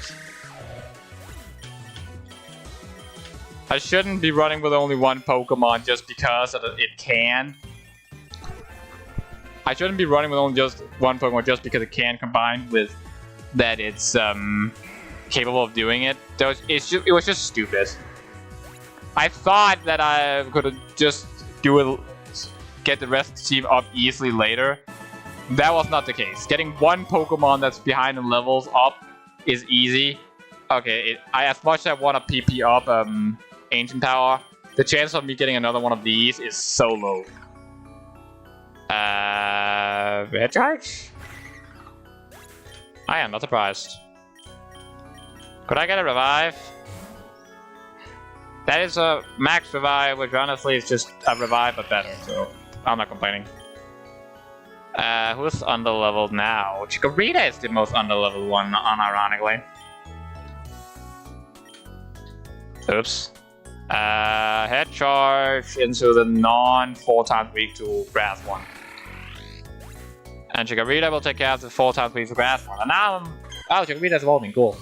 I shouldn't be running with only one Pokemon just because it can. I shouldn't be running with only just one Pokemon just because it can combine with that it's capable of doing it. It was just stupid. I thought that I could just do it, get the rest of the team up easily later. That was not the case. Getting one Pokemon that's behind in levels up is easy. Okay, as much as I want to PP up Ancient Power, the chance of me getting another one of these is so low. Red Charge? I am not surprised. Could I get a revive? That is a max revive, which honestly is just a revive but better, so I'm not complaining. Who's underleveled now? Chikorita is the most underleveled one, unironically. Oops. Head charge into the non 4 times weak to grass one. And Chikorita will take care of the 4 times weak to grass one. And now oh, Chikorita's evolving, cool.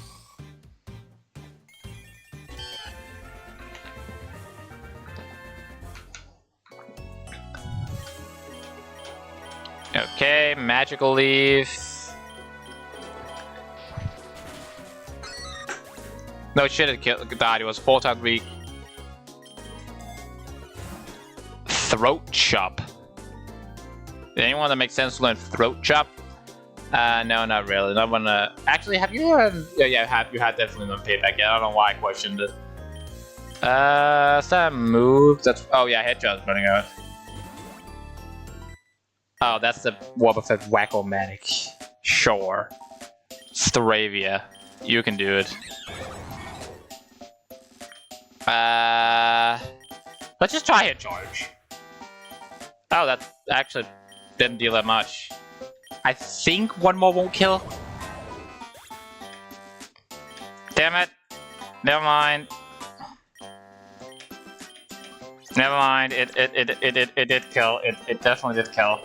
Okay, Magical Leaf. No shit, it died. It was 4 times weak. Throat Chop. Did anyone that makes sense to learn Throat Chop? No, not really. Not one. Actually, have you learned? Yeah, you had definitely learned Payback. Yeah, I don't know why I questioned it. Is that a move? That's oh yeah, Headshot's running out. Oh, that's the Wobbuffet Whack-O-Matic. Sure. Staravia. You can do it. Let's just try Hit Charge. Oh, that actually didn't deal that much. I think one more won't kill. Damn it. Never mind. Never mind. It did kill. It definitely did kill.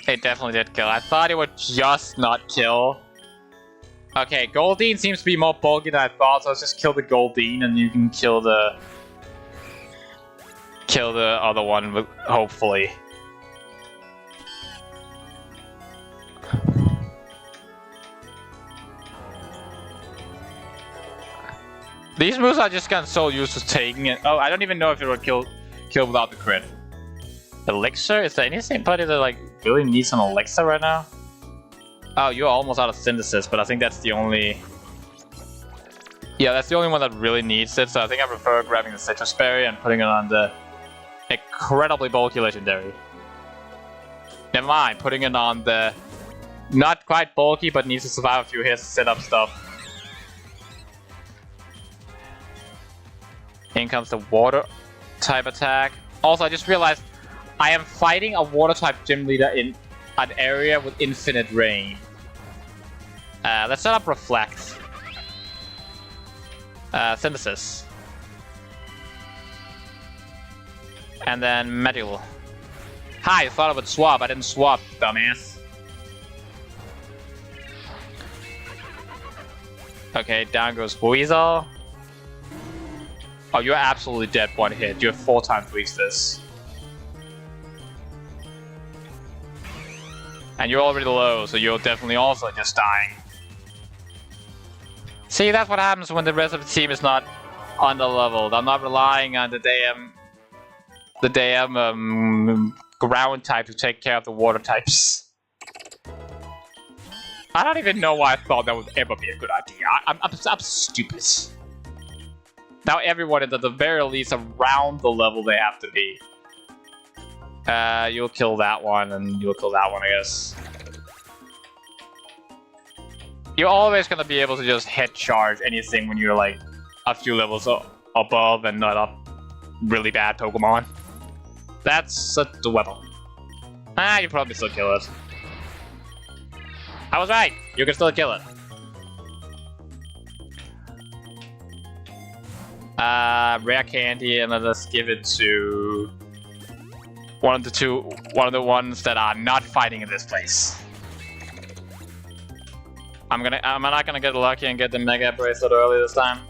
It definitely did kill. I thought it would just not kill. Okay, Goldeen seems to be more bulky than I thought, so let's just kill the Goldeen and you can kill the other one, hopefully. These moves are just gotten so used to taking it. Oh, I don't even know if it would kill without the crit. Elixir? Is there anybody that like really needs an elixir right now? Oh, you're almost out of synthesis, but I think that's the only... Yeah, that's the only one that really needs it, so I think I prefer grabbing the Citrus Berry and putting it on the incredibly bulky legendary. Never mind, putting it on the not quite bulky, but needs to survive a few hits to set up stuff. In comes the water type attack. Also, I just realized I am fighting a water type gym leader in an area with infinite rain. Let's set up Reflect. Synthesis. And then Medical. Hi, I thought I would swap. I didn't swap, dumbass. Okay, down goes Weasel. Oh, you're absolutely dead one hit. You have 4 times weaks this. And you're already low, so you're definitely also just dying. See, that's what happens when the rest of the team is not underleveled. I'm not relying on the damn ground type to take care of the water types. I don't even know why I thought that would ever be a good idea. I'm stupid. Now everyone is at the very least around the level they have to be. You'll kill that one, and you'll kill that one, I guess. You're always gonna be able to just head charge anything when you're like a few levels above and not a really bad Pokemon. That's the weapon. You probably still kill it. I was right. You can still kill it. Rare candy, and let's give it to one of the ones that are not fighting in this place. I'm not gonna get lucky and get the Mega Bracelet early this time.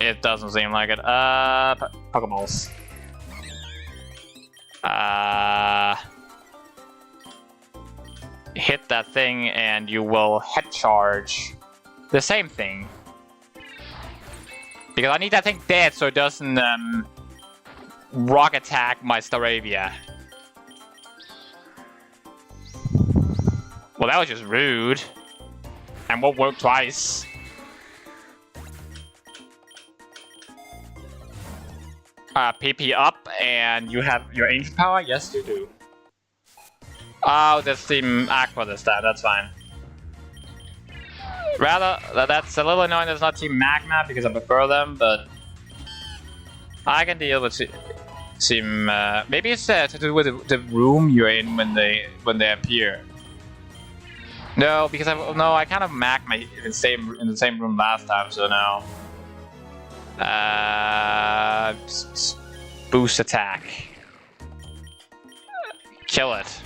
It doesn't seem like it. Pokeballs. hit that thing and you will head charge the same thing. Because I need that thing dead so it doesn't rock attack my Staravia. Well, that was just rude. And won't work twice. PP up, and you have your ancient power? Yes, you do. Oh, that's Team Aqua this time, that's fine. Rather, that's a little annoying that it's not Team Magma, because I prefer them, but... I can deal with Team... maybe it's to do with the room you're in when they appear. No, because I kind of Magma in the same room last time, so no. Boost attack. Kill it.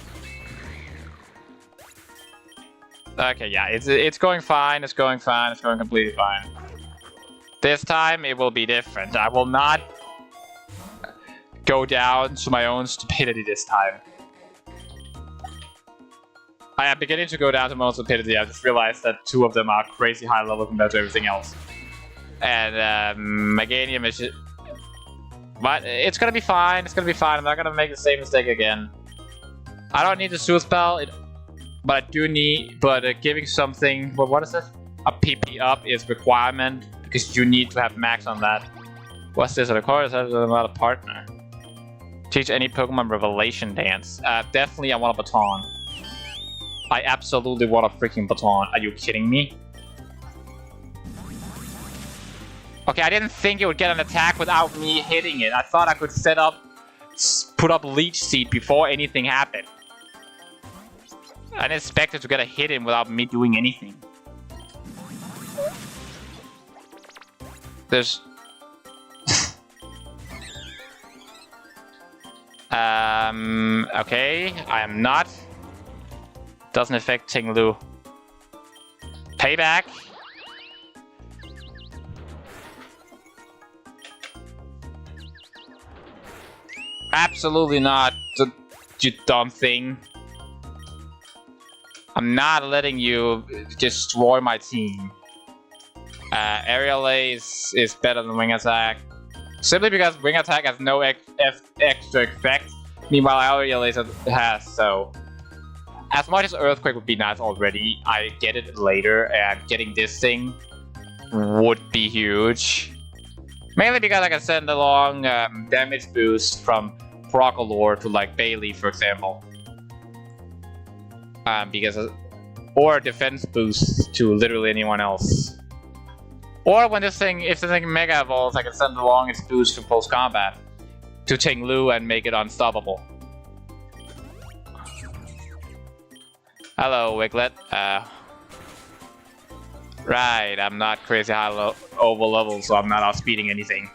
Okay, yeah, it's going fine, it's going fine, it's going completely fine. This time it will be different. I will not go down to my own stupidity this time. I am beginning to go down to my own stupidity. I just realized that 2 of them are crazy high level compared to everything else. And Meganium is just... But it's gonna be fine, it's gonna be fine. I'm not gonna make the same mistake again. I don't need the Soothe spell, but I do need... But giving something... What is this? A PP up is requirement, because you need to have max on that. What's this? Of course, that's not a partner. Teach any Pokemon Revelation Dance. Definitely I want a baton. I absolutely want a freaking baton. Are you kidding me? Okay, I didn't think it would get an attack without me hitting it. I thought I could put up Leech Seed before anything happened. I didn't expect it to get a hit in without me doing anything. There's... okay, I am not... Doesn't affect Tinglu. Payback. Absolutely not, you dumb thing. I'm not letting you destroy my team. Aerial Ace is better than Wing Attack. Simply because Wing Attack has no extra effect. Meanwhile, Aerial Ace has, so... As much as Earthquake would be nice already, I get it later, and getting this thing would be huge. Mainly because I can send along damage boost from Pokerogue to like Bailey, for example. Or defense boost to literally anyone else. Or when if the thing Mega Evolves, I can send along its boost to Pulse Combat to Tinglu and make it unstoppable. Hello, Wiglet. Right, I'm not crazy high over level, so I'm not outspeeding anything.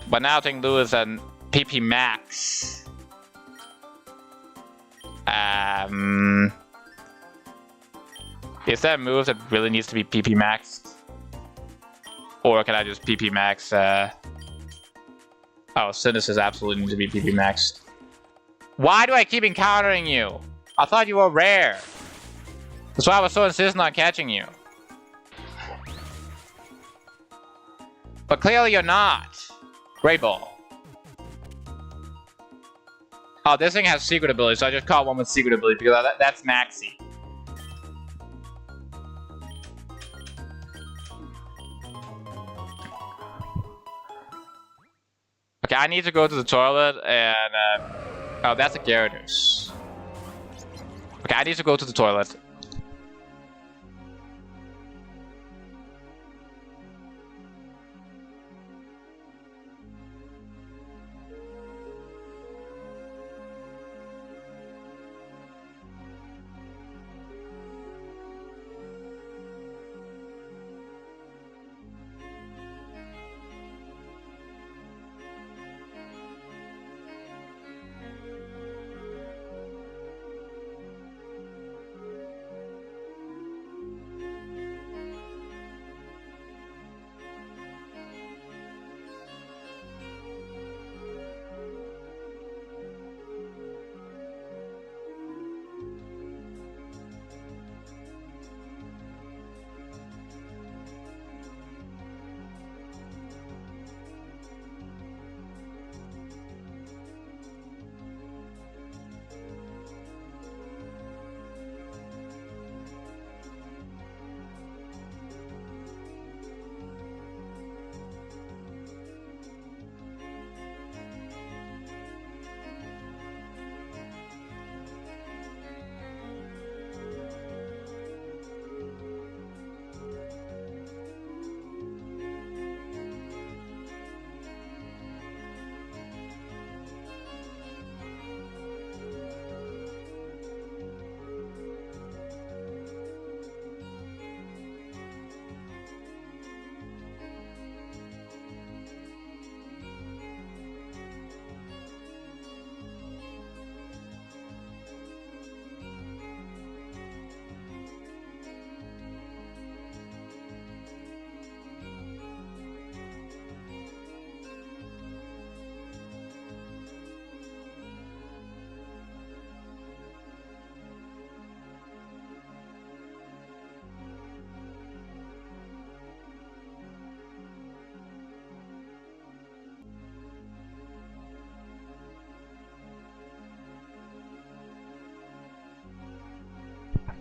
But now Tinglu is an PP max. Is that a move that really needs to be PP maxed? Or can I just PP max? Oh, Synthesis absolutely needs to be PP maxed. Why do I keep encountering you? I thought you were rare. That's why I was so insistent on catching you. But clearly you're not. Great Ball. Oh, this thing has secret ability, so I just caught one with secret ability because that's Maxi. Okay, I need to go to the toilet and... oh, that's a Gyarados. Okay, I need to go to the toilet.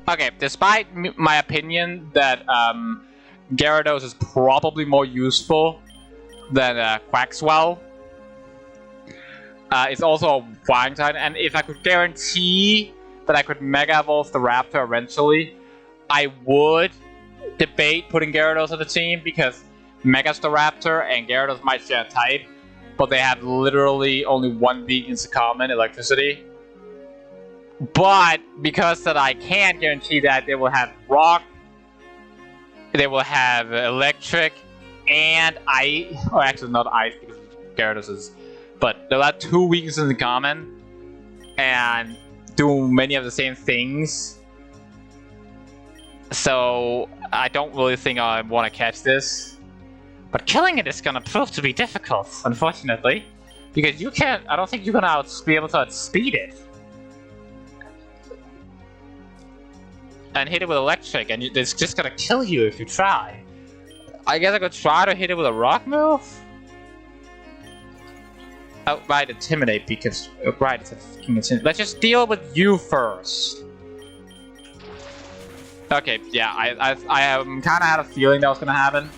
Okay, despite my opinion that Gyarados is probably more useful than Quaxwell, it's also a flying type, and if I could guarantee that I could Mega Evolve the Raptor eventually, I would debate putting Gyarados on the team because Mega's the Raptor and Gyarados might share a type, but they have literally only one weakness in common, Electricity. But because that I can't guarantee that, they will have Rock, they will have Electric, and Ice. Or actually not Ice because Gyarados is. But they'll have two weaknesses in common and do many of the same things. So I don't really think I want to catch this. But killing it is gonna prove to be difficult, unfortunately. Because you can't. I don't think you're gonna be able to outspeed it. And hit it with Electric, and it's just gonna kill you if you try. I guess I could try to hit it with a Rock move? Outright Intimidate, because... Right, it's a fucking Intimidate. Let's just deal with you first. Okay, yeah, I kinda had a feeling that was gonna happen.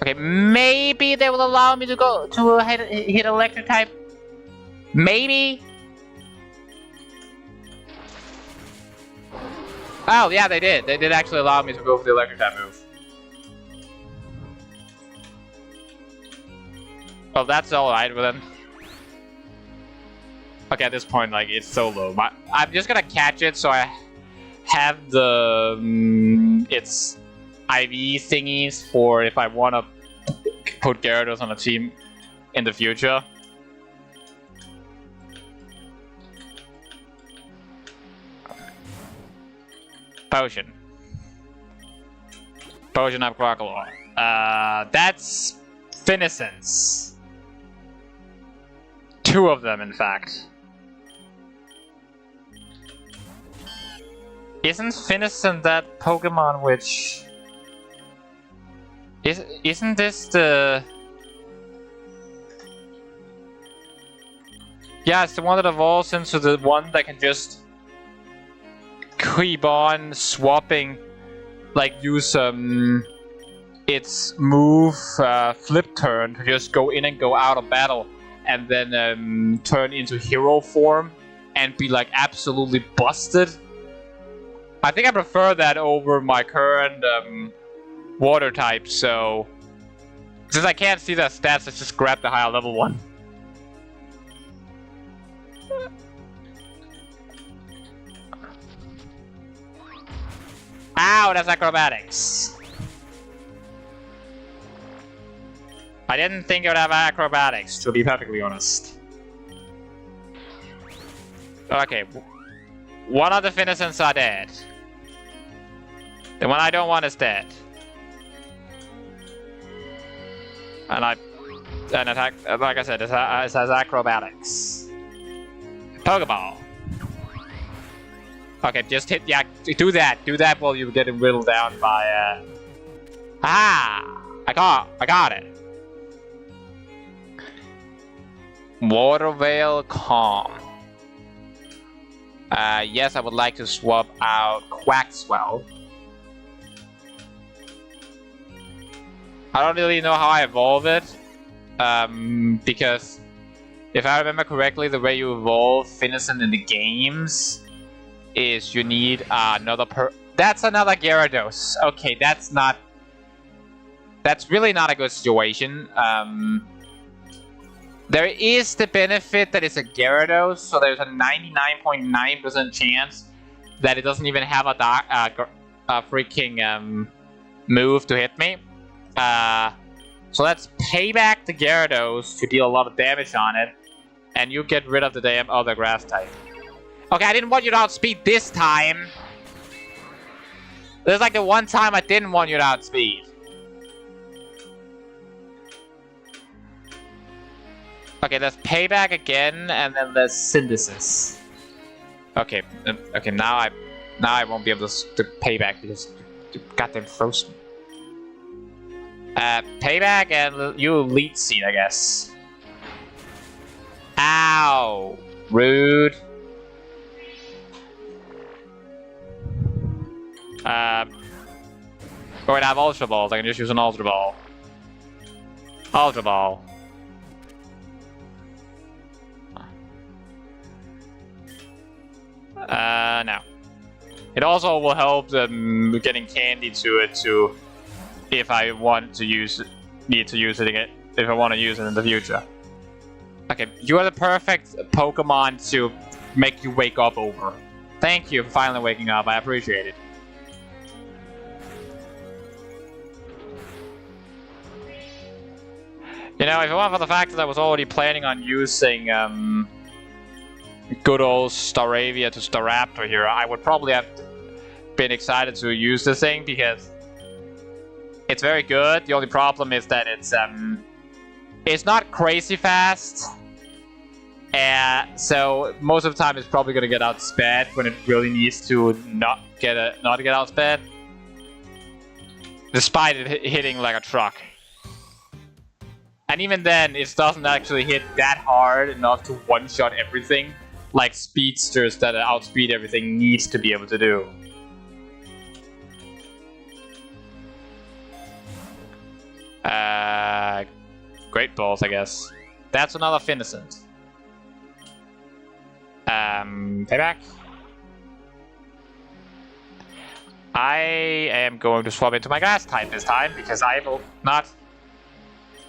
Okay, maybe they will allow me to go to hit Electric type. Maybe? Oh, yeah, they did. They did actually allow me to go for the Electric type move. Well, that's alright with them. Okay, at this point, like, it's so low. I'm just gonna catch it so I have the... its IV thingies for if I want to put Gyarados on a team in the future. Potion. Potion up Crocodile. That's Finissence. Two of them, in fact. Isn't Finissent that Pokemon which... Isn't this the... Yeah, it's the one that evolves into the one that can just... keep on swapping, like use its move flip turn to just go in and go out of battle, and then turn into hero form and be like absolutely busted. I think I prefer that over my current water type. So since I can't see the stats, let's just grab the higher level one. Ow, that's acrobatics. I didn't think it would have acrobatics, to be perfectly honest. Okay. One of the Finissents are dead. The one I don't want is dead. And attack, like I said, it has acrobatics. Pokeball. Okay, just hit, yeah, do that while you're getting whittled down by, Ah! I got it. Water Veil Calm. Yes, I would like to swap out Quaxwell. I don't really know how I evolve it, because if I remember correctly, the way you evolve Finissent in the games is you need another That's another Gyarados. Okay, that's really not a good situation. There is the benefit that it's a Gyarados, so there's a 99.9% chance that it doesn't even have a freaking move to hit me. So let's pay back the Gyarados to deal a lot of damage on it, and you get rid of the damn other grass type. Okay, I didn't want you to outspeed this time. There's like the one time I didn't want you to outspeed. Okay, let's payback again, and then let's synthesis. Okay, okay, now I won't be able to payback because you goddamn frozen. Payback and you lead seed, I guess. Ow! Rude. Wait, I have Ultra Balls. I can just use an Ultra Ball. Ultra Ball. No. It also will help getting candy to it too, if I want to use it, need to use it again, if I want to use it in the future. Okay, you are the perfect Pokemon to make you wake up over. Thank you for finally waking up, I appreciate it. You know, if it weren't for the fact that I was already planning on using good old Staravia to Staraptor here, I would probably have been excited to use this thing because it's very good. The only problem is that it's not crazy fast, so most of the time it's probably gonna get outsped when it really needs to not get outsped, despite it hitting like a truck. And even then, it doesn't actually hit that hard enough to one-shot everything, like speedsters that outspeed everything needs to be able to do. Great balls, I guess. That's another Finicent. Payback. I am going to swap into my grass type this time because I will not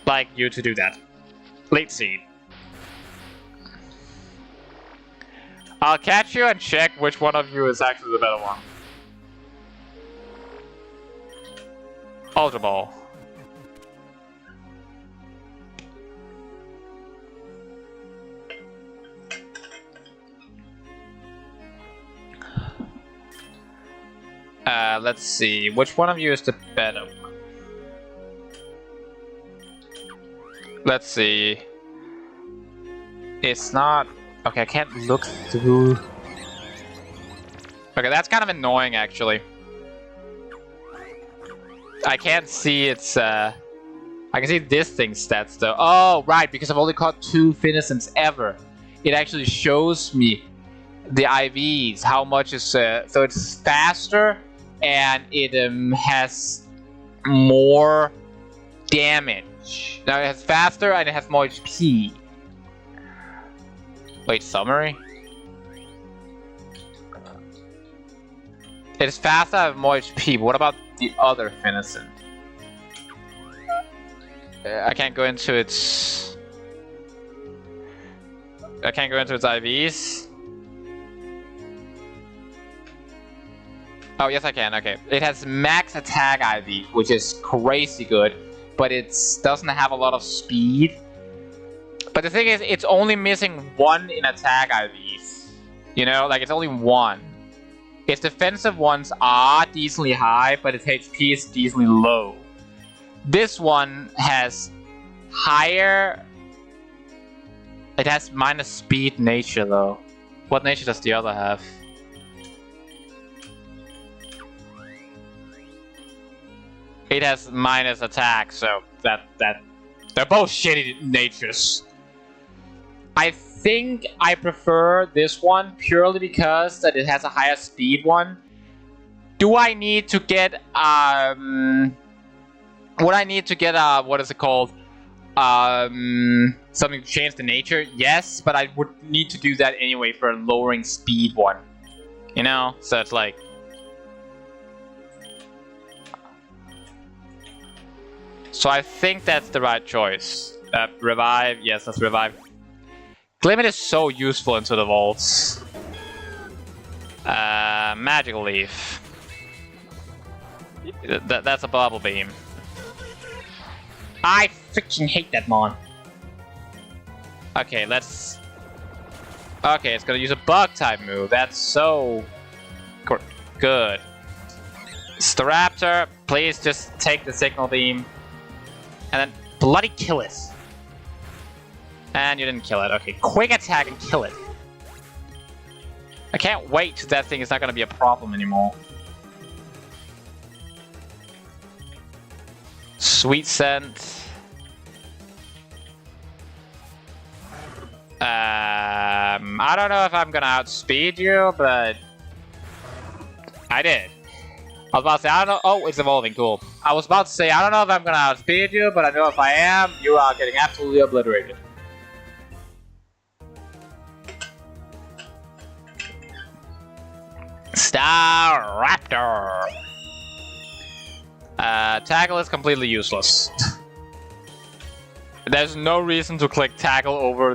like you to do that. Late seed. I'll catch you and check which one of you is actually the better one. Ultra Ball. Let's see. Which one of you is the better one? Let's see. It's not... Okay, I can't look through... Okay, that's kind of annoying, actually. I can't see its... I can see this thing's stats, though. Oh, right, because I've only caught 2 Finicents ever. It actually shows me the IVs, how much is... so it's faster, and it has more damage. Now it has faster and it has more HP. Wait, summary? It is faster and more HP, but what about the other Finicent? I can't go into its... I can't go into its IVs. Oh, yes I can, okay. It has max attack IV, which is crazy good, but it doesn't have a lot of speed. But the thing is, it's only missing 1 in attack IVs. You know, like it's only 1. Its defensive ones are decently high, but its HP is decently low. This one has higher... It has minus speed nature though. What nature does the other have? It has minus attack, so that they're both shitty natures. I think I prefer this one purely because that it has a higher speed one. Do I need to get would I need to get what is it called? Something to change the nature? Yes, but I would need to do that anyway for a lowering speed one. You know? So it's like... So I think that's the right choice. Revive, yes, let's revive. Glimmet is so useful into the vaults. Magical Leaf. That's a Bubble Beam. I freaking hate that mon. Okay, let's... Okay, it's gonna use a Bug type move. That's so... good. Staraptor, please just take the Signal Beam. And then bloody kill it. And you didn't kill it. Okay, quick attack and kill it. I can't wait till that thing is not going to be a problem anymore. Sweet Scent. I don't know if I'm gonna outspeed you, but I did. I was about to say, I don't know. Oh, it's evolving. Cool. I was about to say, I don't know if I'm gonna outspeed you, but I know if I am, you are getting absolutely obliterated. Star Raptor. Tackle is completely useless. There's no reason to click tackle over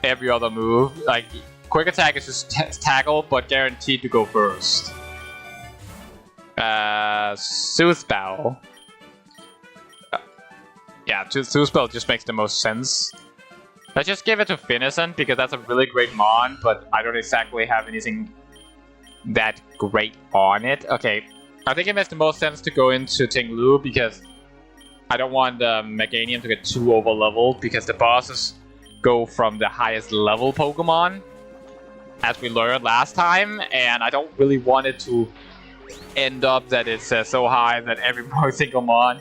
every other move. Like, quick attack is just tackle, but guaranteed to go first. Soothbow. Yeah, Soothbow just makes the most sense. Let's just give it to Finisant, because that's a really great mon, but I don't exactly have anything that great on it. Okay, I think it makes the most sense to go into Tinglu, because I don't want Meganium to get too over-leveled, because the bosses go from the highest level Pokemon, as we learned last time, and I don't really want it to end up that it's so high that every single mon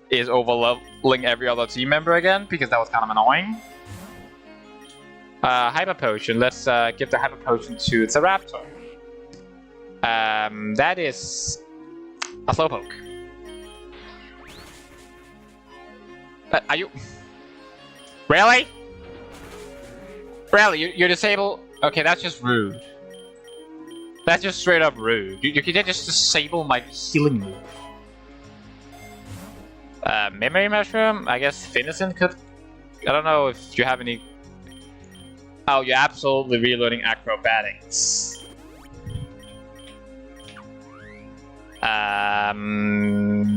is over-leveling every other team member again, because that was kind of annoying. Hyper Potion. Let's give the Hyper Potion to the Raptor. That is a Slowpoke. Are you... Really? Really? You're disabled? Okay, that's just rude. That's just straight up rude. You can just disable my healing move. Memory Mushroom? I guess Finisant could... I don't know if you have any... Oh, you're absolutely relearning Acrobatics.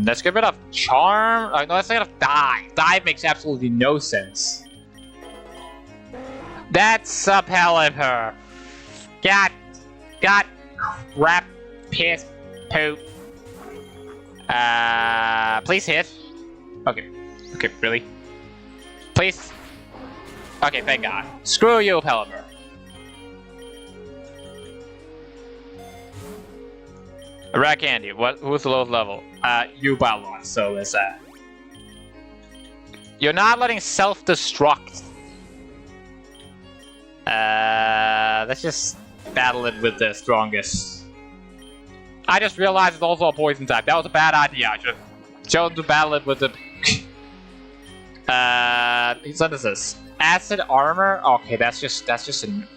Let's get rid of Charm. Oh, no, let's get rid of Dive. Dive makes absolutely no sense. That's a Pelipper. God crap, piss, poop. Please hit. Okay, really? Please. Okay, thank God. Screw you, Pelipper. Rare Candy. Who's the lowest level? You by a lot. So let's You're not letting self-destruct. Let's just battle it with the strongest. I just realized it's also a poison type. That was a bad idea. I should have chosen to battle it with the. What is this? Acid armor. Okay, that's just an.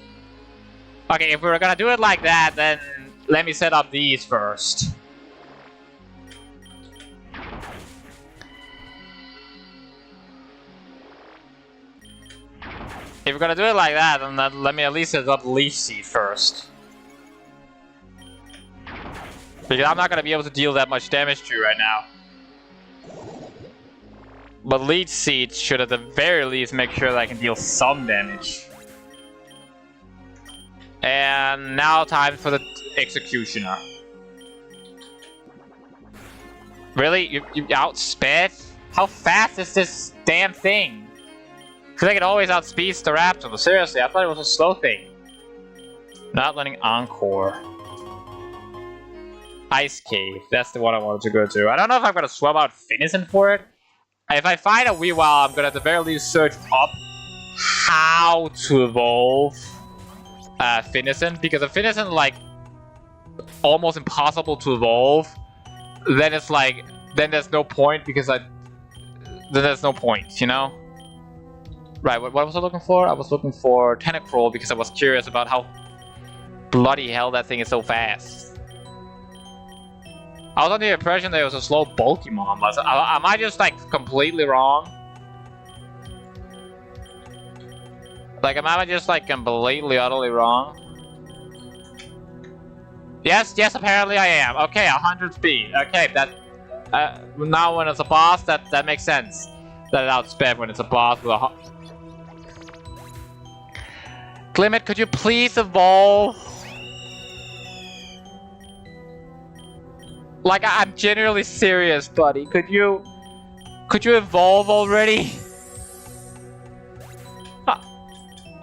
Okay, if we were gonna do it like that, then let me set up these first. If we're gonna do it like that, then let me at least set up Leaf Seed first. Because I'm not gonna be able to deal that much damage to you right now. But Leech Seed should at the very least make sure that I can deal some damage. And now time for the Executioner. Really? You outsped? How fast is this damn thing? I feel like it always outspeeds the Raptor, but seriously, I thought it was a slow thing. Not letting Encore. Ice Cave, that's the one I wanted to go to. I don't know if I'm gonna swap out Finisant for it. If I find a Weavile, I'm gonna at the very least search up how to evolve Finisant, because if Finisant like almost impossible to evolve, then it's like then there's no point then there's no point, you know? Right, what was I looking for? I was looking for Tentacruel because I was curious about how bloody hell that thing is so fast. I was under the impression that it was a slow Pokemon. Am I just like completely wrong? Like, am I just like completely, utterly wrong? Yes, apparently I am. Okay, 100 speed. Okay, that now when it's a boss, that makes sense. That it outsped when it's a boss with a Glimmet, could you please evolve? Like, I'm genuinely serious, buddy. Could you evolve already?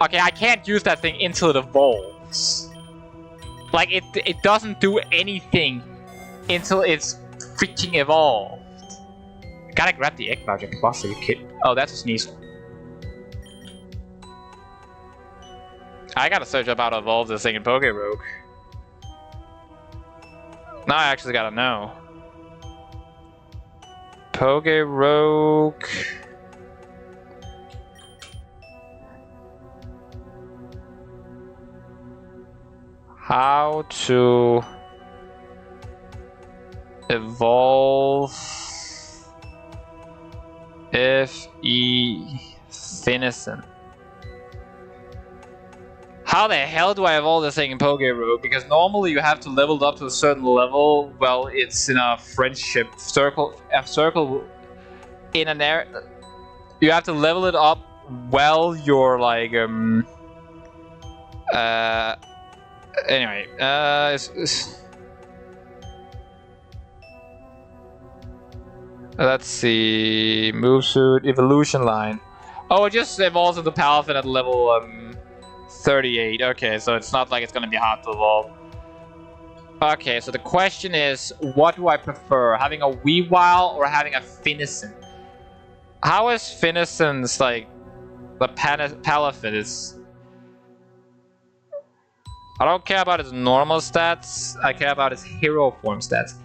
Okay, I can't use that thing until it evolves. Like, it doesn't do anything until it's freaking evolved. Gotta grab the Egg Magic Plus, are you kidding? Oh, that's a Sneasel. I gotta search up how to evolve this thing in Pokerogue. Now I actually gotta know. Pokerogue. How to evolve F.E. Finison. How the hell do I evolve this thing in Pokerogue? Because normally you have to level it up to a certain level. Well, it's in a friendship circle. A circle in an area. You have to level it up while you're like Anyway, let's see. Movesuit evolution line. Oh, it just evolves into Palafin at level 38. Okay, so it's not like it's gonna be hard to evolve. Okay, so the question is, what do I prefer? Having a Weavile or having a Finison? How is Finison's like the Palafin is? I don't care about its normal stats. I care about its hero form stats.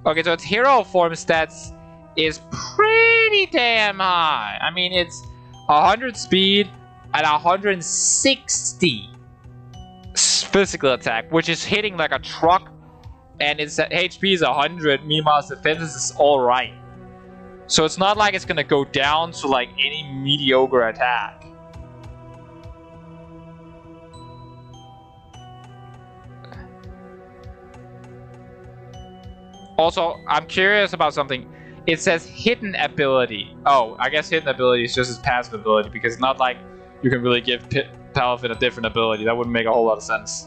Okay, so its hero form stats is pretty damn high. I mean, it's 100 speed and 160 physical attack, which is hitting like a truck, and its HP is 100. Meanwhile, its defense is alright. So it's not like it's gonna go down to like any mediocre attack. Also, I'm curious about something. It says hidden ability. Oh, I guess hidden ability is just its passive ability, because it's not like you can really give Palafin a different ability. That wouldn't make a whole lot of sense.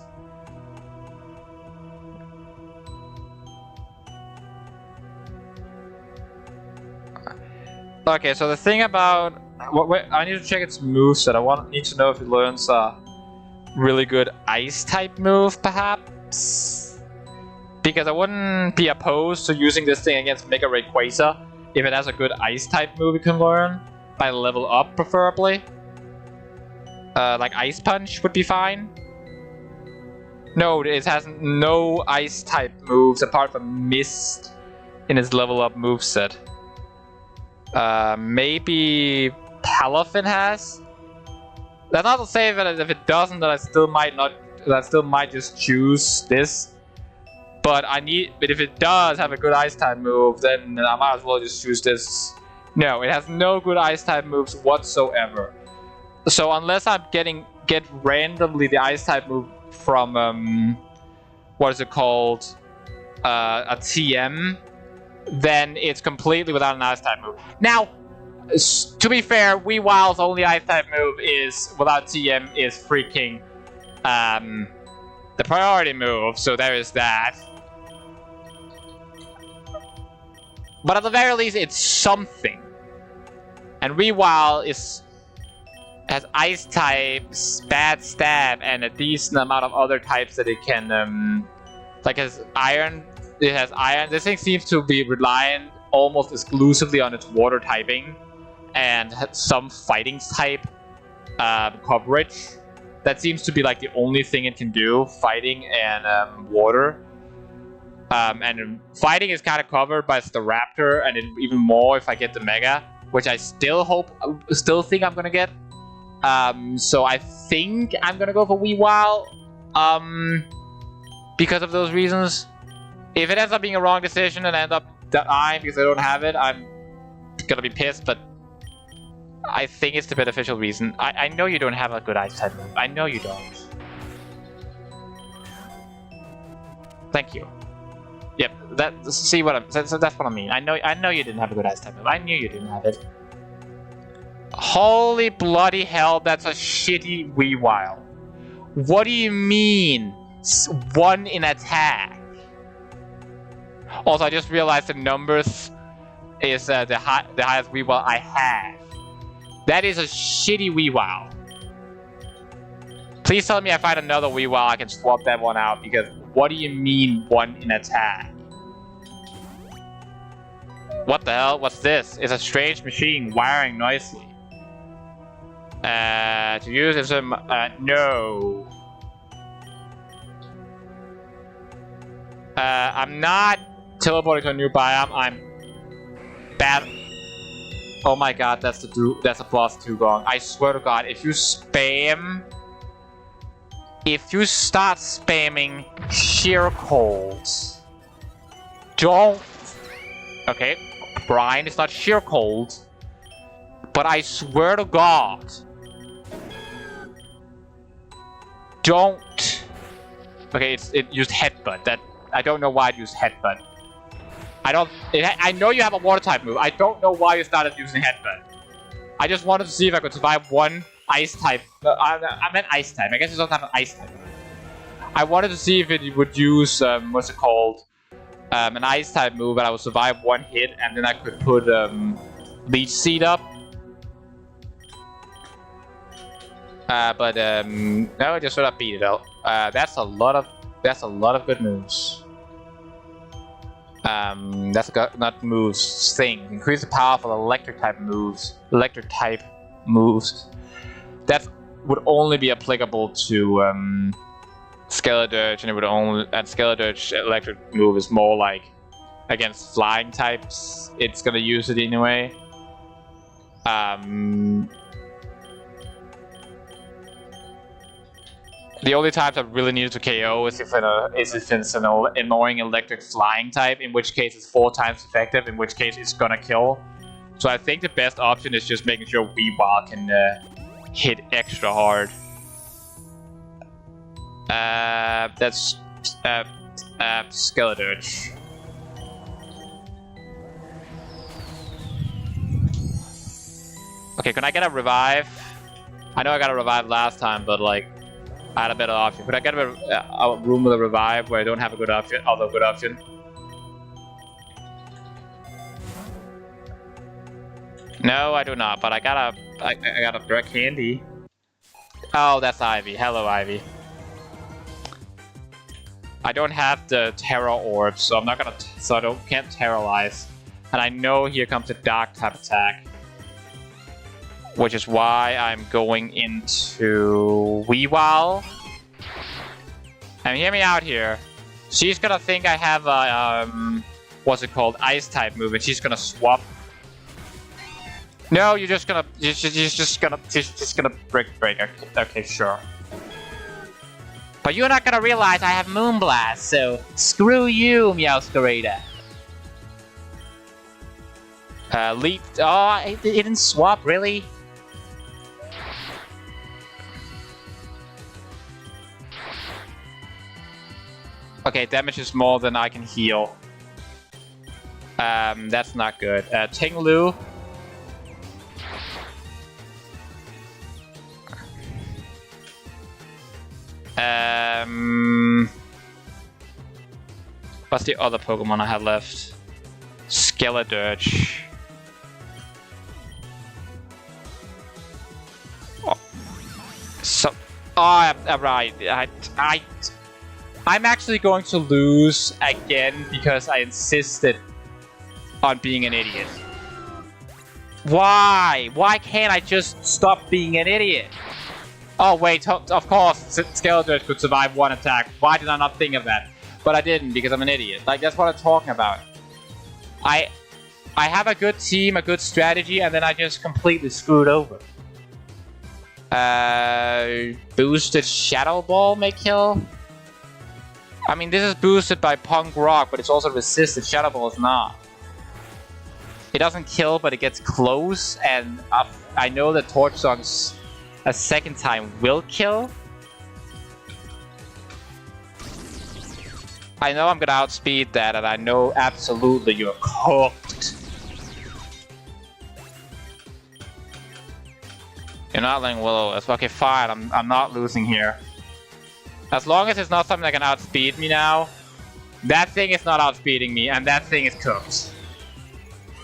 Okay, so the thing about... I need to check its moveset. I need to know if it learns a really good Ice-type move, perhaps? Because I wouldn't be opposed to using this thing against Mega Rayquaza if it has a good Ice-type move it can learn, by level up preferably. Like Ice Punch would be fine. No, it has no Ice-type moves apart from Mist in its level up moveset. Maybe Palafin has? That's not to say that if it doesn't, that I still might just choose this. But if it does have a good Ice-type move, then I might as well just choose this. No, it has no good Ice-type moves whatsoever. So unless I'm get randomly the Ice-type move from what is it called? A TM, then it's completely without an Ice-type move. Now, to be fair, Weavile's only Ice-type move is without TM is freaking the priority move. So there is that. But at the very least, it's something. And Weavile has Ice types, Bad Stab, and a decent amount of other types that it can, like has Iron. It has Iron. This thing seems to be relying almost exclusively on its water typing, and some fighting type coverage. That seems to be like the only thing it can do: fighting and water. And fighting is kind of covered by the Raptor, and even more if I get the Mega, which I still think I'm gonna get. So I think I'm gonna go for Weavile, because of those reasons. If it ends up being a wrong decision and I end up dying because I don't have it, I'm gonna be pissed. But I think it's the beneficial reason. I know you don't have a good Ice-type move. I know you don't. Thank you. Yep, that's what I mean. I know you didn't have a good Ice-type move. I knew you didn't have it. Holy bloody hell, that's a shitty Weavile. What do you mean? 1 in attack. Also, I just realized the numbers is the highest Weavile I have. That is a shitty Weavile. Please tell me I find another Weavile I can swap that one out, because what do you mean 1 in attack? What the hell? What's this? It's a strange machine wiring noisily. To use it, no. I'm not teleporting to a new biome. I'm bad. Oh my god, that's a boss Dugong. I swear to god, if you start spamming sheer colds, don't. Okay, Brian, it's not sheer cold, but I swear to god, don't. Okay, it used headbutt. That I don't know why it used headbutt. I know you have a water type move. I don't know why you started using headbutt. I just wanted to see if I could survive one ice type. I meant ice type. I guess it doesn't have an ice type. I wanted to see if it would use what's it called? An ice type move, and I would survive one hit, and then I could put Leech Seed up. But no, I just sort of beat it out. That's a lot of good moves. That's not moves. Thing. Increase the power for electric type moves. That would only be applicable to Skeledirge, and it would only. And Skeledirge electric move is more like against flying types. It's gonna use it anyway. The only types I really needed to KO is if it's an annoying electric flying type, in which case it's 4 times effective, in which case it's gonna kill. So I think the best option is just making sure Weavile can hit extra hard. That's Skeledirge. Okay, can I get a revive? I know I got a revive last time, but like, I had a better option. Could I get a room with a revive where I don't have a good option? Although good option. No, I do not. But I got a Breck Candy. Oh, that's Ivy. Hello, Ivy. I don't have the Terror Orb, so I'm not gonna. Can't Terrorize. And I know here comes a Dark type attack, which is why I'm going into Weavile. And hear me out here. She's gonna think I have a what's it called, Ice type move, and she's gonna swap. No, she's just gonna break. Okay, sure. But you're not gonna realize I have Moonblast, so screw you, Meowscarada. Leap. Oh, it didn't swap, really? Okay, damage is more than I can heal. That's not good. Tinglu. What's the other Pokemon I have left? Skeledirge. Oh. So, I'm right. I'm actually going to lose again because I insisted on being an idiot. Why? Why can't I just stop being an idiot? Oh wait, of course, Skeledirge could survive one attack. Why did I not think of that? But I didn't because I'm an idiot. Like, that's what I'm talking about. I have a good team, a good strategy, and then I just completely screwed over. Boosted Shadow Ball may kill? I mean, this is boosted by Punk Rock, but it's also resisted. Shadow Ball is not. It doesn't kill, but it gets close, and I know that Torch Song's a second time will kill. I know I'm gonna outspeed that, and I know absolutely you're cooked. You're not letting Will-O-Wisp. Okay, fine. I'm not losing here. As long as it's not something that can outspeed me now. That thing is not outspeeding me, and that thing is cooked.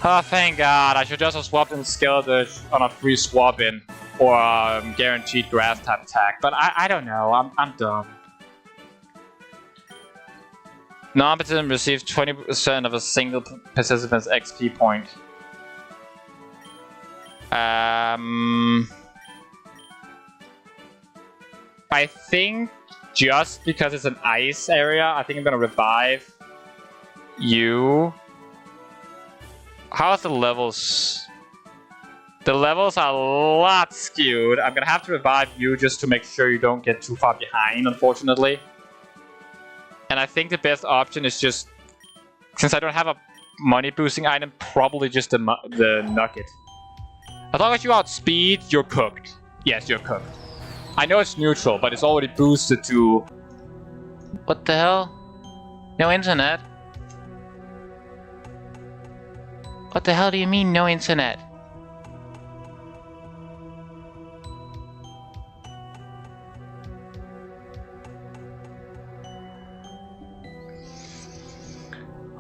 Oh, thank God. I should just have swapped in Skeledirge on a free swap-in. Or guaranteed grass type attack. But I don't know. I'm dumb. Non-participant receives 20% of a single participant's XP point. I think just because it's an ice area, I think I'm gonna revive you. How's the levels? The levels are a lot skewed. I'm gonna have to revive you just to make sure you don't get too far behind, unfortunately. And I think the best option is just, since I don't have a money boosting item, probably just the nugget. As long as you outspeed, you're cooked. Yes, you're cooked. I know it's neutral, but it's already boosted to... What the hell? No internet? What the hell do you mean, no internet?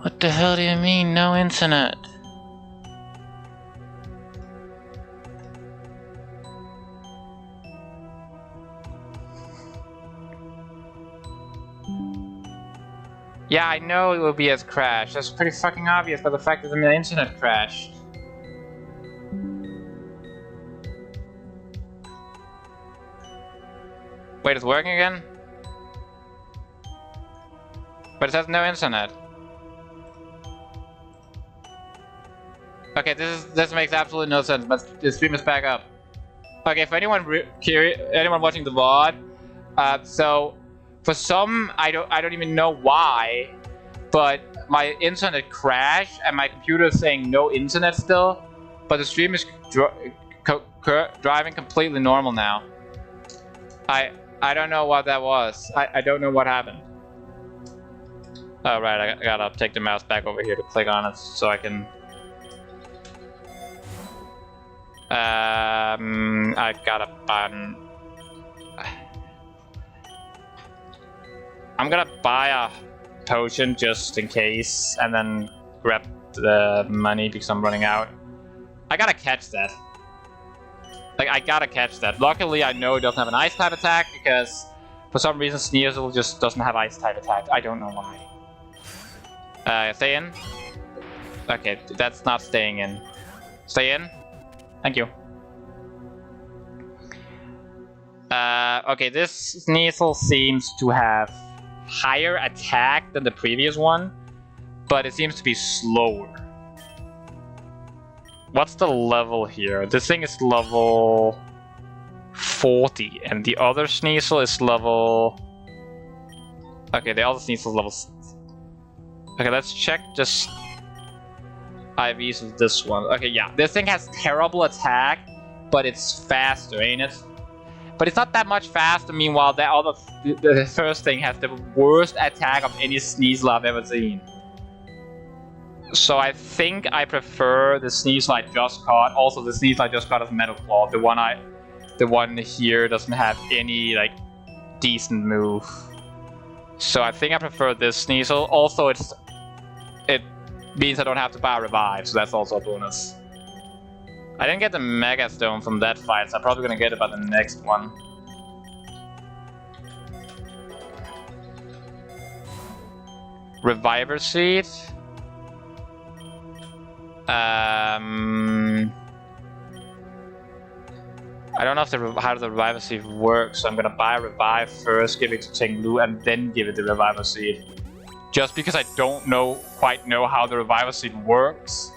What the hell do you mean, no internet? Yeah, I know it will be as crashed. That's pretty fucking obvious by the fact that the internet crashed. Wait, it's working again? But it has no internet. Okay, this makes absolutely no sense, but the stream is back up. Okay, for anyone watching the VOD, so for some, I don't even know why, but my internet crashed and my computer is saying no internet still, but the stream is driving completely normal now. I don't know what that was. I don't know what happened. Oh right, I gotta take the mouse back over here to click on it so I can. I got a button. I'm gonna buy a potion just in case, and then grab the money because I'm running out. I gotta catch that. Like, I gotta catch that. Luckily, I know it doesn't have an ice type attack because for some reason Sneasel just doesn't have ice type attack. I don't know why. Stay in. Okay, that's not staying in. Stay in. Thank you. Okay, this Sneasel seems to have higher attack than the previous one, but it seems to be slower. What's the level here? This thing is level 40, and the other Sneasel is level... Okay, the other Sneasel is level... Okay, let's check just IVs of this one. Okay, yeah, this thing has terrible attack, but it's faster, ain't it? But it's not that much faster, meanwhile the first thing has the worst attack of any Sneasel I've ever seen. So I think I prefer the Sneasel I just caught. Also, the Sneasel I just caught is Metal Claw. The one here doesn't have any, like, decent move. So I think I prefer this Sneasel. Also, it means I don't have to buy a revive, so that's also a bonus. I didn't get the Mega Stone from that fight, so I'm probably gonna get it by the next one. Reviver Seed. I don't know how the Reviver Seed works, so I'm gonna buy a Revive first, give it to Chenglu, and then give it the Reviver Seed. Just because I don't quite know how the Reviver Seed works,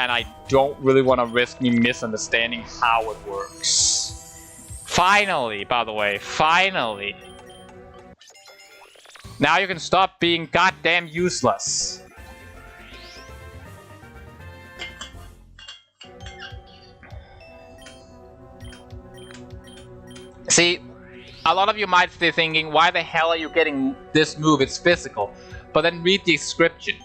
and I don't really want to risk me misunderstanding how it works. Finally, by the way, finally. Now you can stop being goddamn useless. See, a lot of you might be thinking, why the hell are you getting this move? It's physical. But then read the description.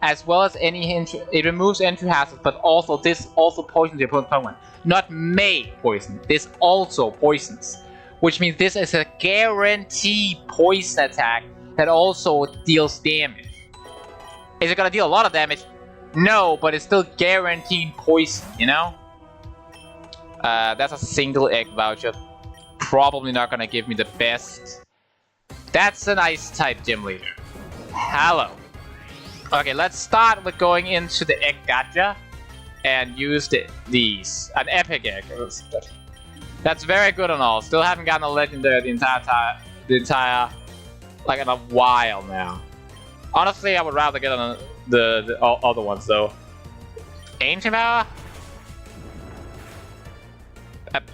As well as any it removes entry hazards, but also this also poisons your opponent's Pokemon. Not may poison, this also poisons. Which means this is a guaranteed poison attack that also deals damage. Is it gonna deal a lot of damage? No, but it's still guaranteed poison, you know? That's a single egg voucher. Probably not gonna give me the best. That's an ice type gym leader. Hello. Okay, let's start with going into the egg gacha and use these. An epic egg. That's very good and all. Still haven't gotten a legendary the entire like in a while now. Honestly, I would rather get on the other ones though. Ancient Power?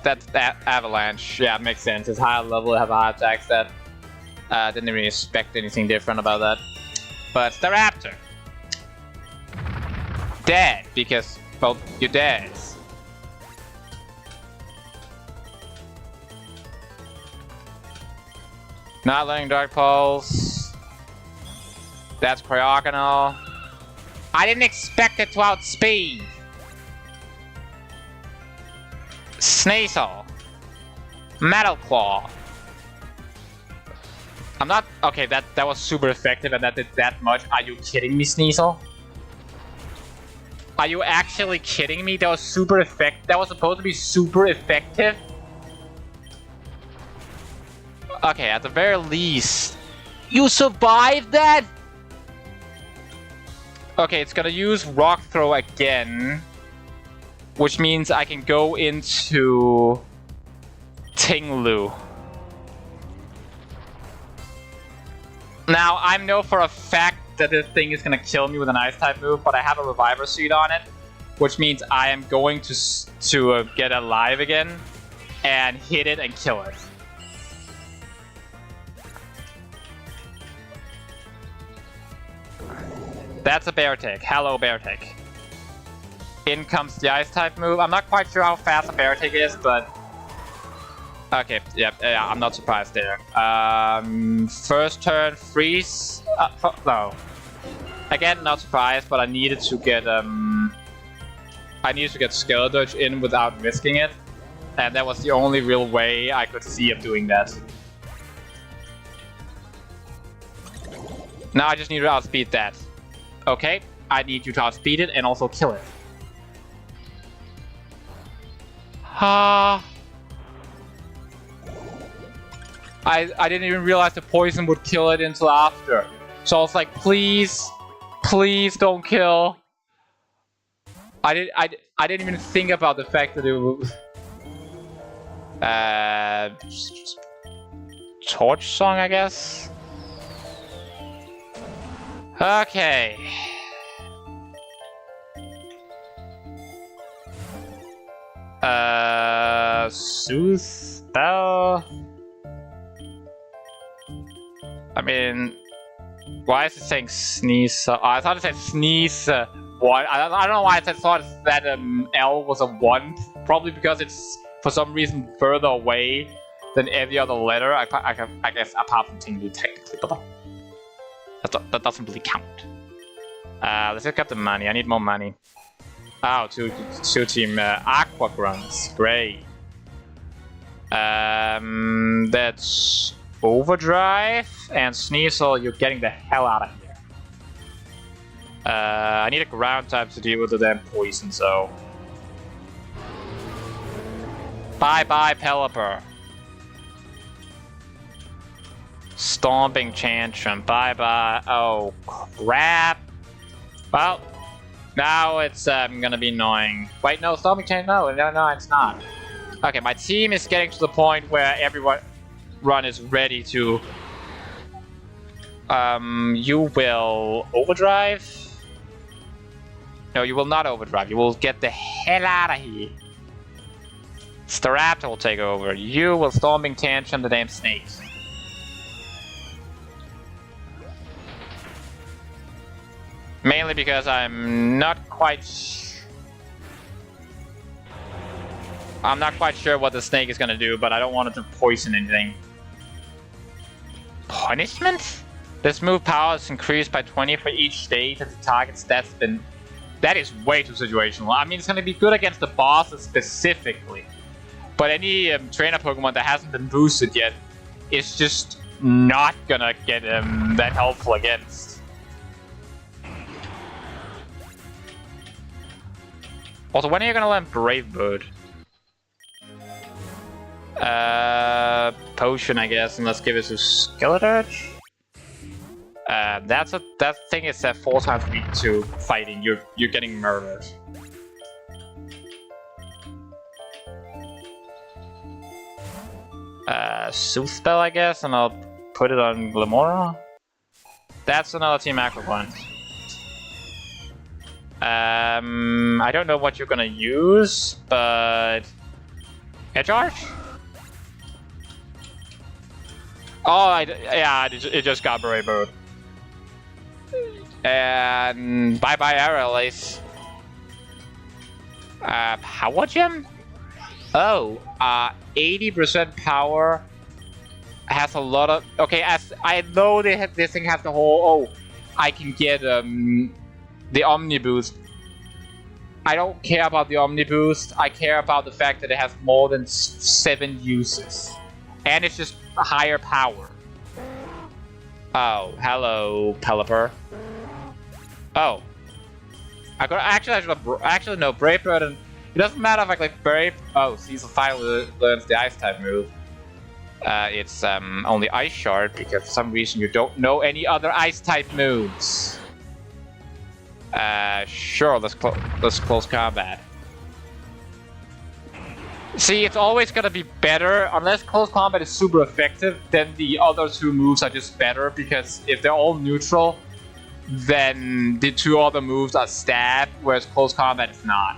That's Avalanche. Yeah, it makes sense. It's higher level, have a higher attack stat. Didn't really expect anything different about that. But the Raptor. Dead, because, well, you're dead. Not letting Dark Pulse. That's Cryogonal. I didn't expect it to outspeed. Sneasel. Metal Claw. I'm not... Okay, that was super effective and that did that much. Are you kidding me, Sneasel? Are you actually kidding me? That was super effective. That was supposed to be super effective? Okay, at the very least... You survived that?! Okay, it's gonna use Rock Throw again. Which means I can go into... Tinglu. Now, I know for a fact that this thing is gonna kill me with an Ice-type move, but I have a Reviver Seed on it. Which means I am going to get alive again. And hit it and kill it. That's a Beartic. Hello, Beartic. In comes the Ice-type move. I'm not quite sure how fast a Beartic is, but... Okay, yeah, I'm not surprised there. First turn, freeze. No. Again, not surprised, but I needed to get Skeledirge in without risking it. And that was the only real way I could see of doing that. Now I just need to outspeed that. Okay, I need you to outspeed it and also kill it. I didn't even realize the poison would kill it until after. So I was like, please, please don't kill. I didn't even think about the fact that it would... Torch Song, I guess? Okay. Soothe Spell. I mean, why is it saying sneeze? I thought it said sneeze 1. I don't know why I thought that L was a 1. Probably because it's for some reason further away than every other letter. I guess apart from Tinglu technically, but that doesn't really count. Let's look up the money. I need more money. Oh, two team Aqua Grunts. Great. That's Overdrive and Sneasel. You're getting the hell out of here. I need a ground type to deal with the damn poison, so. Bye bye, Pelipper. Stomping Tantrum. Bye bye. Oh crap. Well, now it's gonna be annoying. Wait, no, Stomping Tantrum. No, it's not. Okay, my team is getting to the point where everyone is ready to. You will overdrive. No, you will not overdrive. You will get the hell out of here. Staraptor will take over. You will Stomping Tantrum the damn snakes. Mainly because I'm not quite sure what the snake is gonna do, but I don't want it to poison anything. Punishment? This move power is increased by 20 for each stage that the target's stats been. That is way too situational. I mean, it's gonna be good against the bosses specifically, but any trainer Pokemon that hasn't been boosted yet is just not gonna get that helpful against. Also, when are you gonna learn Brave Bird? Potion, I guess, and let's give it to Skeledirge. That thing is 4 times weak to fighting. You're getting murdered. Sooth Spell, I guess, and I'll put it on Glamora. That's another Team Aqua point. I don't know what you're gonna use, but... Edge Arch? Oh, yeah, it just got Brave Bird. And bye-bye Arrow Ace. Power Gem? Oh, 80% power has a lot of... Okay, as I know this thing has the whole... Oh, I can get the Omni Boost. I don't care about the Omni Boost. I care about the fact that it has more than 7 uses. And it's just higher power. Oh, hello, Pelipper. Oh. Actually, no, Brave Bird and... It doesn't matter if I click Brave... Oh, Cecil finally learns the Ice type move. It's only Ice Shard, because for some reason you don't know any other Ice type moves. Sure, let's close combat. See, it's always gonna be better, unless close combat is super effective, then the other 2 moves are just better, because if they're all neutral, then the 2 other moves are stab, whereas close combat is not.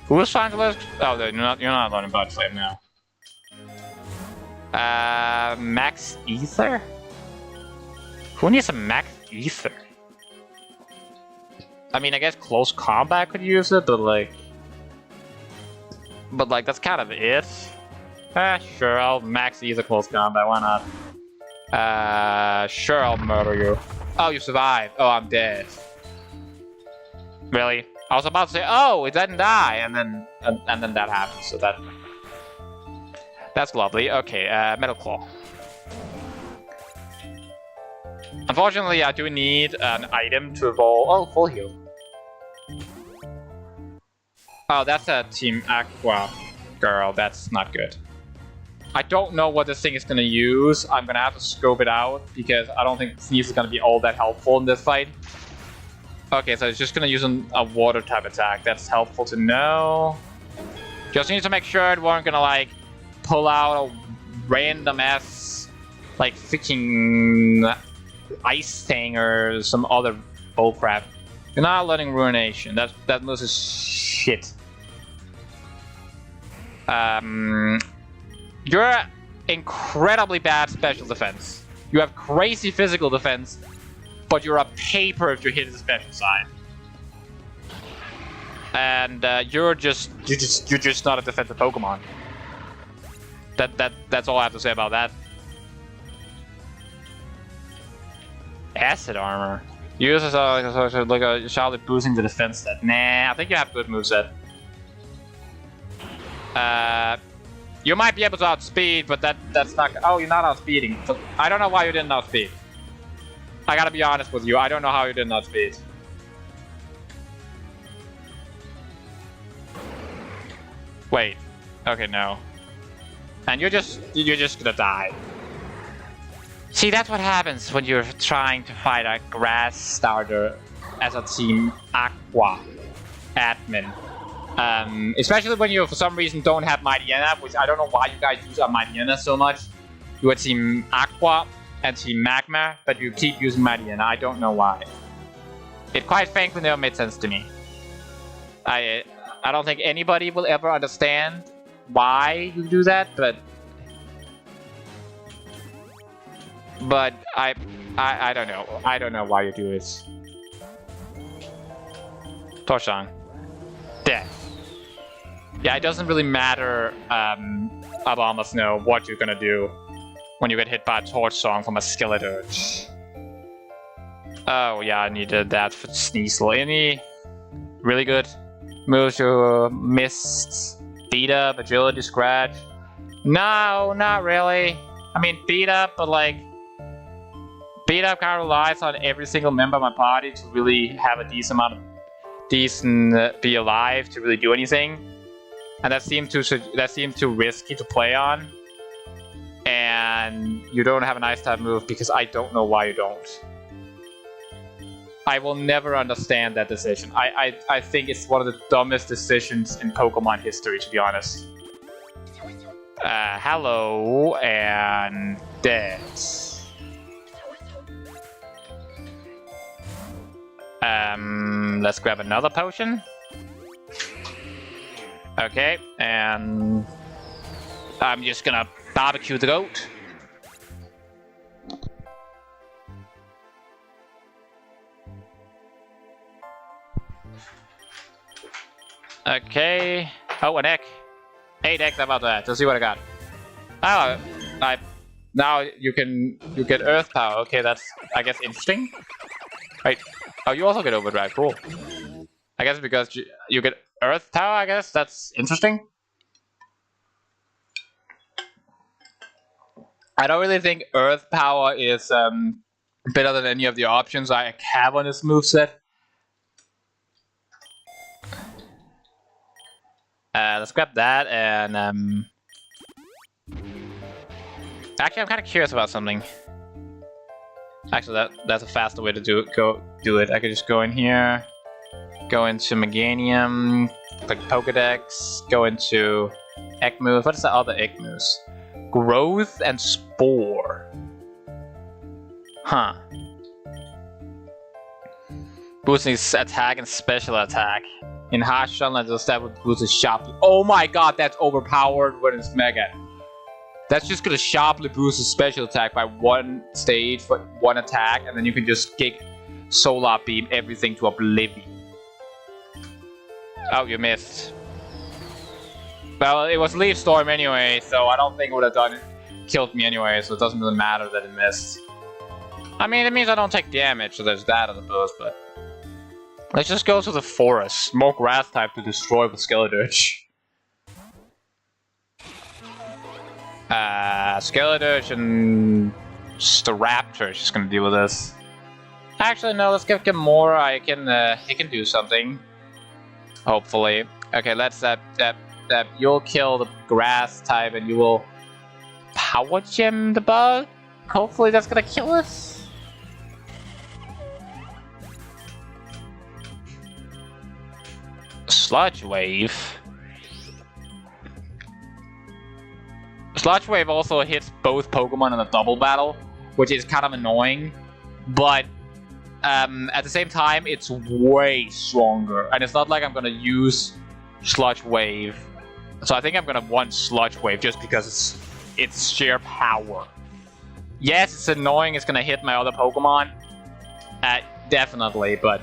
Who's trying to list? Oh, you're not learning Bud Flame now. Max Ether? Who needs a Max Ether? I mean, I guess close combat could use it, but like, that's kind of it. Sure, I'll Max Ether close combat. Why not? Sure, I'll murder you. Oh, you survived. Oh, I'm dead. Really? I was about to say, oh, it didn't die, and then that happened. So that's lovely. Okay, Metal Claw. Unfortunately, I do need an item to evolve. Oh, full heal. Oh, that's a Team Aqua girl. That's not good. I don't know what this thing is gonna use. I'm gonna have to scope it out because I don't think Sneeze is gonna be all that helpful in this fight. Okay, so it's just gonna use a water type attack. That's helpful to know. Just need to make sure it weren't gonna like pull out a random ass like freaking ice thing or some other bullcrap. You're not learning Ruination. That move is shit. You're incredibly bad special defense. You have crazy physical defense, but you're a paper if you hit the special side. And you're just not a defensive Pokemon. That's all I have to say about that. Acid armor. Uses like a solid boosting the defense stat. Nah, I think you have good moveset. You might be able to outspeed, but that's not. Oh, you're not outspeeding. So I don't know why you didn't outspeed. I gotta be honest with you. I don't know how you didn't outspeed. Wait. Okay, no. And you're just gonna die. See, that's what happens when you're trying to fight a grass starter as a Team Aqua admin. Especially when you, for some reason, don't have Mightyena, which I don't know why you guys use Mightyena so much. You are Team Aqua and Team Magma, but you keep using Mightyena. I don't know why. It quite frankly never made sense to me. I don't think anybody will ever understand why you do that, but I don't know. I don't know why you do it. Torshan. Death. Yeah, it doesn't really matter, Obama Snow, what you're gonna do when you get hit by a Torch Song from a Skeleturge. Oh yeah, I needed that for Sneasel. Any really good moves you missed? Beat Up, Agility, Scratch? No, not really. I mean, Beat Up, but like... Beat Up kind of relies on every single member of my party to really have a decent amount of... be alive to really do anything. And that seemed too risky to play on. And you don't have an Ice type move because I don't know why you don't. I will never understand that decision. I think it's one of the dumbest decisions in Pokemon history, to be honest. Hello, and dead. Let's grab another potion. Okay, and I'm just gonna barbecue the goat. Okay. Oh, an egg. 8 eggs about that. Let's see what I got. Oh, now you get earth power. Okay, that's I guess interesting. Wait. Oh, you also get overdrive. Cool. I guess because you get earth power. I guess that's interesting. I don't really think earth power is better than any of the options I have on this moveset. Let's grab that and actually, I'm kind of curious about something. Actually, that's a faster way to do it. I could just go in here, go into Meganium, click Pokedex, go into Egg moves. What is the other Egg moves? Growth and Spore. Huh. Boosting attack and special attack. In harsh sunlight, the stab would boost it sharply. Oh my god, that's overpowered when it's mega. That's just gonna sharply boost the special attack by 1 stage for 1 attack, and then you can just kick Solar Beam everything to oblivion. Oh, you missed. Well, it was Leaf Storm anyway, so I don't think it would have killed me anyway, so it doesn't really matter that it missed. I mean, it means I don't take damage, so there's that, I suppose, but... Let's just go to the forest. More grass type to destroy with Skeledirge. Skeledirge and Staraptor is just gonna deal with this. Actually, no, let's give him more. He can do something. Hopefully. Okay, let's you'll kill the grass type and you will power gem the bug. Hopefully that's gonna kill us. Sludge Wave. Sludge Wave also hits both Pokemon in a double battle, which is kind of annoying, but at the same time, it's way stronger, and it's not like I'm gonna use Sludge Wave, so I think I'm gonna want Sludge Wave just because it's sheer power. Yes, it's annoying, it's gonna hit my other Pokemon, definitely, but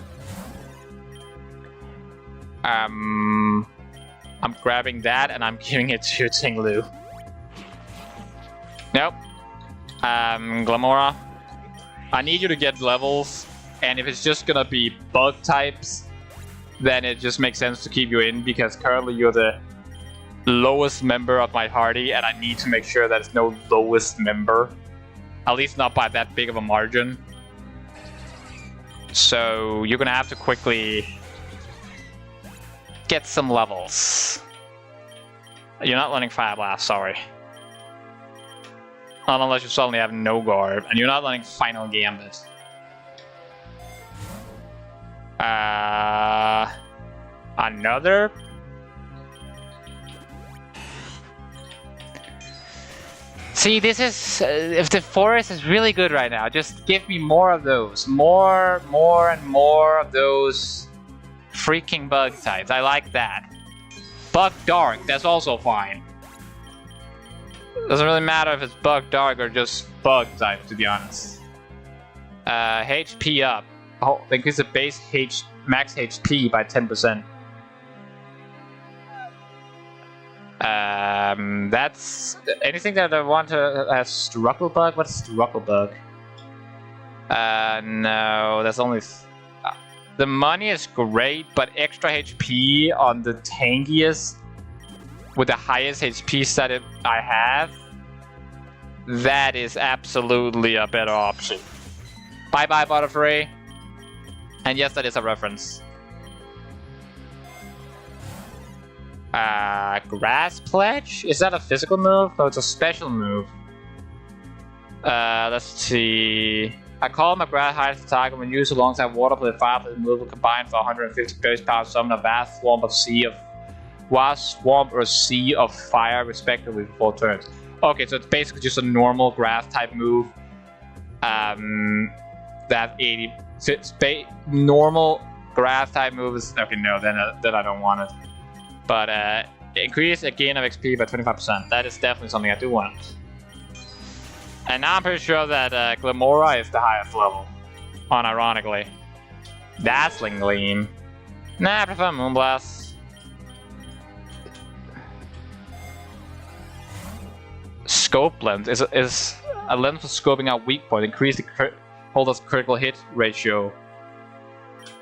I'm grabbing that and I'm giving it to Tinglu. Nope. Glamora, I need you to get levels, and if it's just gonna be bug types, then it just makes sense to keep you in, because currently you're the lowest member of my party, and I need to make sure that it's no lowest member. At least not by that big of a margin. So you're gonna have to quickly get some levels. You're not learning Fire Blast, sorry. Not unless you suddenly have no guard, and you're not learning Final Gambit. Another? See, this is... if the forest is really good right now, just give me more of those. More and more of those freaking bug types. I like that. Bug Dark, that's also fine. Doesn't really matter if it's Bug Dark or just bug type, to be honest. HP up. Oh, increase the base max HP by 10%. That's anything that I want to have. Struckle Bug? What's Struckle Bug? No, that's only. The money is great, but extra HP on the tankiest with the highest HP set I have, that is absolutely a better option. Bye bye, Butterfree. And yes, that is a reference. Grass Pledge? Is that a physical move? No, it's a special move. Let's see. I call my grass highest target when used alongside water play fire play move will combine for 150 base power, summon a vast swarm of sea of Wasp, Swamp, or Sea of Fire, respectively, for 4 turns. Okay, so it's basically just a normal grass type move. That 80. So normal grass type moves. Okay, no, then I don't want it. But increase a gain of XP by 25%. That is definitely something I do want. And now I'm pretty sure that Glamora is the highest level. Unironically. Dazzling Gleam. Nah, I prefer Moonblast. Scope Lens is a lens for scoping out weak point. Increase the holder's critical hit ratio.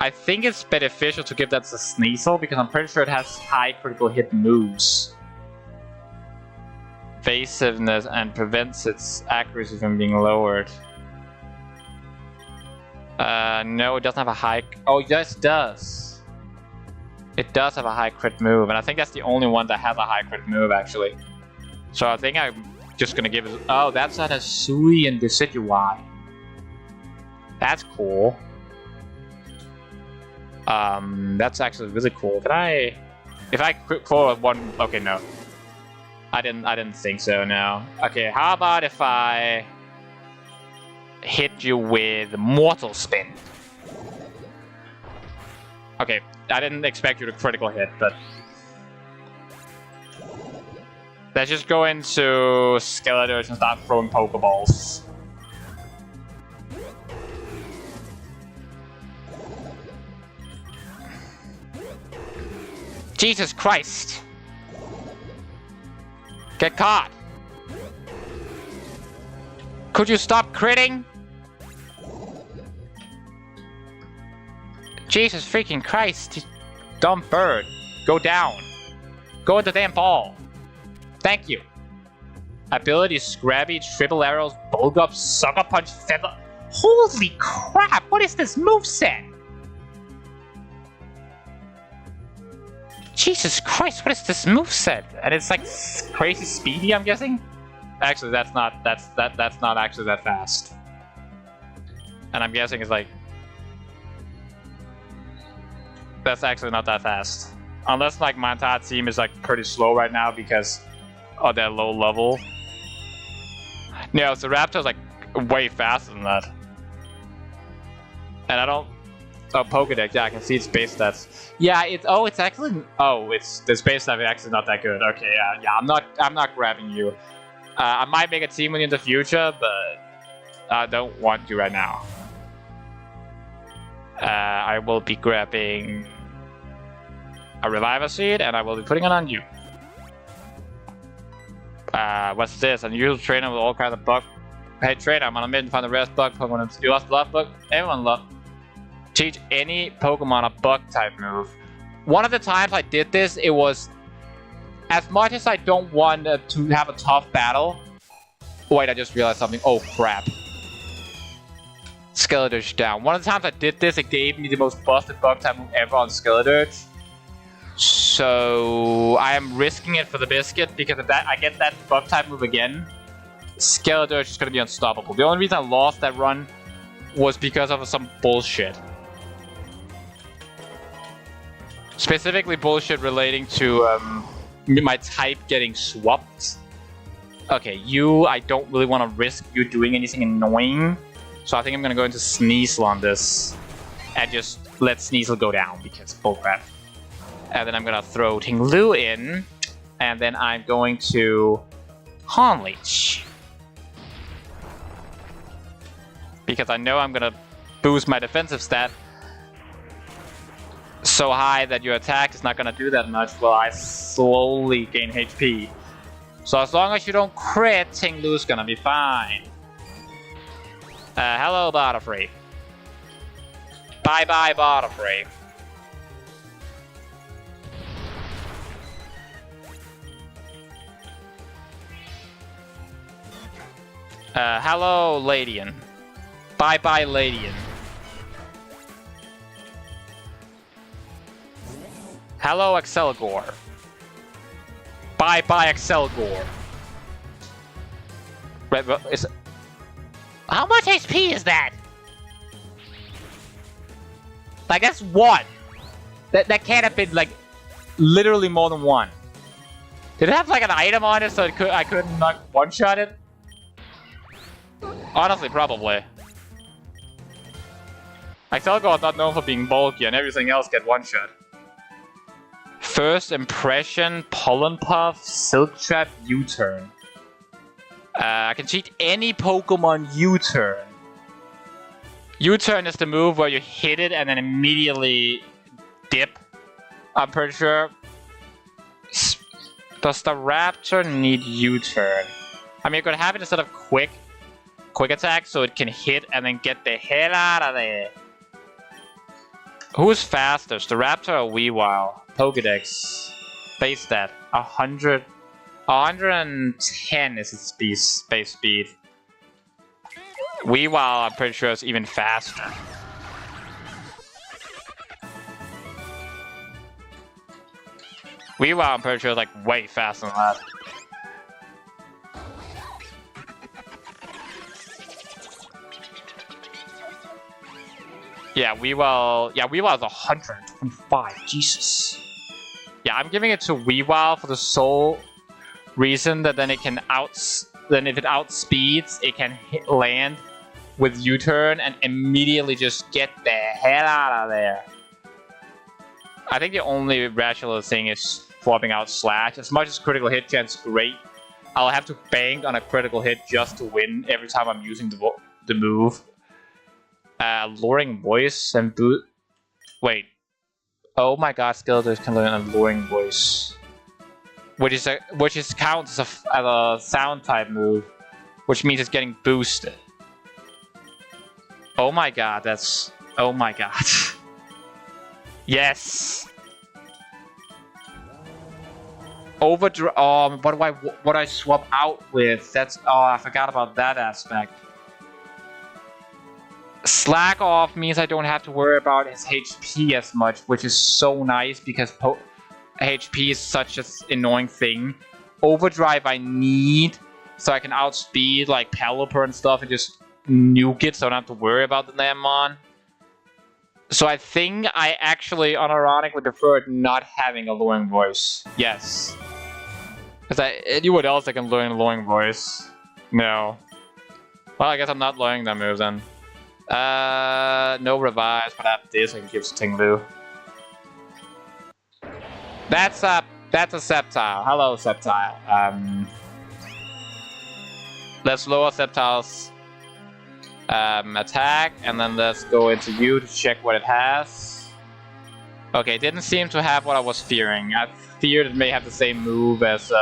I think it's beneficial to give that to Sneasel because I'm pretty sure it has high critical hit moves. Evasiveness and prevents its accuracy from being lowered. No, it doesn't have a high... Oh, yes, it does. It does have a high crit move, and I think that's the only one that has a high crit move, actually. So I think I'm just gonna give it... Oh, that's not a Sui and Decidueye. That's cool. That's actually really cool. Can I... If I quick forward one... Okay, no. I didn't think so, no. Okay, how about if I... hit you with Mortal Spin? Okay, I didn't expect you to critical hit, but... Let's just go into Skeletor and start throwing Pokeballs. Jesus Christ! Get caught! Could you stop critting? Jesus freaking Christ! Dumb bird. Go down. Go into the damn ball. Thank you. Ability Scrabby, Triple Arrows, Bulk Up, Sucker Punch, Feather. Holy crap! What is this moveset? Jesus Christ! What is this moveset? And it's like crazy speedy, I'm guessing. Actually, that's not actually that fast. And I'm guessing it's like... That's actually not that fast. Unless like my entire team is like pretty slow right now because of their low level. No, so Raptor's like way faster than that. And I don't... Oh, Pokedex, yeah, I can see its base stats. Yeah, it's actually... Oh, it's the base stat is actually not that good. Okay, yeah, I'm not grabbing you. I might make a team with you in the future, but I don't want you right now. I will be grabbing a Reviver Seed, and I will be putting it on you. What's this? Unusual trainer with all kinds of bug. Hey trainer, I'm on a mission to find the rarest bug Pokemon. You lost the last bug? Everyone lost. Teach any Pokemon a bug type move. One of the times I did this, it was... As much as I don't want to have a tough battle... Wait, I just realized something. Oh, crap. Skeledirge down. One of the times I did this, it gave me the most busted bug type move ever on Skeledirge. So... I am risking it for the biscuit, because if I get that bug type move again, Skeledirge is going to be unstoppable. The only reason I lost that run was because of some bullshit. Specifically bullshit relating to my type getting swapped. Okay, I don't really want to risk you doing anything annoying. So I think I'm going to go into Sneasel on this. And just let Sneasel go down because bullcrap. And then I'm going to throw Ting-Lu in. And then I'm going to Honleech. Because I know I'm going to boost my defensive stat so high that your attack is not going to do that much while I slowly gain HP. So as long as you don't crit, Ting-Lu's going to be fine. Hello, Butterfree. Bye-bye, Butterfree. Hello, Ladian. Bye-bye, Ladian. Hello, Excelgor. Bye-bye, Excelgor. How much HP is that? Like, that's one. That can't have been, like, literally more than one. Did it have like an item on it so I couldn't like one-shot it? Honestly, probably. Excelgor is not known for being bulky and everything else get one-shot. First Impression, Pollen Puff, Silk Trap, U-Turn. I can cheat any Pokemon U-Turn. U-Turn is the move where you hit it and then immediately dip. I'm pretty sure. Does the Raptor need U-Turn? I mean, you could have it instead of quick attack so it can hit and then get the hell out of there. Who's fastest, the Raptor or Weavile? Pokedex. Base stat. 100. 110 is its base speed. Weavile, I'm pretty sure, is even faster. Weavile, I'm pretty sure, is like way faster than that. Yeah, Weavile is 125. Jesus. Yeah, I'm giving it to Weavile for the sole reason that then it can then if it outspeeds, it can land with U-turn and immediately just get the hell out of there. I think the only rational thing is swapping out Slash. As much as critical hit chance is great, I'll have to bank on a critical hit just to win every time I'm using the move. Luring Voice and boot. Wait. Oh my god, Skeletor can learn a Luring Voice. Which counts as a sound type move. Which means it's getting boosted. Oh my god, that's... Oh my god. Yes! Overdrive... Oh, what do I swap out with? That's... Oh, I forgot about that aspect. Slack off means I don't have to worry about his HP as much, which is so nice because HP is such an annoying thing. Overdrive I need so I can outspeed like Pelipper and stuff and just nuke it so I don't have to worry about the Landmon. So I think I actually unironically preferred not having a Luring Voice. Yes. Because anyone else that can learn a Luring Voice? No. Well, I guess I'm not learning that move then. No revives, but after this I can give Stinglu. That's a Sceptile. Hello, Sceptile. Let's lower Sceptile's attack, and then let's go into you to check what it has. Okay, it didn't seem to have what I was fearing. I feared it may have the same move as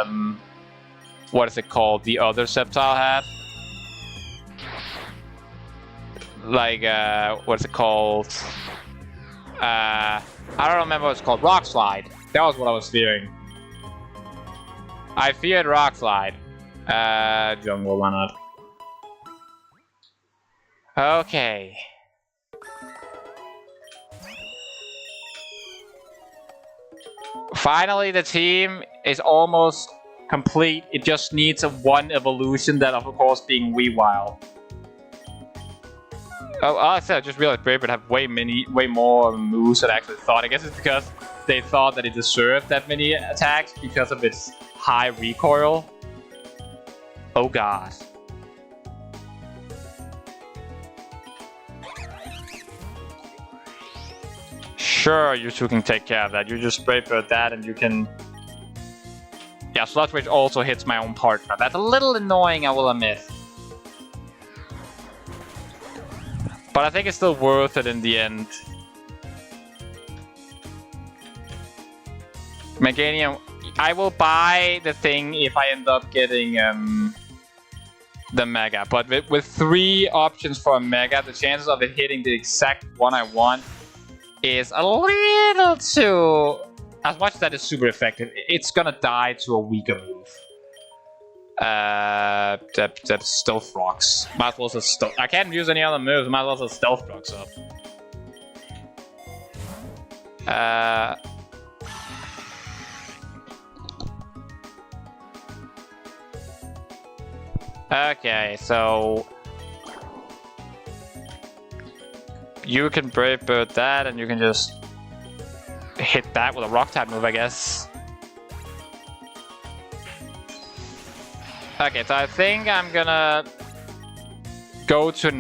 what is it called? The other Sceptile had. Like, what's it called? I don't remember what it's called. Rock Slide. That was what I was fearing. I feared Rock Slide. Jungle, why not? Okay. Finally, the team is almost complete. It just needs one evolution, that of course being Weavile. Oh, I said I just realized Brave have way more moves than I actually thought. I guess it's because they thought that it deserved that many attacks because of its high recoil. Oh god. Sure, you two can take care of that. You just Brave Bird that and you can... Yeah, Sludge Rage also hits my own partner. That's a little annoying, I will admit. But I think it's still worth it in the end. Meganium, I will buy the thing if I end up getting the Mega. But with 3 options for a Mega, the chances of it hitting the exact one I want is a little too... As much as that is super effective, it's gonna die to a weaker move. That's Stealth Rocks. Might as well just Stealth. I can't use any other moves, might as well just Stealth Rocks up. Okay, so... You can Brave Bird that, and you can just... hit that with a rock type move, I guess. Okay, so I think I'm gonna go to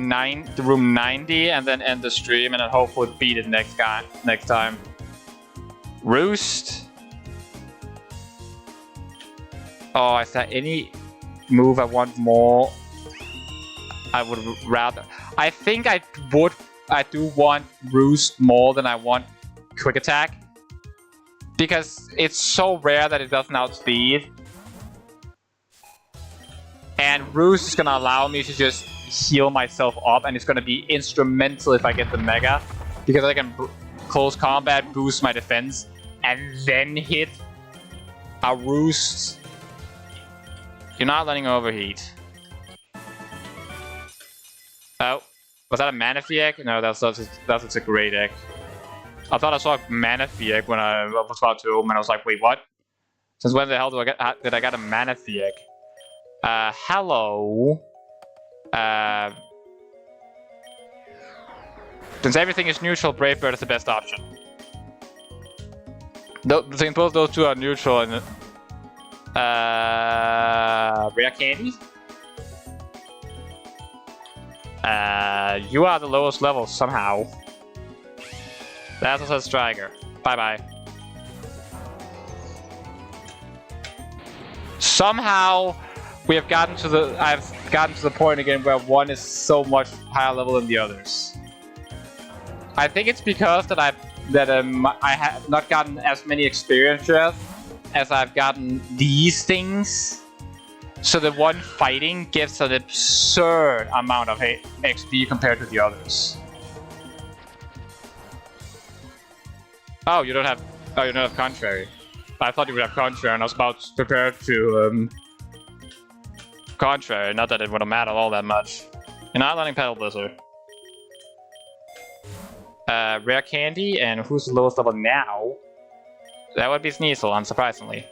room 90 and then end the stream and then hopefully beat it next time. Roost. Oh, is there any move I want more? I would rather. I think I do want Roost more than I want Quick Attack. Because it's so rare that it doesn't outspeed. And Roost is gonna allow me to just heal myself up, and it's gonna be instrumental if I get the Mega. Because I can close combat, boost my defense, and then hit a Roost. You're not letting overheat. Oh, was that a Manaphy egg? No, that's a great egg. I thought I saw a Manaphy egg when I was about to open, and I was like, wait, what? Since when the hell did I get a Manaphy egg? Hello. Since everything is neutral, Brave Bird is the best option. Since both those two are neutral, and Rare Candy? You are the lowest level somehow. That's also a Striker. Bye-bye. Somehow, I've gotten to the point again where one is so much higher level than the others. I think it's because that I have not gotten as many experiences as I've gotten these things. So the one fighting gives an absurd amount of XP compared to the others. Oh, you don't have Contrary. I thought you would have Contrary, and I was about to prepare to Contrary. Not that it would have mattered all that much. You're not letting Petal Blizzard. Rare Candy, and who's the lowest level now? That would be Sneasel, unsurprisingly.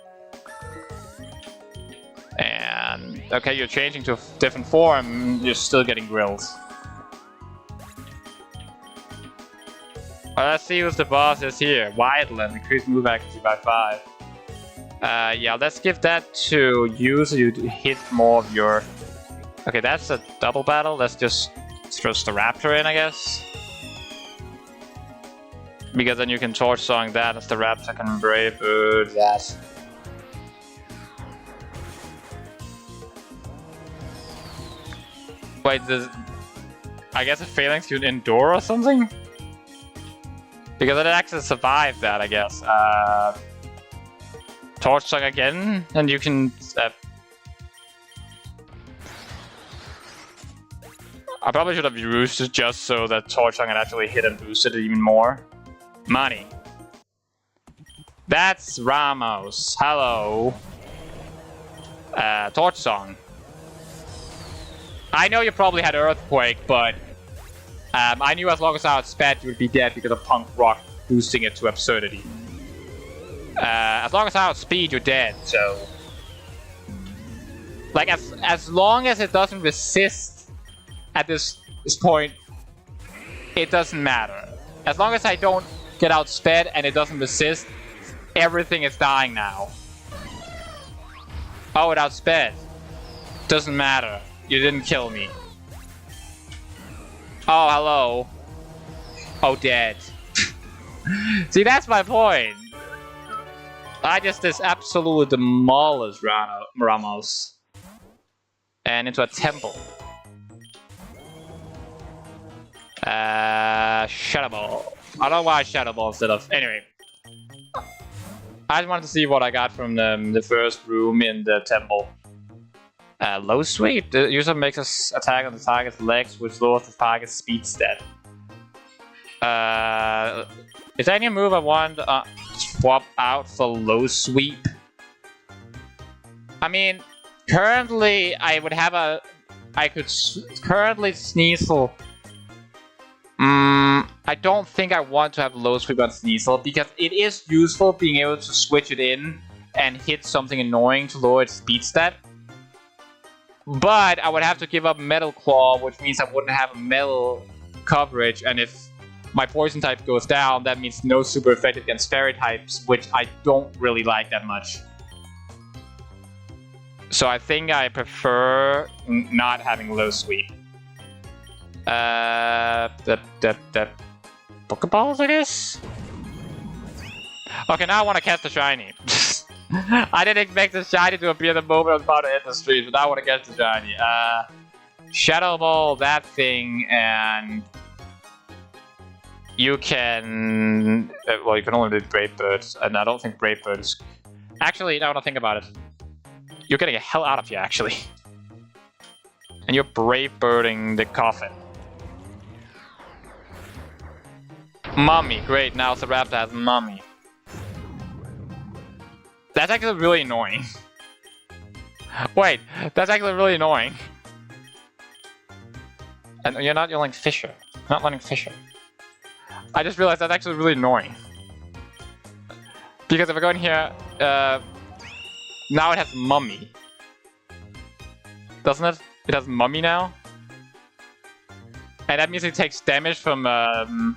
And okay, you're changing to a different form. You're still getting grilled. Let's see who's the boss is here. Wildland, increase move accuracy by 5. Yeah, let's give that to you so you hit more of your... Okay, that's a double battle. Let's just throw the Raptor in, I guess. Because then you can Torch Song that as the Raptor can Brave Bird that. Wait, I guess a Phalanx you endure or something? Because it actually survived that, I guess. Torch Song again, and you can... I probably should have used it just so that Torch Song can actually hit and boost it even more. Money. That's Ramos. Hello. Torch Song. I know you probably had Earthquake, but I knew as long as I outsped you would be dead because of Punk Rock boosting it to absurdity. As long as I outspeed, you're dead, so... Like, as long as it doesn't resist at this point, it doesn't matter. As long as I don't get outsped and it doesn't resist, everything is dying now. Oh, it outsped. Doesn't matter. You didn't kill me. Oh, hello. Oh, dead. See, that's my point. I just absolutely demolished Ramos. And into a temple. Shadow Ball. I don't know why Shadow Ball instead of... Anyway. I just wanted to see what I got from the first room in the temple. Low sweep. The user makes an attack on the target's legs, which lowers the target's speed stat. Is there any move I want to swap out for low sweep? I mean, currently I would have a... I could currently Sneasel. I don't think I want to have low sweep on Sneasel because it is useful being able to switch it in and hit something annoying to lower its speed stat. But I would have to give up Metal Claw, which means I wouldn't have a metal coverage, and if my poison type goes down, that means no super effective against fairy types, which I don't really like that much. So I think I prefer not having low sweep. The Pokeballs, I guess? Okay, now I want to catch the shiny. I didn't expect the shiny to appear the moment I was about to hit the street, but now I want to catch the shiny. Shadow Ball, that thing, and you can... well, you can only do Brave Bird, and I don't think Brave Bird is... Actually, now that I think about it, you're getting the hell out of here, actually. And you're Brave Birding the coffin. Mummy, great, now the raptor has Mummy. That's actually really annoying. Wait, that's actually really annoying. And you're not yelling Fisher. Not letting Fisher. I just realized that's actually really annoying. Because if I go in here, now it has Mummy. Doesn't it? It has Mummy now? And that means it takes damage from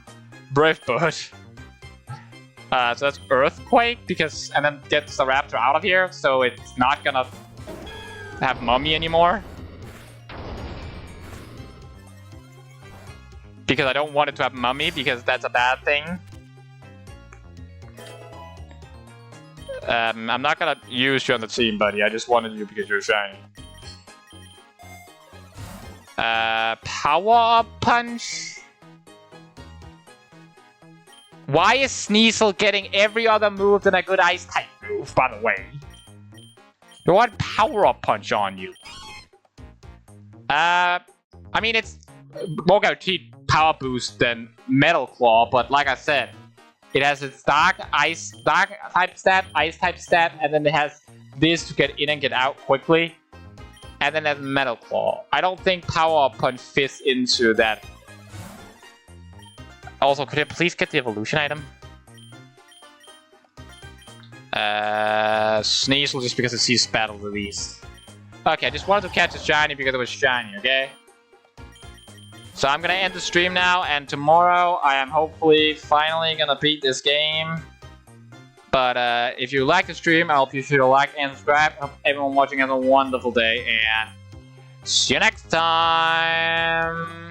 Brave Bird. So that's Earthquake, because and then gets the raptor out of here, so it's not gonna have Mummy anymore. Because I don't want it to have Mummy, because that's a bad thing. I'm not gonna use you on the team, buddy. I just wanted you because you're shiny. Power Up Punch. Why is Sneasel getting every other move than a good Ice type move, by the way? You want Power Up Punch on you. I mean, it's more guaranteed power boost than Metal Claw, but like I said, it has its Dark type stat, Ice type stat, and then it has this to get in and get out quickly. And then it has Metal Claw. I don't think Power Up Punch fits into that. Also, could I please get the evolution item? Sneasel just because it sees battle the least. Okay, I just wanted to catch a shiny because it was shiny, okay? So I'm gonna end the stream now, and tomorrow I am hopefully finally gonna beat this game. But if you like the stream, I hope you should like and subscribe. I hope everyone watching has a wonderful day, and see you next time!